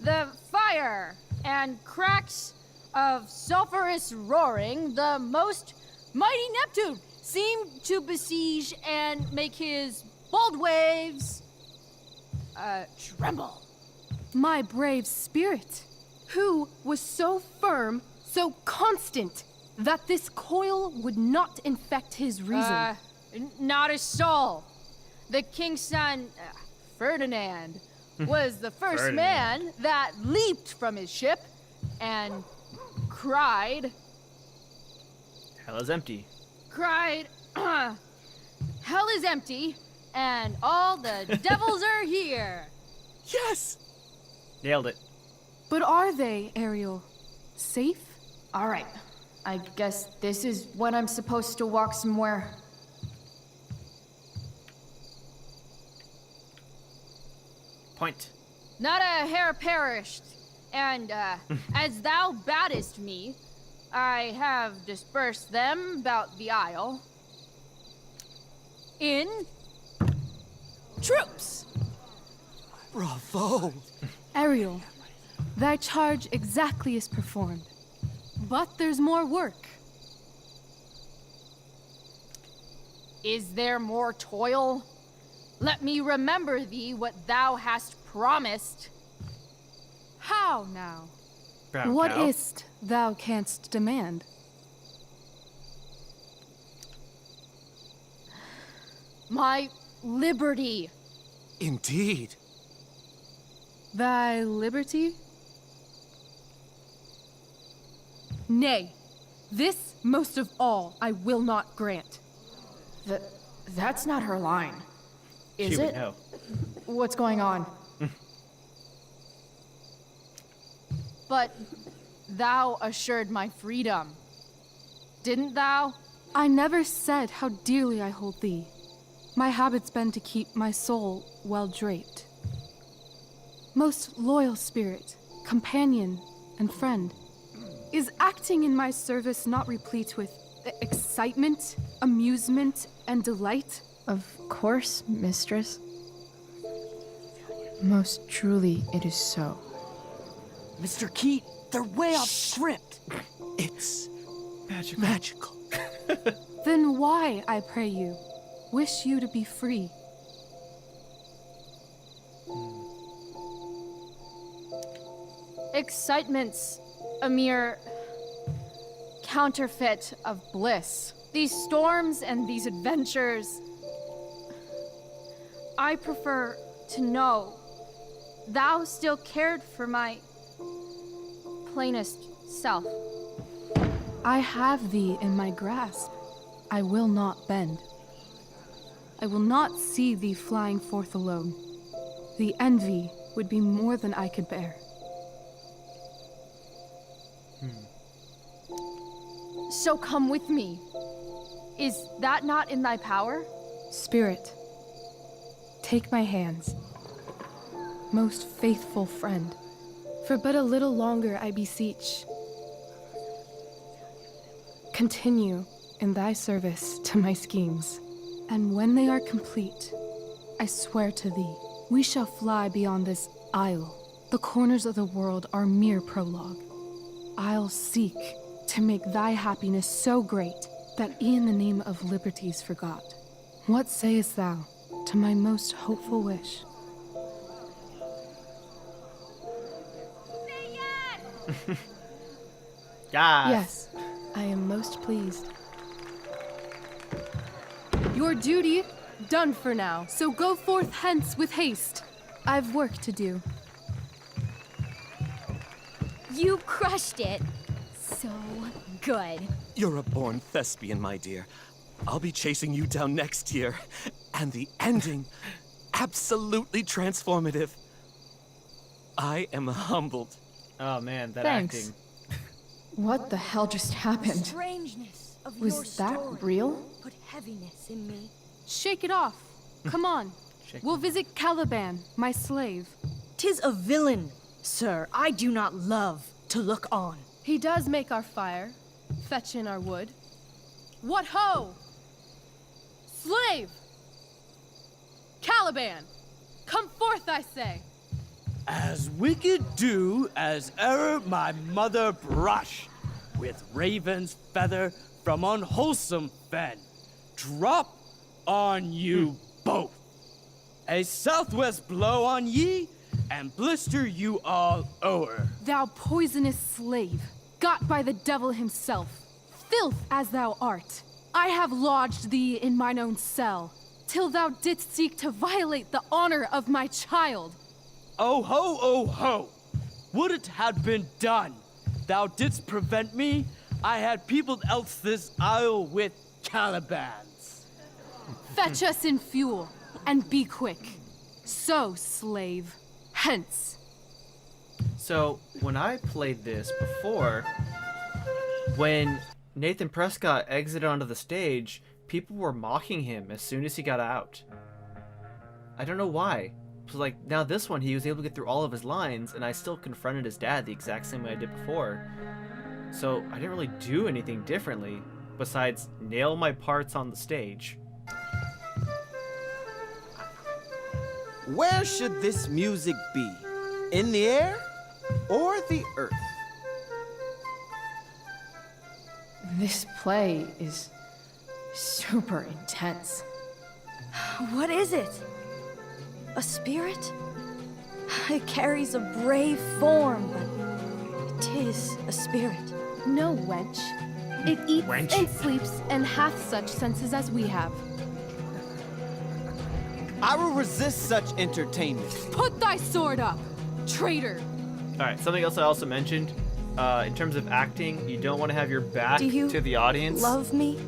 The fire and cracks of sulphurous roaring, the most mighty Neptune seemed to besiege and make his bold waves tremble. My brave spirit, who was so firm, so constant, that this coil would not infect his reason. Not a soul. The king's son, Ferdinand, was the first man that leaped from his ship and cried, Hell is empty. Hell is empty, and all the devils are here. Yes! Nailed it. But are they, Ariel? Safe? All right. I guess this is when I'm supposed to walk somewhere. Point. Not a hair perished, and as thou baddest me, I have dispersed them about the isle in troops. Bravo! Ariel, thy charge exactly is performed. But there's more work. Is there more toil? Let me remember thee what thou hast promised. How now? Brown What cow. is't thou canst demand? My liberty. Indeed. Thy liberty? Nay, this most of all I will not grant. That's not her line. Is She would it? know. What's going on? But thou assured my freedom. Didn't thou? I never said how dearly I hold thee. My habit's been to keep my soul well draped. Most loyal spirit, companion, and friend. Is acting in my service not replete with excitement, amusement, and delight? Of course, mistress. Most truly, it is so. Mr. Keat, they're way off script. It's magical. Magical. Then why, I pray you, wish you to be free? Excitement's a mere counterfeit of bliss. These storms and these adventures, I prefer to know thou still cared for my plainest self. I have thee in my grasp. I will not bend. I will not see thee flying forth alone. The envy would be more than I could bear. So come with me. Is that not in thy power? Spirit, take my hands. Most faithful friend, for but a little longer I beseech. Continue in thy service to my schemes, and when they are complete, I swear to thee, we shall fly beyond this isle. The corners of the world are mere prologue. I'll seek to make thy happiness so great that e'en the name of liberty's forgot. What sayest thou to my most hopeful wish? Yes, I am most pleased. Your duty done for now, so go forth hence with haste. I've work to do. You crushed it. So good. You're a born thespian, my dear. I'll be chasing you down next year. And the ending, absolutely transformative. I am humbled. Oh man, that Thanks. acting. What the hell just happened? Strangeness of your Was that story real? Put heaviness in me. Shake it off. Come on. We'll visit Caliban, my slave. 'Tis a villain, sir, I do not love to look on. He does make our fire, fetch in our wood. What ho! Slave! Caliban! Come forth, I say! As wicked do as e'er my mother brush, with raven's feather from unwholesome fen, drop on you both. A southwest blow on ye, and blister you all o'er. Thou poisonous slave, got by the devil himself, filth as thou art, I have lodged thee in mine own cell, till thou didst seek to violate the honor of my child. Oh ho, oh ho! Would it had been done! Thou didst prevent me, I had peopled else this isle with Calibans. Fetch us in fuel, and be quick. So, slave, hence. So, when I played this before, when Nathan Prescott exited onto the stage, people were mocking him as soon as he got out. I don't know why. So, like, now this one, he was able to get through all of his lines, and I still confronted his dad the exact same way I did before. So, I didn't really do anything differently, besides nail my parts on the stage. Where should this music be? In the air or the earth? This play is super intense. What is it? A spirit? It carries a brave form, but 'tis a spirit. No, wench. It eats and sleeps and hath such senses as we have. I will resist such entertainment. Put thy sword up, traitor! Alright, something else I also mentioned, in terms of acting, you don't want to have your back Do you to the audience. love me?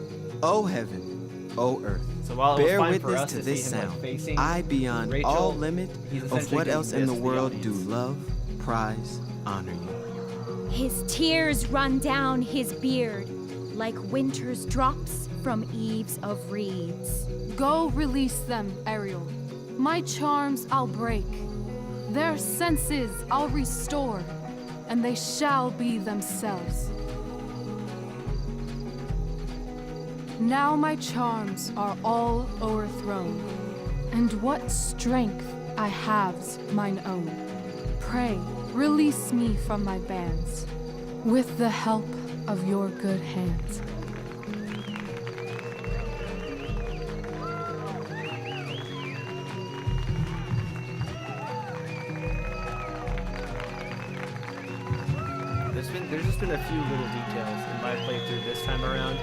O heaven, O earth, So while it was bear fine for witness us to to this see him, like, sound. facing I, beyond Rachel, all limit he's of essentially what doing else in this the for the world do audience. love, prize, honor you. His tears run down his beard like winter's drops from eaves of reeds. Go release them, Ariel. My charms I'll break. Their senses I'll restore, and they shall be themselves. Now my charms are all o'erthrown, and what strength I have's mine own. Pray, release me from my bands, with the help of your good hands. there's just been a few little details in my playthrough this time around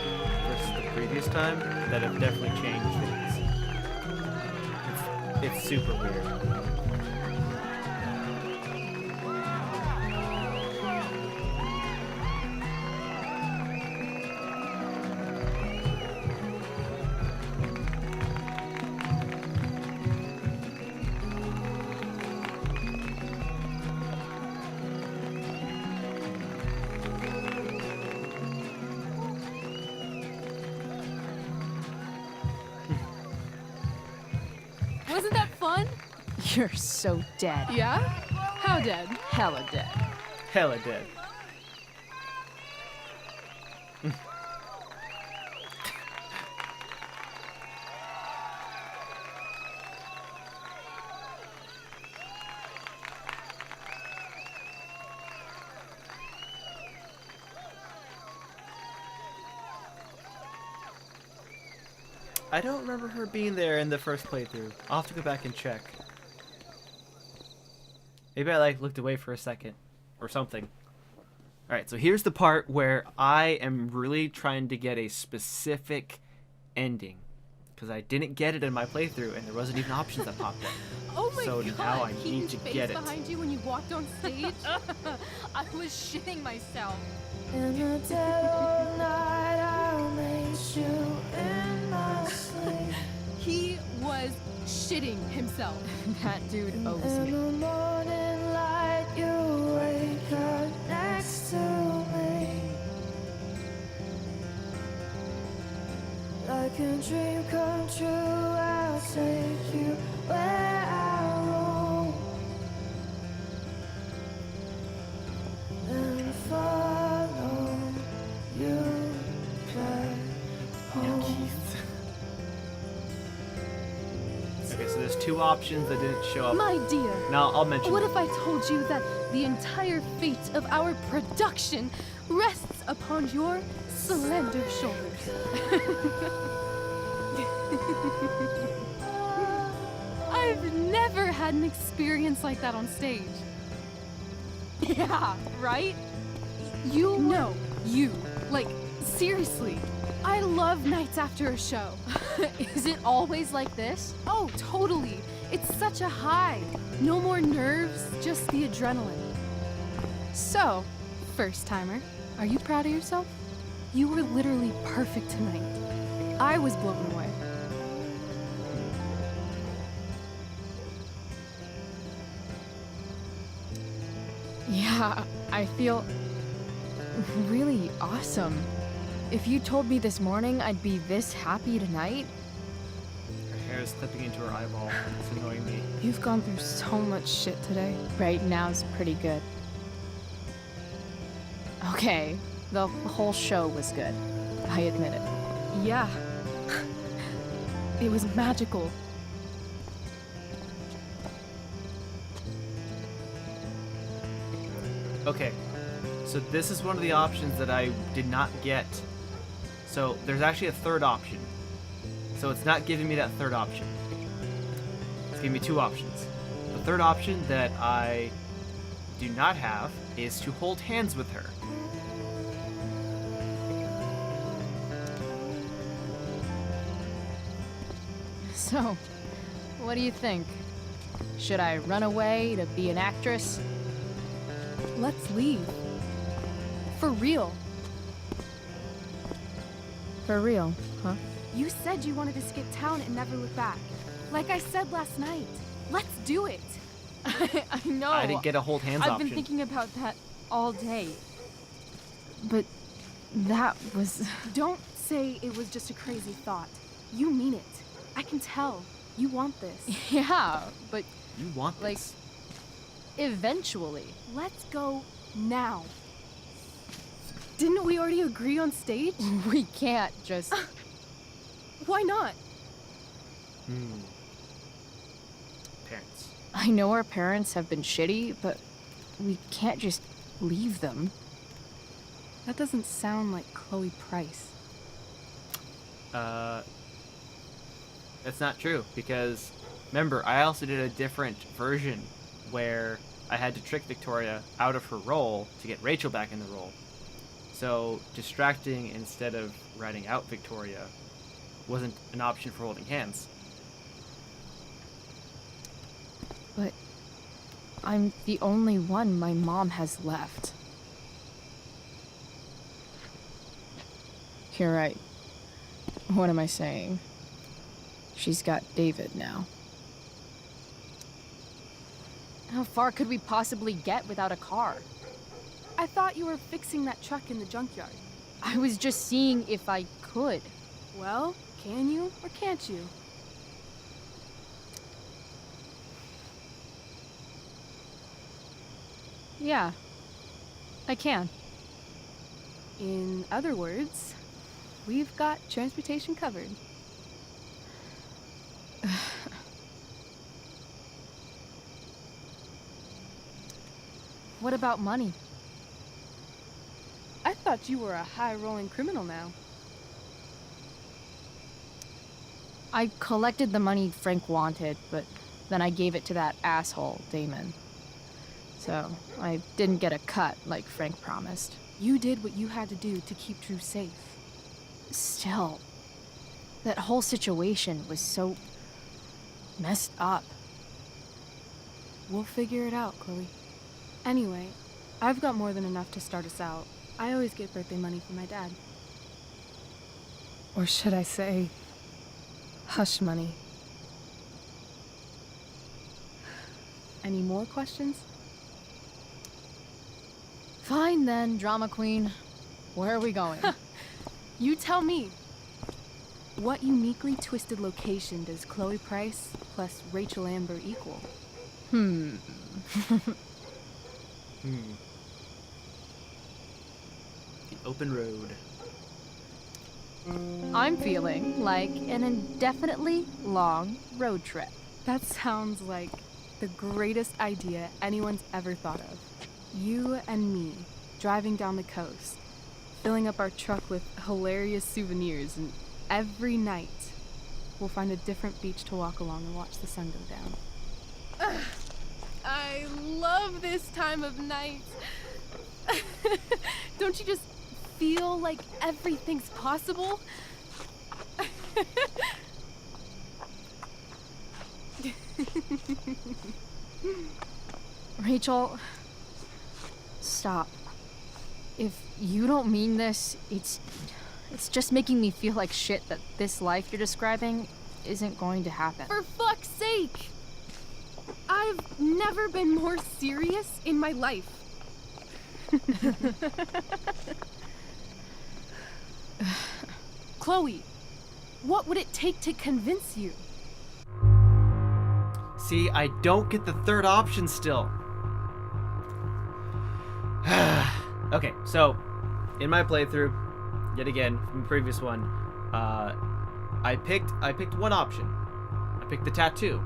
versus the previous time that have definitely changed things. It's super weird. Wasn't that fun? You're so dead. Yeah? How dead? Hella dead. Hella dead. I don't remember her being there in the first playthrough. I'll have to go back and check. Maybe I like looked away for a second or something. Alright, so here's the part where I am really trying to get a specific ending. Because I didn't get it in my playthrough and there wasn't even options that popped up. Oh my so god, now I Keaton's need to face get it. behind you when you walked on stage? I was shitting myself. In the dead of night, I'll make you in my sleep. He was shitting himself. That dude owes In me. the morning light, you wake up next to me. Like a dream come true, I'll take you where I roam. And follow you back home. Okay, so there's two options that didn't show up. My dear. Now I'll mention What them. if I told you that the entire fate of our production rests upon your slender shoulders? I've never had an experience like that on stage. Yeah, right? You? No, you. Like, seriously. I love nights after a show. Is it always like this? Oh, totally. It's such a high. No more nerves, just the adrenaline. So, first timer, are you proud of yourself? You were literally perfect tonight. I was blown away. Yeah, I feel really awesome. If you told me this morning I'd be this happy tonight, Her hair is clipping into her eyeball. It's annoying me. you've gone through so much shit today. Right now's pretty good. Okay, the whole show was good. I admit it. Yeah. It was magical. Okay, so this is one of the options that I did not get. So there's actually a third option. So it's not giving me that third option. It's giving me two options. The third option that I do not have is to hold hands with her. So, what do you think? Should I run away to be an actress? Let's leave. For real. For real, huh? You said you wanted to skip town and never look back. Like I said last night. Let's do it. I know. I didn't get a hold hands I've option. been thinking about that all day. But that was... Don't say it was just a crazy thought. You mean it. I can tell. You want this. Yeah, but You want like, this. Eventually. Let's go now. Didn't we already agree on stage? we can't just... Why not? Parents. I know our parents have been shitty, but we can't just leave them. That doesn't sound like Chloe Price. That's not true because remember, I also did a different version where I had to trick Victoria out of her role to get Rachel back in the role. So distracting instead of writing out Victoria wasn't an option for holding hands. But I'm the only one my mom has left. You're right. What am I saying? She's got David now. How far could we possibly get without a car? I thought you were fixing that truck in the junkyard. I was just seeing if I could. Well, can you or can't you? Yeah, I can. In other words, we've got transportation covered. What about money? I thought you were a high-rolling criminal now. I collected the money Frank wanted, but then I gave it to that asshole, Damon. So I didn't get a cut like Frank promised. You did what you had to do to keep Drew safe. Still, that whole situation was so messed up. We'll figure it out, Chloe. Anyway, I've got more than enough to start us out. I always get birthday money from my dad. Or should I say, hush money. Any more questions? Fine then, drama queen. Where are we going? You tell me. What uniquely twisted location does Chloe Price plus Rachel Amber equal? The open road. I'm feeling like an indefinitely long road trip. That sounds like the greatest idea anyone's ever thought of. You and me, driving down the coast, filling up our truck with hilarious souvenirs, and every night we'll find a different beach to walk along and watch the sun go down. I love this time of night. Don't you just feel like everything's possible? Rachel, stop. If you don't mean this, it's just making me feel like shit that this life you're describing isn't going to happen. For fuck's sake! I've never been more serious in my life. Chloe, what would it take to convince you? See, I don't get the third option still. Okay, so in my playthrough, yet again from the previous one, I picked one option. I picked the tattoo.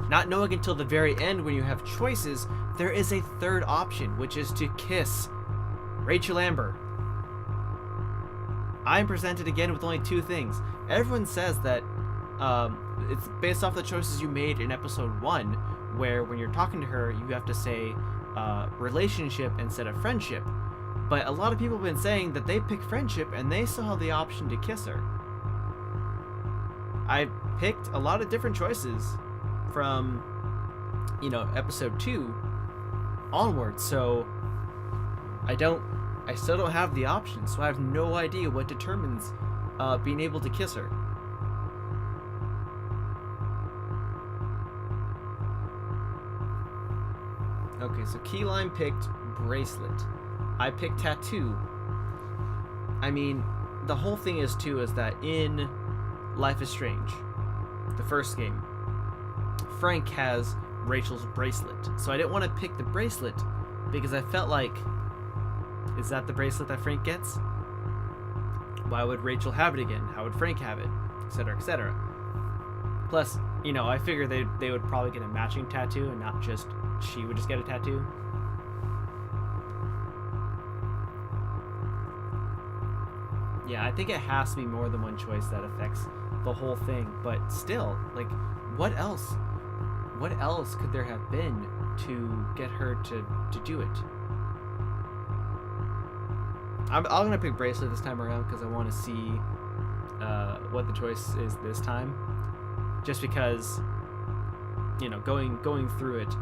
Not knowing until the very end when you have choices, there is a third option, which is to kiss Rachel Amber. I'm presented again with only two things. Everyone says that it's based off the choices you made in episode 1, where when you're talking to her, you have to say relationship instead of friendship. But a lot of people have been saying that they pick friendship and they still have the option to kiss her. I picked a lot of different choices from, episode 2 onward, so I still don't have the option, so I have no idea what determines being able to kiss her. Okay, so Keyline picked bracelet. I picked tattoo. I mean, the whole thing is that in Life is Strange, the first game, Frank has Rachel's bracelet. So I didn't want to pick the bracelet because I felt like, is that the bracelet that Frank gets? Why would Rachel have it again? How would Frank have it? Etc., etc. Plus, I figured they would probably get a matching tattoo and not just she would just get a tattoo. Yeah, I think it has to be more than one choice that affects the whole thing, but still, like, what else could there have been to get her to do it. I'm gonna pick bracelet this time around because I want to see what the choice is this time. Just because, you know, going through it,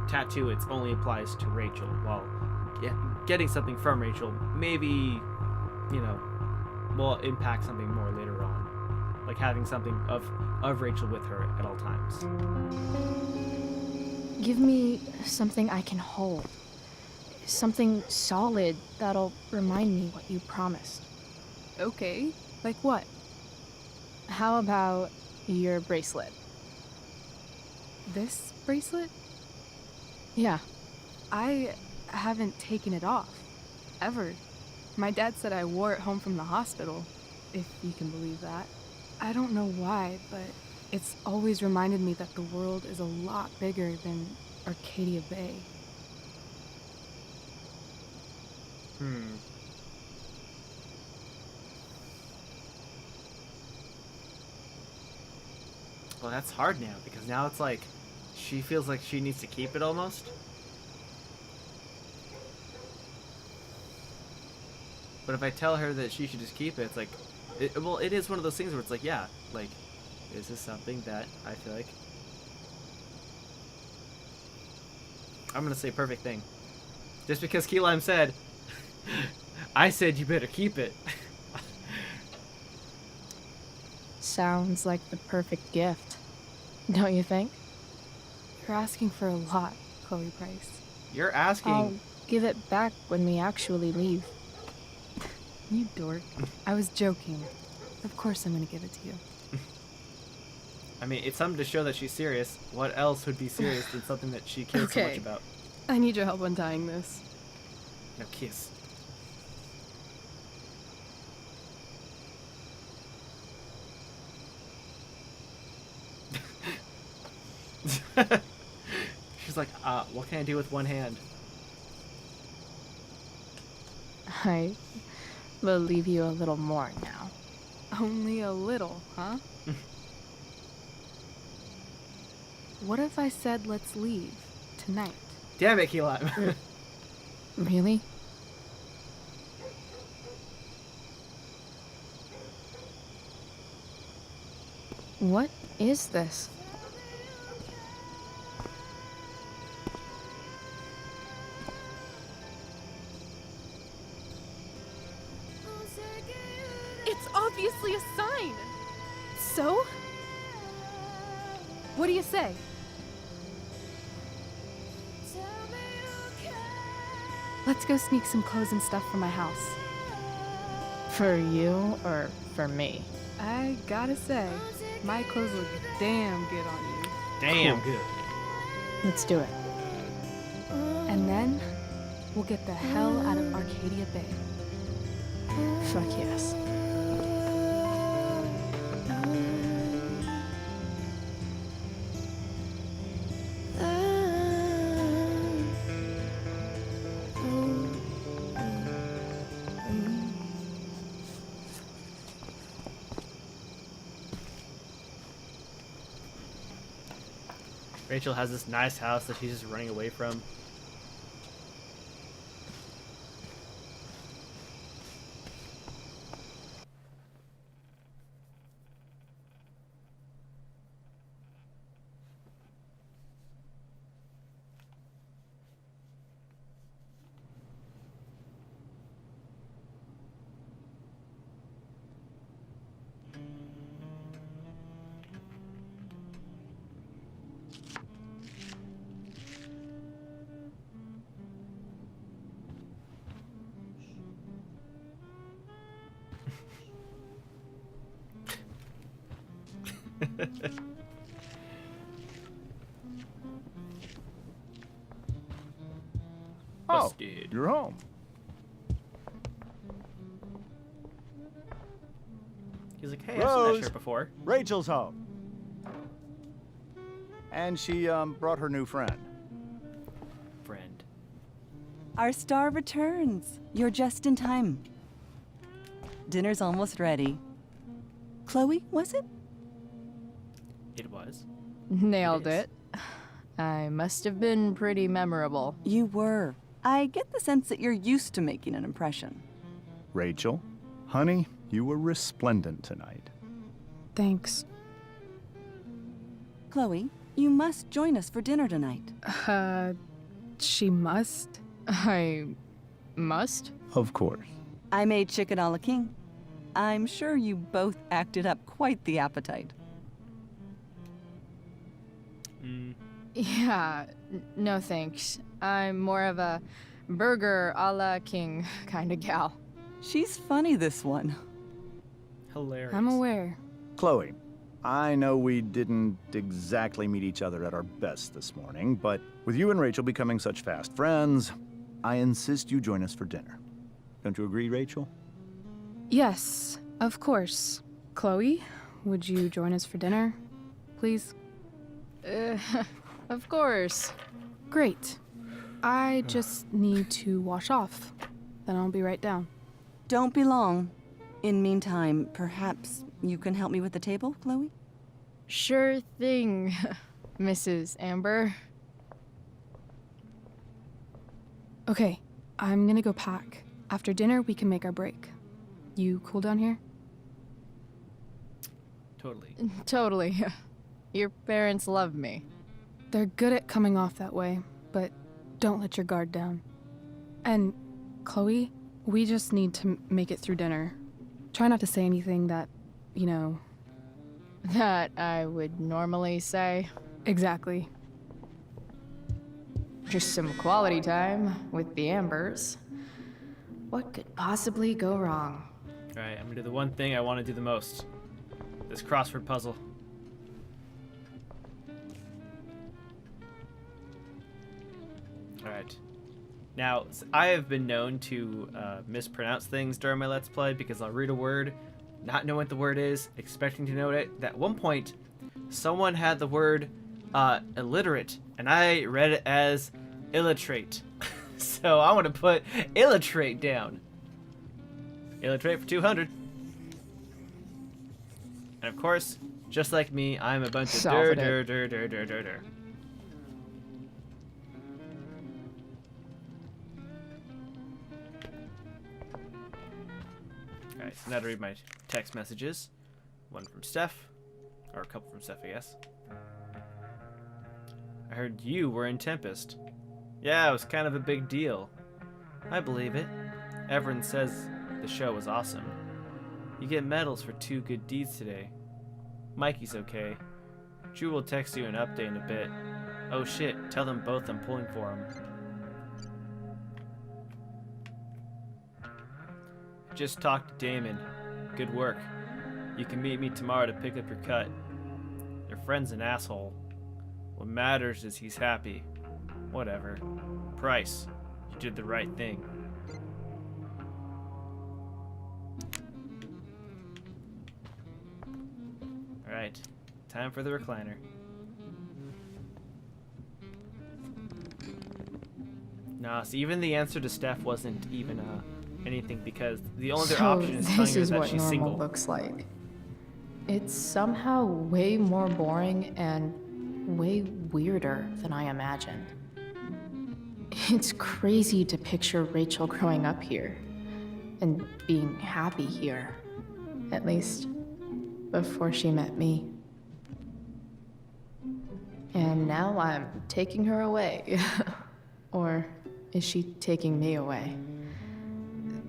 tattoo, it only applies to Rachel, while getting something from Rachel maybe, you know, will impact something more later on, like having something of Rachel with her at all times. Give me something I can hold. Something solid that'll remind me what you promised. Okay, like what? How about your bracelet? This bracelet? Yeah. I haven't taken it off. Ever. My dad said I wore it home from the hospital, if you can believe that. I don't know why, but it's always reminded me that the world is a lot bigger than Arcadia Bay. Well, that's hard now, because now it's like she feels like she needs to keep it almost. But if I tell her that she should just keep it, it's like, well, it is one of those things where it's like, yeah, like, this is something that I feel like I'm gonna say perfect thing. Just because Key Lime said, I said you better keep it. Sounds like the perfect gift, don't you think? You're asking for a lot, Chloe Price. You're asking. I'll give it back when we actually leave. You dork. I was joking. Of course I'm gonna give it to you. I mean, it's something to show that she's serious. What else would be serious than something that she cares so much about? I need your help untying this. No, kiss. She's like, what can I do with one hand? I will leave you a little more now. Only a little, huh? What if I said let's leave tonight? Damn it, Key Lime. Really? What is this? It's obviously a sign. So? What do you say? Let's go sneak some clothes and stuff from my house. For you or for me? I gotta say, my clothes look damn good on you. Damn good. Let's do it. And then, we'll get the hell out of Arcadia Bay. Fuck yes. Rachel has this nice house that she's just running away from. Oh, you're home. He's like, hey, I've seen that Rose, shirt before. Rachel's home. And she brought her new friend. Friend. Our star returns. You're just in time. Dinner's almost ready. Chloe, was it? It was. Nailed it. I must have been pretty memorable. You were. I get the sense that you're used to making an impression. Rachel, honey, you were resplendent tonight. Thanks. Chloe, you must join us for dinner tonight. She must? I must? Of course. I made chicken a la king. I'm sure you both acted up quite the appetite. Yeah, no thanks. I'm more of a burger a la king kind of gal. She's funny, this one. Hilarious. I'm aware. Chloe, I know we didn't exactly meet each other at our best this morning, but with you and Rachel becoming such fast friends, I insist you join us for dinner. Don't you agree, Rachel? Yes, of course. Chloe, would you join us for dinner, please? Of course. Great. I just need to wash off. Then I'll be right down. Don't be long. In meantime, perhaps you can help me with the table, Chloe? Sure thing, Mrs. Amber. Okay, I'm gonna go pack. After dinner, we can make our break. You cool down here? Totally. Totally. Your parents love me. They're good at coming off that way, but don't let your guard down. And, Chloe, we just need to make it through dinner. Try not to say anything that, you know... That I would normally say. Exactly. Just some quality time with the Ambers. What could possibly go wrong? Alright, I'm gonna do the one thing I want to do the most. This crossword puzzle. Alright. Now, I have been known to mispronounce things during my Let's Play because I'll read a word, not know what the word is, expecting to know it. At one point, someone had the word illiterate, and I read it as illiterate. So I want to put illiterate down. Illiterate for 200. And of course, just like me, I'm a bunch of dur. Alright, so now to read my text messages. One from Steph, or a couple from Steph, I guess. I heard you were in Tempest. Yeah, it was kind of a big deal. I believe it. Everyone says the show was awesome. You get medals for 2 good deeds today. Mikey's okay. Drew will text you an update in a bit. Oh shit, tell them both I'm pulling for him. Just talked to Damon. Good work. You can meet me tomorrow to pick up your cut. Your friend's an asshole. What matters is he's happy. Whatever. Price, you did the right thing. Alright, time for the recliner. Nah, so even the answer to Steph wasn't even anything because the only other option is telling her that she's single. Looks like. It's somehow way more boring and way weirder than I imagined. It's crazy to picture Rachel growing up here and being happy here, at least before she met me. And now I'm taking her away. Or is she taking me away?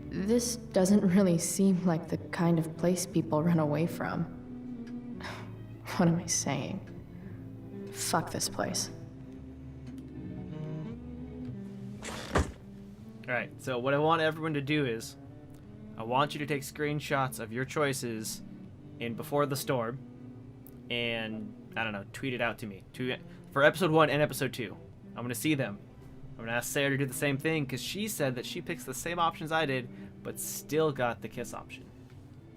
This doesn't really seem like the kind of place people run away from. What am I saying? Fuck this place. Alright, so what I want everyone to do is, I want you to take screenshots of your choices in Before the Storm, and, I don't know, tweet it out to me. For episode 1 and episode 2. I'm going to see them. I'm going to ask Sarah to do the same thing, because she said that she picks the same options I did, but still got the kiss option.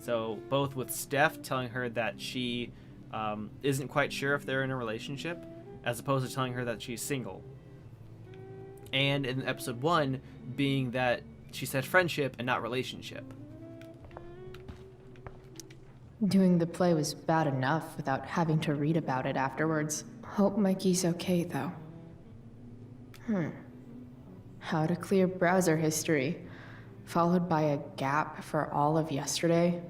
So, both with Steph telling her that she isn't quite sure if they're in a relationship, as opposed to telling her that she's single. And in episode 1, being that she said friendship and not relationship. Doing the play was bad enough without having to read about it afterwards. Hope Mikey's okay, though. How to clear browser history, followed by a gap for all of yesterday.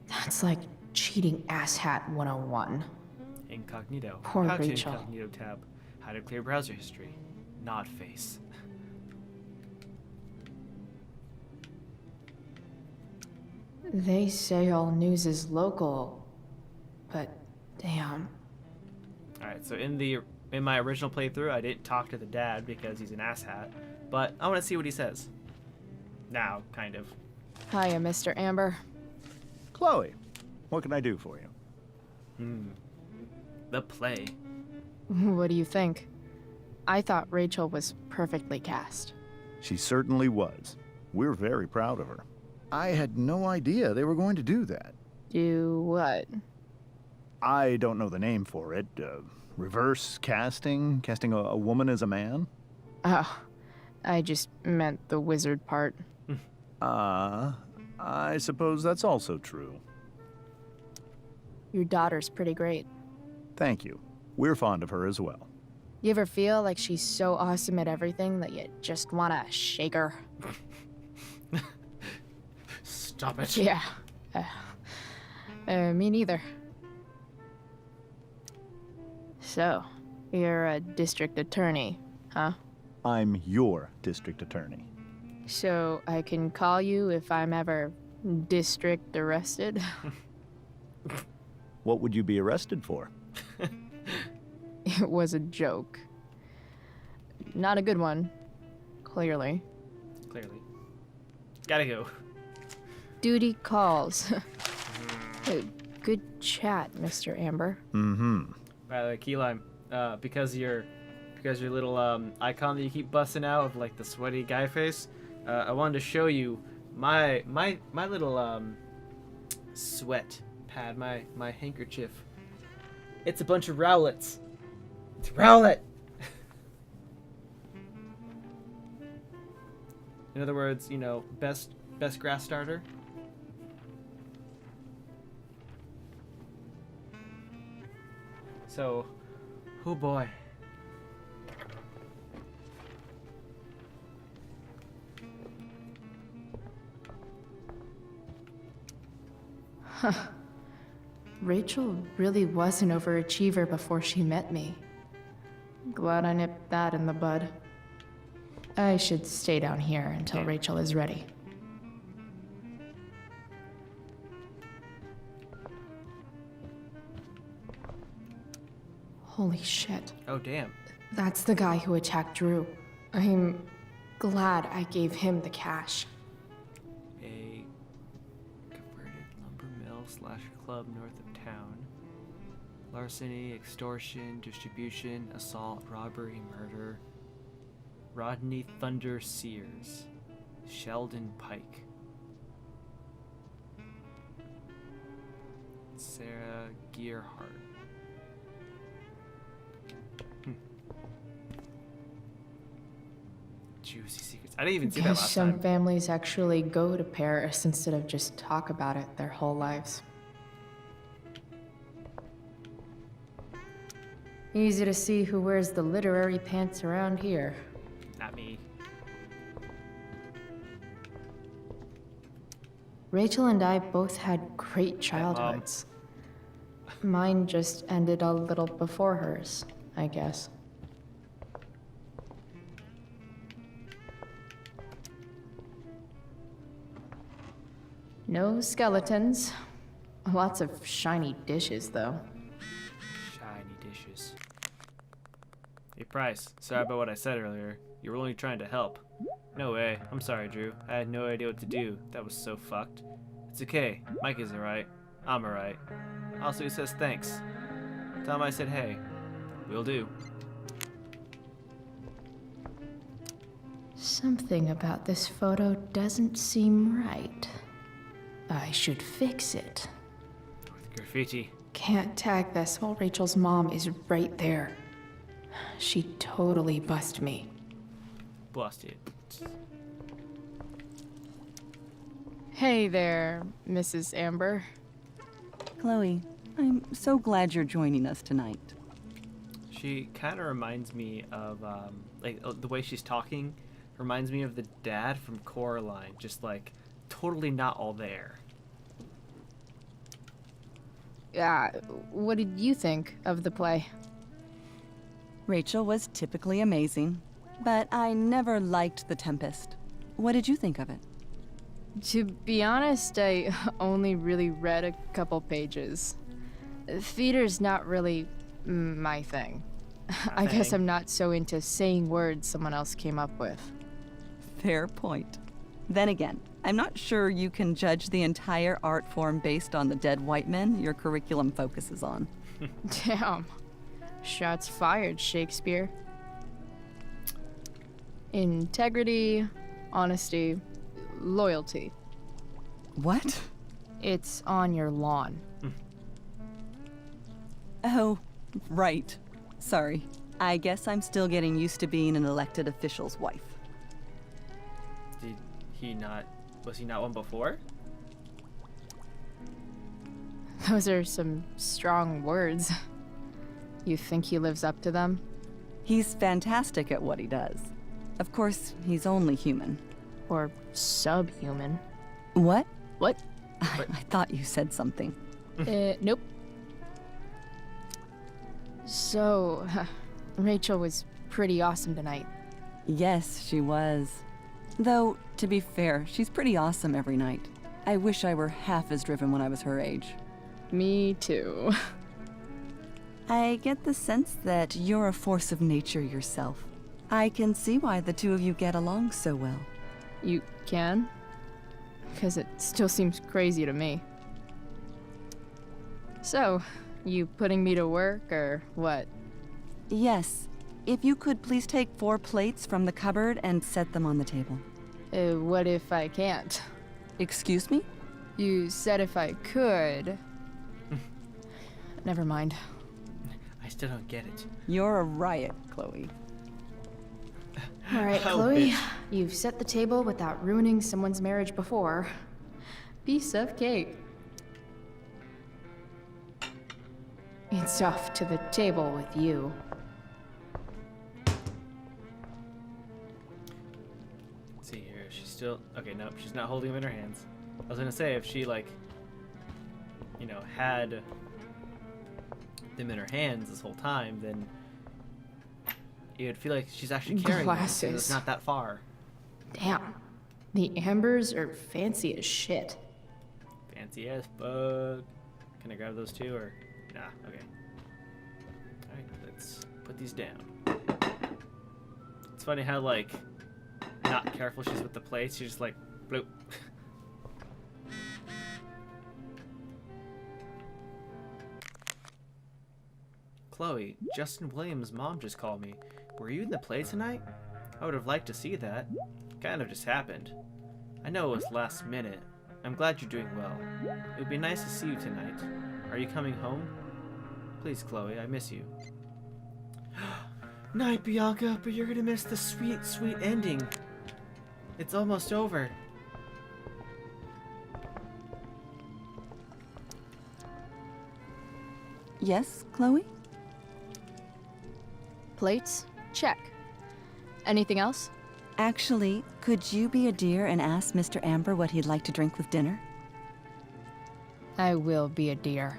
That's like cheating asshat 101. Incognito. Poor How to Rachel. incognito tab. How to clear browser history. Not face. They say all news is local, but damn. Alright, so in my original playthrough, I didn't talk to the dad because he's an asshat, but I want to see what he says. Now, kind of. Hiya, Mr. Amber. Chloe, what can I do for you? The play. What do you think? I thought Rachel was perfectly cast. She certainly was. We're very proud of her. I had no idea they were going to do that. Do what? I don't know the name for it. Reverse casting? Casting a woman as a man? Oh, I just meant the wizard part. I suppose that's also true. Your daughter's pretty great. Thank you. We're fond of her as well. You ever feel like she's so awesome at everything that you just wanna shake her? Stop it. Yeah. Me neither. So, you're a district attorney, huh? I'm your district attorney. So I can call you if I'm ever district arrested? What would you be arrested for? It was a joke. Not a good one. Clearly. Clearly. Gotta go. Duty calls. Good chat, Mr. Amber. By the way, Key Lime, because your little icon that you keep busting out of like the sweaty guy face, I wanted to show you my little sweat pad, my handkerchief. It's a bunch of Rowlets. It's Rowlet. In other words, you know, best grass starter. So, oh boy. Huh. Rachel really was an overachiever before she met me. Glad I nipped that in the bud. I should stay down here until Rachel is ready. Holy shit. Oh, damn. That's the guy who attacked Drew. I'm glad I gave him the cash. A converted lumber mill / club north of town. Larceny, extortion, distribution, assault, robbery, murder. Rodney Thunder Sears. Sheldon Pike. Sarah Gearhart. Juicy secrets. I didn't even see that Guess last some time. families actually go to Paris instead of just talk about it their whole lives. Easy to see who wears the literary pants around here. Not me. Rachel and I both had great childhoods. Mine just ended a little before hers, I guess. No skeletons. Lots of shiny dishes, though. Shiny dishes. Hey, Price. Sorry about what I said earlier. You were only trying to help. No way. I'm sorry, Drew. I had no idea what to do. That was so fucked. It's okay. Mike is alright. I'm alright. Also, he says thanks. Tell him I said hey. Will do. Something about this photo doesn't seem right. I should fix it. With graffiti. Can't tag this while Rachel's mom is right there. She totally bust me. Busted. Hey there, Mrs. Amber. Chloe, I'm so glad you're joining us tonight. She kind of reminds me of, the way she's talking reminds me of the dad from Coraline, just, like, totally not all there. What did you think of the play? Rachel was typically amazing, but I never liked The Tempest. What did you think of it? To be honest, I only really read a couple pages. Theater's not really my thing. I guess I'm not so into saying words someone else came up with. Fair point. Then again, I'm not sure you can judge the entire art form based on the dead white men your curriculum focuses on. Damn. Shots fired, Shakespeare. Integrity, honesty, loyalty. What? It's on your lawn. Oh, right. Sorry. I guess I'm still getting used to being an elected official's wife. Did he not... Was he not one before? Those are some strong words. You think he lives up to them? He's fantastic at what he does. Of course, he's only human. Or subhuman. What? What? I thought you said something. Nope. So, Rachel was pretty awesome tonight. Yes, she was. Though, to be fair, she's pretty awesome every night. I wish I were half as driven when I was her age. Me too. I get the sense that you're a force of nature yourself. I can see why the two of you get along so well. You can? Because it still seems crazy to me. So, you putting me to work, or what? Yes. If you could please take 4 plates from the cupboard and set them on the table. What if I can't? Excuse me? You said if I could. Never mind. I still don't get it. You're a riot, Chloe. All right, Chloe. You've set the table without ruining someone's marriage before. Piece of cake. It's off to the table with you. Let's see here. She's still... Okay, nope. She's not holding them in her hands. I was gonna say, if she, like... You know, had... them in her hands this whole time, then... You would feel like she's actually carrying them, because it's not that far. Damn. The ambers are fancy as shit. Fancy as fuck. Can I grab those too, or... Nah, okay. Alright, let's put these down. It's funny how, like, not careful she's with the plates. She's just like, bloop. Chloe, Justin Williams' mom just called me. Were you in the play tonight? I would have liked to see that. Kind of just happened. I know it was last minute. I'm glad you're doing well. It would be nice to see you tonight. Are you coming home? Please, Chloe, I miss you. Night, Bianca, but you're gonna miss the sweet, sweet ending. It's almost over. Yes, Chloe? Plates? Check. Anything else? Actually, could you be a dear and ask Mr. Amber what he'd like to drink with dinner? I will be a dear.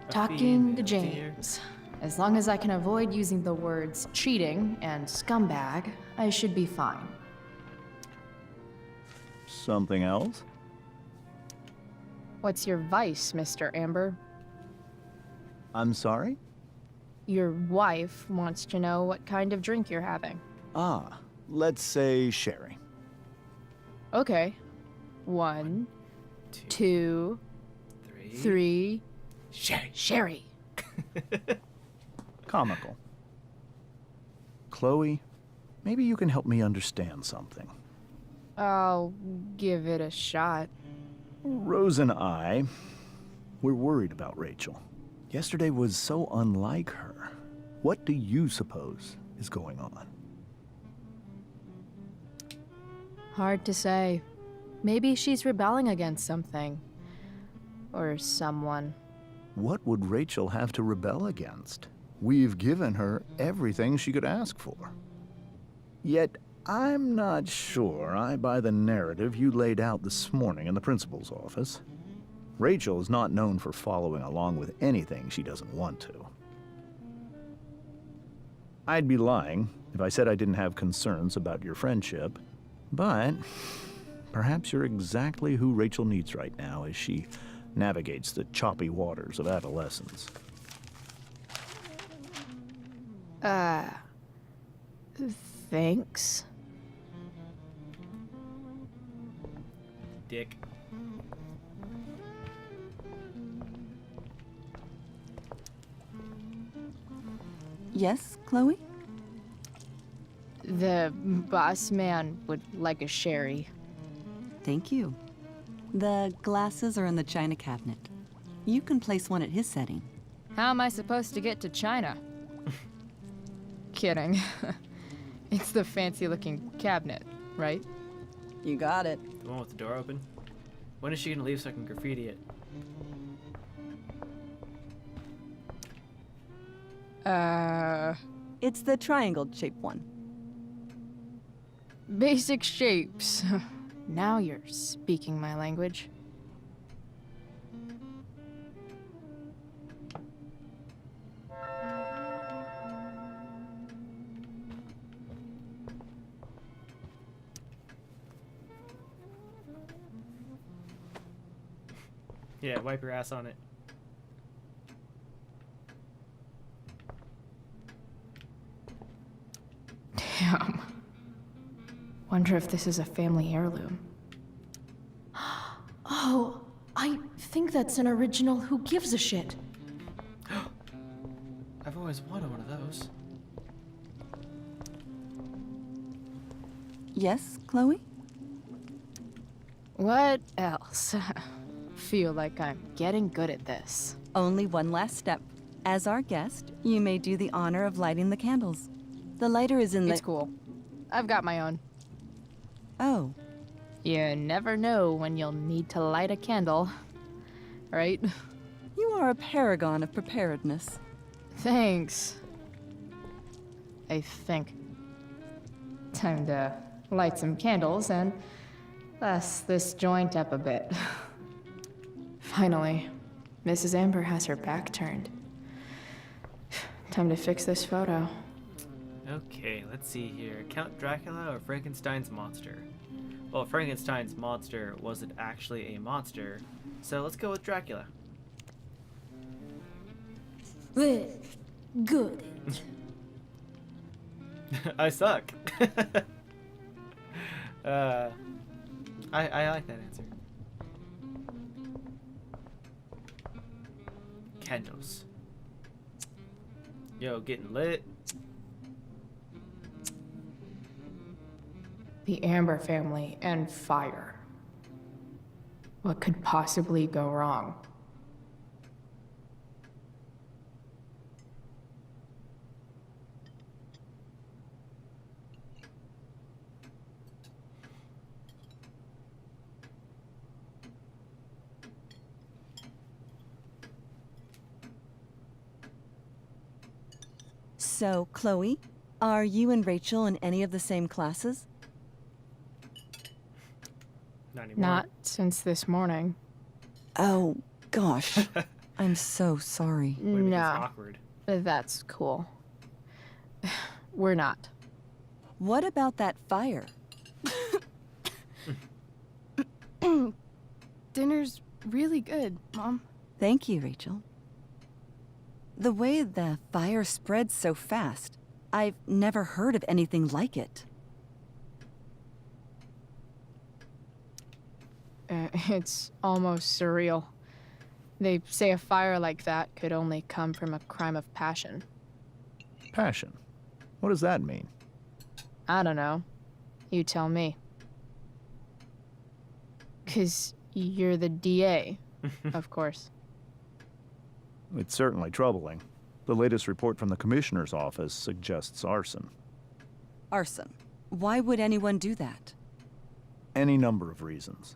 Talking to James. As long as I can avoid using the words cheating and scumbag, I should be fine. Something else? What's your vice, Mr. Amber? I'm sorry? Your wife wants to know what kind of drink you're having. Ah, let's say sherry. Okay. 1, 2, 3. Sherry. Sherry. Comical. Chloe, maybe you can help me understand something. I'll give it a shot. Rose and I, we're worried about Rachel. Yesterday was so unlike her. What do you suppose is going on? Hard to say. Maybe she's rebelling against something. Or someone. What would Rachel have to rebel against? We've given her everything she could ask for. Yet, I'm not sure I buy the narrative you laid out this morning in the principal's office. Rachel is not known for following along with anything she doesn't want to. I'd be lying if I said I didn't have concerns about your friendship, but perhaps you're exactly who Rachel needs right now as she navigates the choppy waters of adolescence. Thanks. Dick. Yes, Chloe? The boss man would like a sherry. Thank you. The glasses are in the china cabinet. You can place one at his setting. How am I supposed to get to China? Kidding. It's the fancy-looking cabinet, right? You got it. The one with the door open? When is she gonna leave so I can graffiti it? It's the triangle-shaped one. Basic shapes. Now you're speaking my language. Yeah, wipe your ass on it. Damn. Wonder if this is a family heirloom. Oh, I think that's an original Who Gives a Shit. I've always wanted one of those. Yes, Chloe? What else? Feel like I'm getting good at this. Only one last step. As our guest, you may do the honor of lighting the candles. The lighter is in the... It's cool. I've got my own. Oh. You never know when you'll need to light a candle, right? You are a paragon of preparedness. Thanks. I think. Time to light some candles and bless this joint up a bit. Finally, Mrs. Amber has her back turned. Time to fix this photo. Okay, let's see here. Count Dracula or Frankenstein's monster? Well, Frankenstein's monster wasn't actually a monster, so let's go with Dracula. Well, good. I suck. I like that answer. Candles. Yo, getting lit. The Amber family and fire. What could possibly go wrong? So, Chloe, are you and Rachel in any of the same classes? Not anymore. Not since this morning. Oh, gosh. I'm so sorry. No, awkward. That's cool. We're not. What about that fire? Dinner's really good, Mom. Thank you, Rachel. The way the fire spreads so fast, I've never heard of anything like it. It's almost surreal. They say a fire like that could only come from a crime of passion. Passion? What does that mean? I don't know. You tell me. 'Cause you're the DA, of course. It's certainly troubling. The latest report from the commissioner's office suggests arson. Arson. Why would anyone do that? Any number of reasons.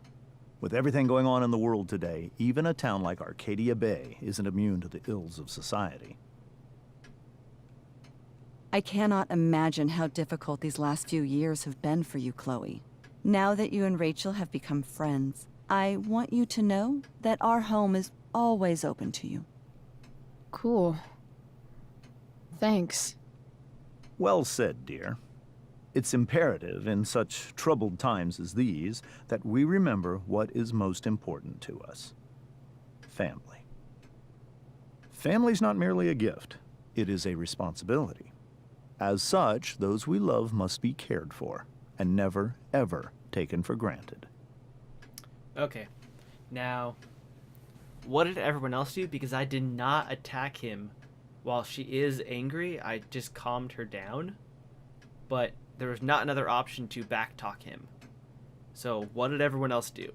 With everything going on in the world today, even a town like Arcadia Bay isn't immune to the ills of society. I cannot imagine how difficult these last few years have been for you, Chloe. Now that you and Rachel have become friends, I want you to know that our home is always open to you. Cool. Thanks. Well said, dear. It's imperative in such troubled times as these that we remember what is most important to us. Family. Family's not merely a gift, it is a responsibility. As such, those we love must be cared for and never, ever taken for granted. Okay. Now, what did everyone else do? Because I did not attack him while she is angry. I just calmed her down. But there was not another option to backtalk him. So what did everyone else do?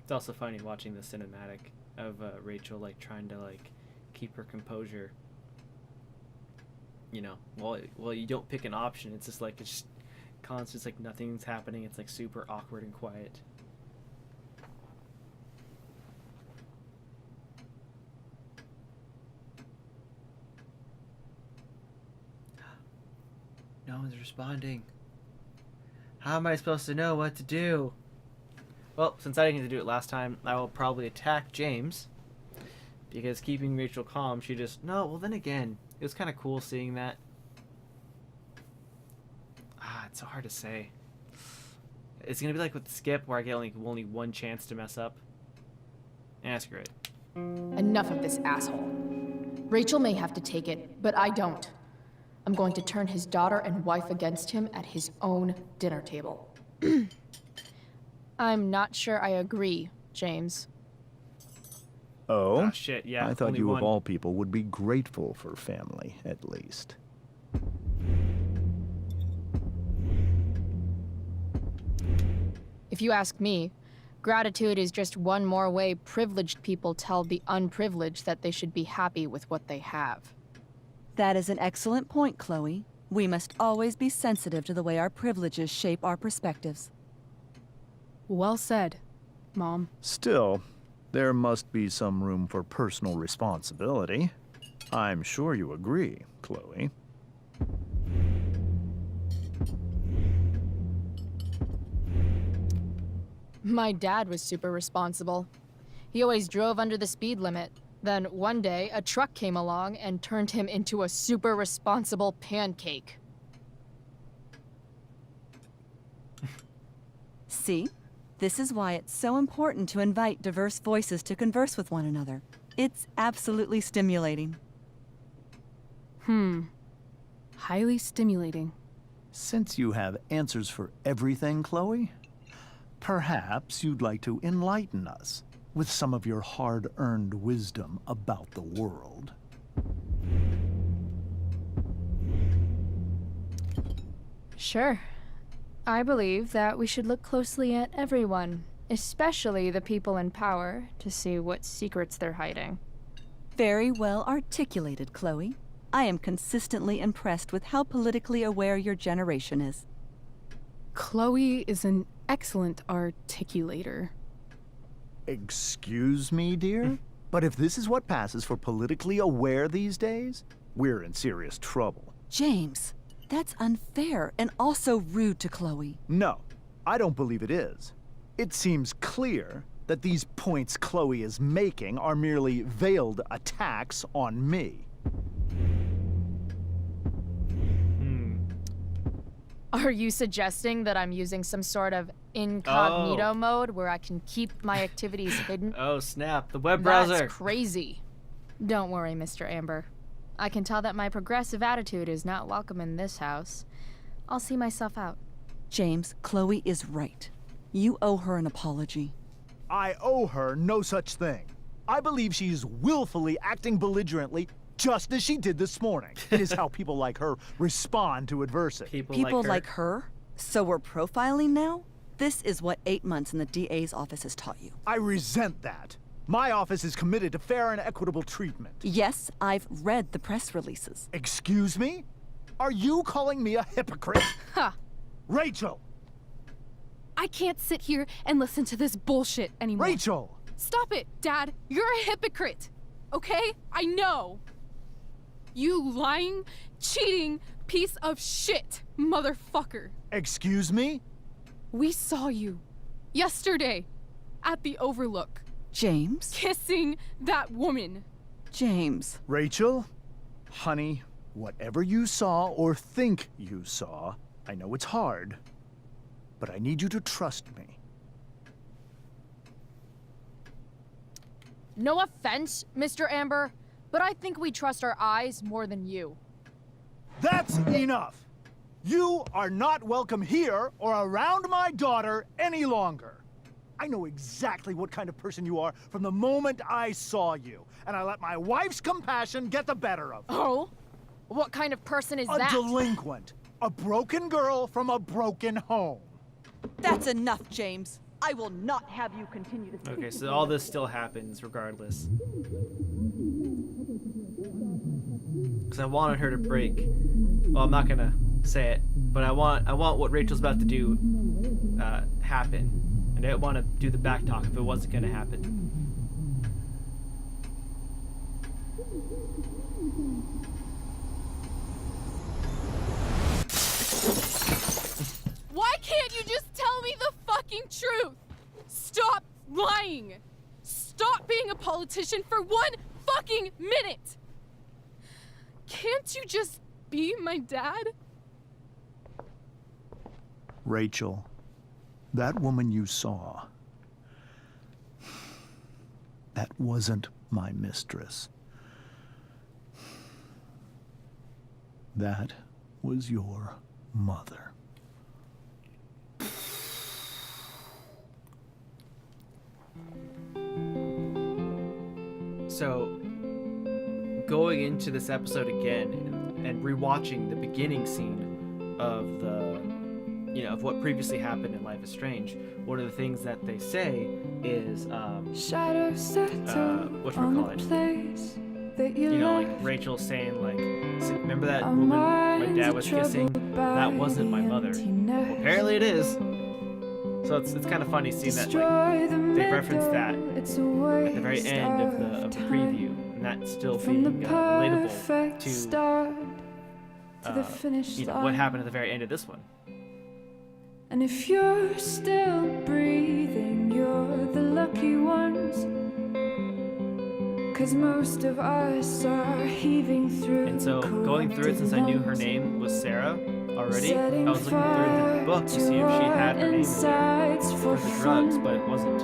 It's also funny watching the cinematic of Rachel like trying to like keep her composure. You know, well, you don't pick an option. It's just like it's just constant. It's like nothing's happening. It's like super awkward and quiet. No one's responding. How am I supposed to know what to do? Well, since I didn't get to do it last time, I will probably attack James. Because keeping Rachel calm, she just... No, well then again, it was kind of cool seeing that. It's so hard to say. It's going to be like with Skip, where I get only one chance to mess up. Yeah, screw it. Enough of this asshole. Rachel may have to take it, but I don't. I'm going to turn his daughter and wife against him at his own dinner table. I'm not sure I agree, James. Oh? Shit, yeah. I thought only you one. of all people would be grateful for family, at least. If you ask me, gratitude is just one more way privileged people tell the unprivileged that they should be happy with what they have. That is an excellent point, Chloe. We must always be sensitive to the way our privileges shape our perspectives. Well said, Mom. Still, there must be some room for personal responsibility. I'm sure you agree, Chloe. My dad was super responsible. He always drove under the speed limit. Then one day, a truck came along and turned him into a super responsible pancake. See? This is why it's so important to invite diverse voices to converse with one another. It's absolutely stimulating. Highly stimulating. Since you have answers for everything, Chloe, perhaps you'd like to enlighten us with some of your hard-earned wisdom about the world. Sure. I believe that we should look closely at everyone, especially the people in power, to see what secrets they're hiding. Very well articulated, Chloe. I am consistently impressed with how politically aware your generation is. Chloe is an excellent articulator. Excuse me, dear? But if this is what passes for politically aware these days, we're in serious trouble. James, that's unfair and also rude to Chloe. No, I don't believe it is. It seems clear that these points Chloe is making are merely veiled attacks on me. Are you suggesting that I'm using some sort of incognito mode where I can keep my activities hidden? Oh, snap. The web browser. That's crazy. Don't worry, Mr. Amber. I can tell that my progressive attitude is not welcome in this house. I'll see myself out. James, Chloe is right. You owe her an apology. I owe her no such thing. I believe she's willfully acting belligerently just as she did this morning. It is how people like her respond to adversity. People like her? So we're profiling now? This is what 8 months in the DA's office has taught you. I resent that. My office is committed to fair and equitable treatment. Yes, I've read the press releases. Excuse me? Are you calling me a hypocrite? Ha! Rachel! I can't sit here and listen to this bullshit anymore. Rachel! Stop it, Dad. You're a hypocrite. Okay? I know. You lying, cheating piece of shit, motherfucker. Excuse me? We saw you yesterday at the Overlook. James? Kissing that woman. James. Rachel? Honey, whatever you saw or think you saw, I know it's hard, but I need you to trust me. No offense, Mr. Amber, but I think we trust our eyes more than you. That's enough! You are not welcome here or around my daughter any longer. I know exactly what kind of person you are from the moment I saw you, and I let my wife's compassion get the better of me. Oh? What kind of person is that? A delinquent. A broken girl from a broken home. That's enough, James. I will not have you continue to Okay, so all this still happens regardless. Because I wanted her to break. Well, I'm not gonna say it, but I want what Rachel's about to do happen. And I didn't want to do the back talk if it wasn't gonna happen. Why can't you just tell me the fucking truth? Stop lying. Stop being a politician for 1 fucking minute. Can't you just be my dad? Rachel, that woman you saw, that wasn't my mistress. That was your mother. So, going into this episode again and rewatching the beginning scene of of what previously happened in Life is Strange, one of the things that they say is, whatchamacallit? Like Rachel saying, like, remember that woman my dad was kissing? That wasn't my mother. Well, apparently it is. So it's kind of funny seeing that, like, they reference that at the very end of the preview, and that still being relatable to what happened at the very end of this one. And if you're still breathing, you're the lucky ones. 'Cause most of us are heaving through. And so, going through it, since I knew her name was Sarah already, I was looking through the book to see if she had her name there for the drugs, but it wasn't.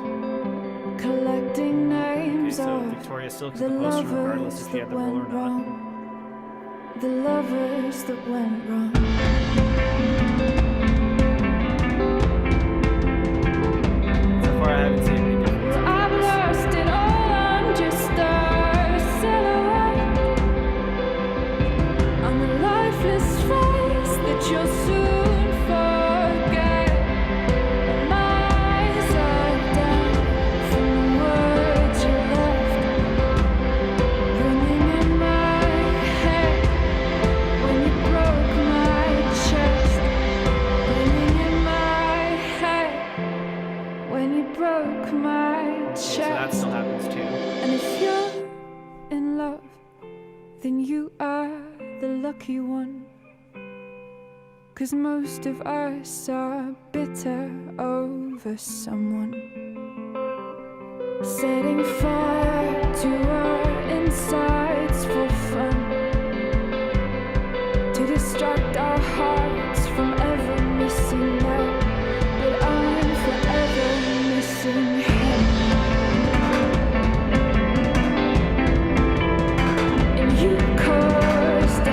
Collecting names okay, so Victoria still gets the poster regardless if she had the role or not. The lovers that went wrong. I haven't seen any difference. I've lost it all, I'm just a silhouette on the lifeless face that you'll soon forget. My eyes are down from the words you left, ringing in my head when you broke my chest, ringing in my head when you broke my chest. So that still happens too. And if you're in love, then you are the lucky one. 'Cause most of us are bitter over someone. Setting fire to our insides for fun, to distract our hearts from ever missing that. But I'm forever missing him. And you caused it.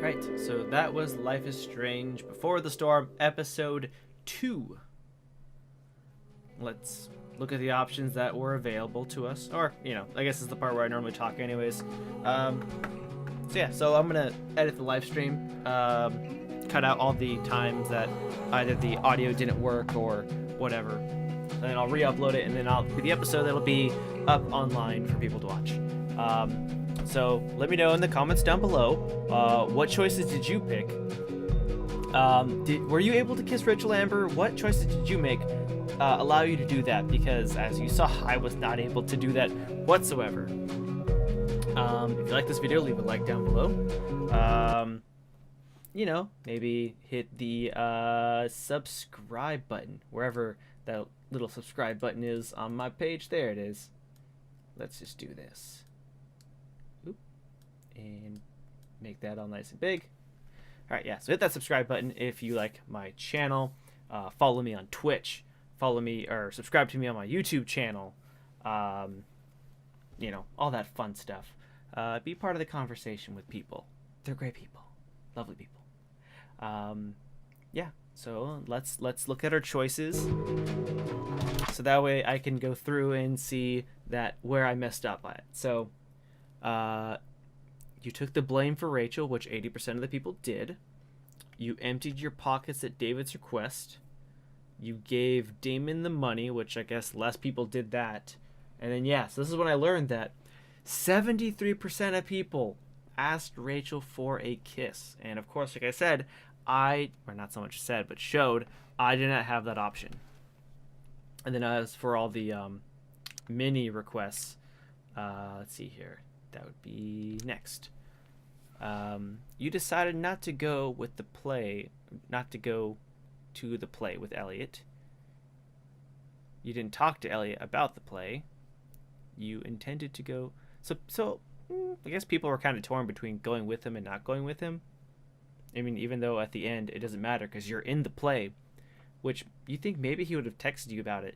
Right, so that was Life is Strange Before the Storm, Episode 2. Let's look at the options that were available to us. Or, I guess it's the part where I normally talk anyways. So I'm going to edit the live stream, cut cut out all the times that either the audio didn't work or whatever. And then I'll re-upload it, and then I'll do the episode that'll be up online for people to watch. So let me know in the comments down below, what choices did you pick? Were you able to kiss Rachel Amber? What choices did you make allow you to do that? Because as you saw, I was not able to do that whatsoever. If you like this video, leave a like down below. You know, maybe hit the subscribe button wherever that little subscribe button is on my page. There it is. Let's just do this. Oop. And make that all nice and big. All right, yeah, so hit that subscribe button if you like my channel. Follow me on Twitch. Follow me or subscribe to me on my YouTube channel. You know, all that fun stuff. Be part of the conversation with people. They're great people. Lovely people. Yeah, so let's look at our choices. So that way I can go through and see that where I messed up at. So, you took the blame for Rachel, which 80% of the people did. You emptied your pockets at David's request. You gave Damon the money, which I guess less people did that. And then, yeah, so this is when I learned that 73% of people asked Rachel for a kiss. And of course, like I said, or not so much said, but showed, I did not have that option. And then as for all the mini requests, let's see here. That would be next. You decided not to go with the play, not to go to the play with Elliot. You didn't talk to Elliot about the play. You intended to go. So I guess people were kind of torn between going with him and not going with him. I mean, even though at the end it doesn't matter because you're in the play, which you think maybe he would have texted you about it.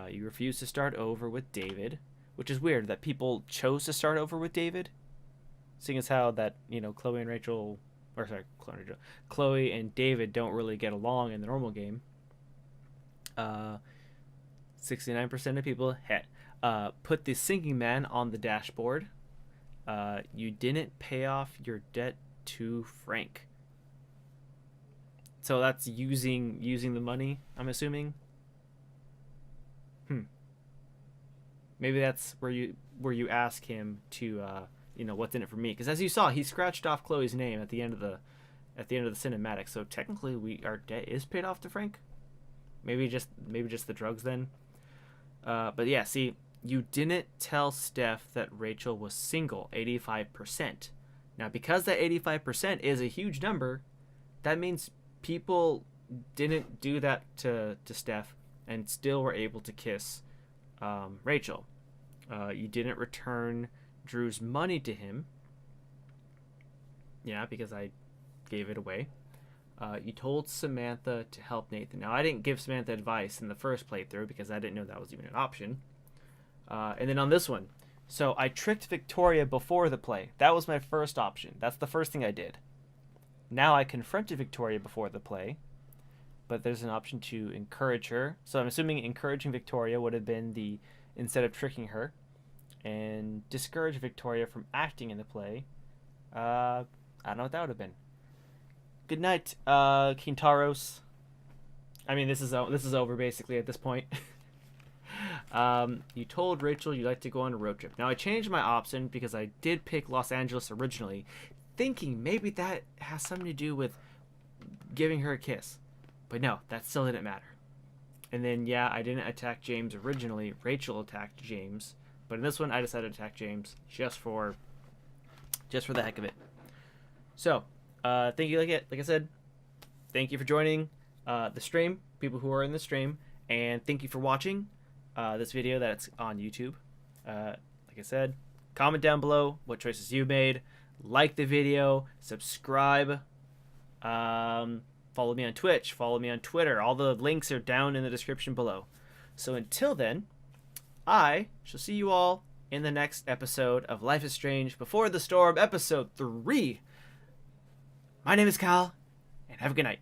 You refused to start over with David, which is weird that people chose to start over with David, seeing as how that, you know, Chloe and David don't really get along in the normal game. 69% of people put the sinking man on the dashboard. You didn't pay off your debt to Frank. So that's using the money, I'm assuming. Maybe that's where you ask him to you know, what's in it for me, because as you saw, he scratched off Chloe's name at the end of the cinematic. So technically our debt is paid off to Frank. Maybe just the drugs then. But yeah, see, you didn't tell Steph that Rachel was single, 85%. Now, because that 85% is a huge number, that means people didn't do that to Steph and still were able to kiss Rachel. You didn't return Drew's money to him. Yeah, because I gave it away. You told Samantha to help Nathan. Now, I didn't give Samantha advice in the first playthrough because I didn't know that was even an option. And then on this one, so I tricked Victoria before the play. That was my first option. That's the first thing I did. Now I confronted Victoria before the play, but there's an option to encourage her. So I'm assuming encouraging Victoria would have been the, instead of tricking her, and discourage Victoria from acting in the play. I don't know what that would have been. Good night, Kintaros. I mean, this is over basically at this point. You told Rachel you'd like to go on a road trip. Now, I changed my option because I did pick Los Angeles originally, thinking maybe that has something to do with giving her a kiss. But no, that still didn't matter. And then, yeah, I didn't attack James originally. Rachel attacked James. But in this one, I decided to attack James just for the heck of it. So, thank you, like I said, thank you for joining the stream, people who are in the stream, and thank you for watching this video that's on YouTube. Like I said, comment down below what choices you made, like the video, subscribe, follow me on Twitch, follow me on Twitter. All the links are down in the description below. So until then, I shall see you all in the next episode of Life is Strange Before the Storm, episode 3. My name is Kyle, and have a good night.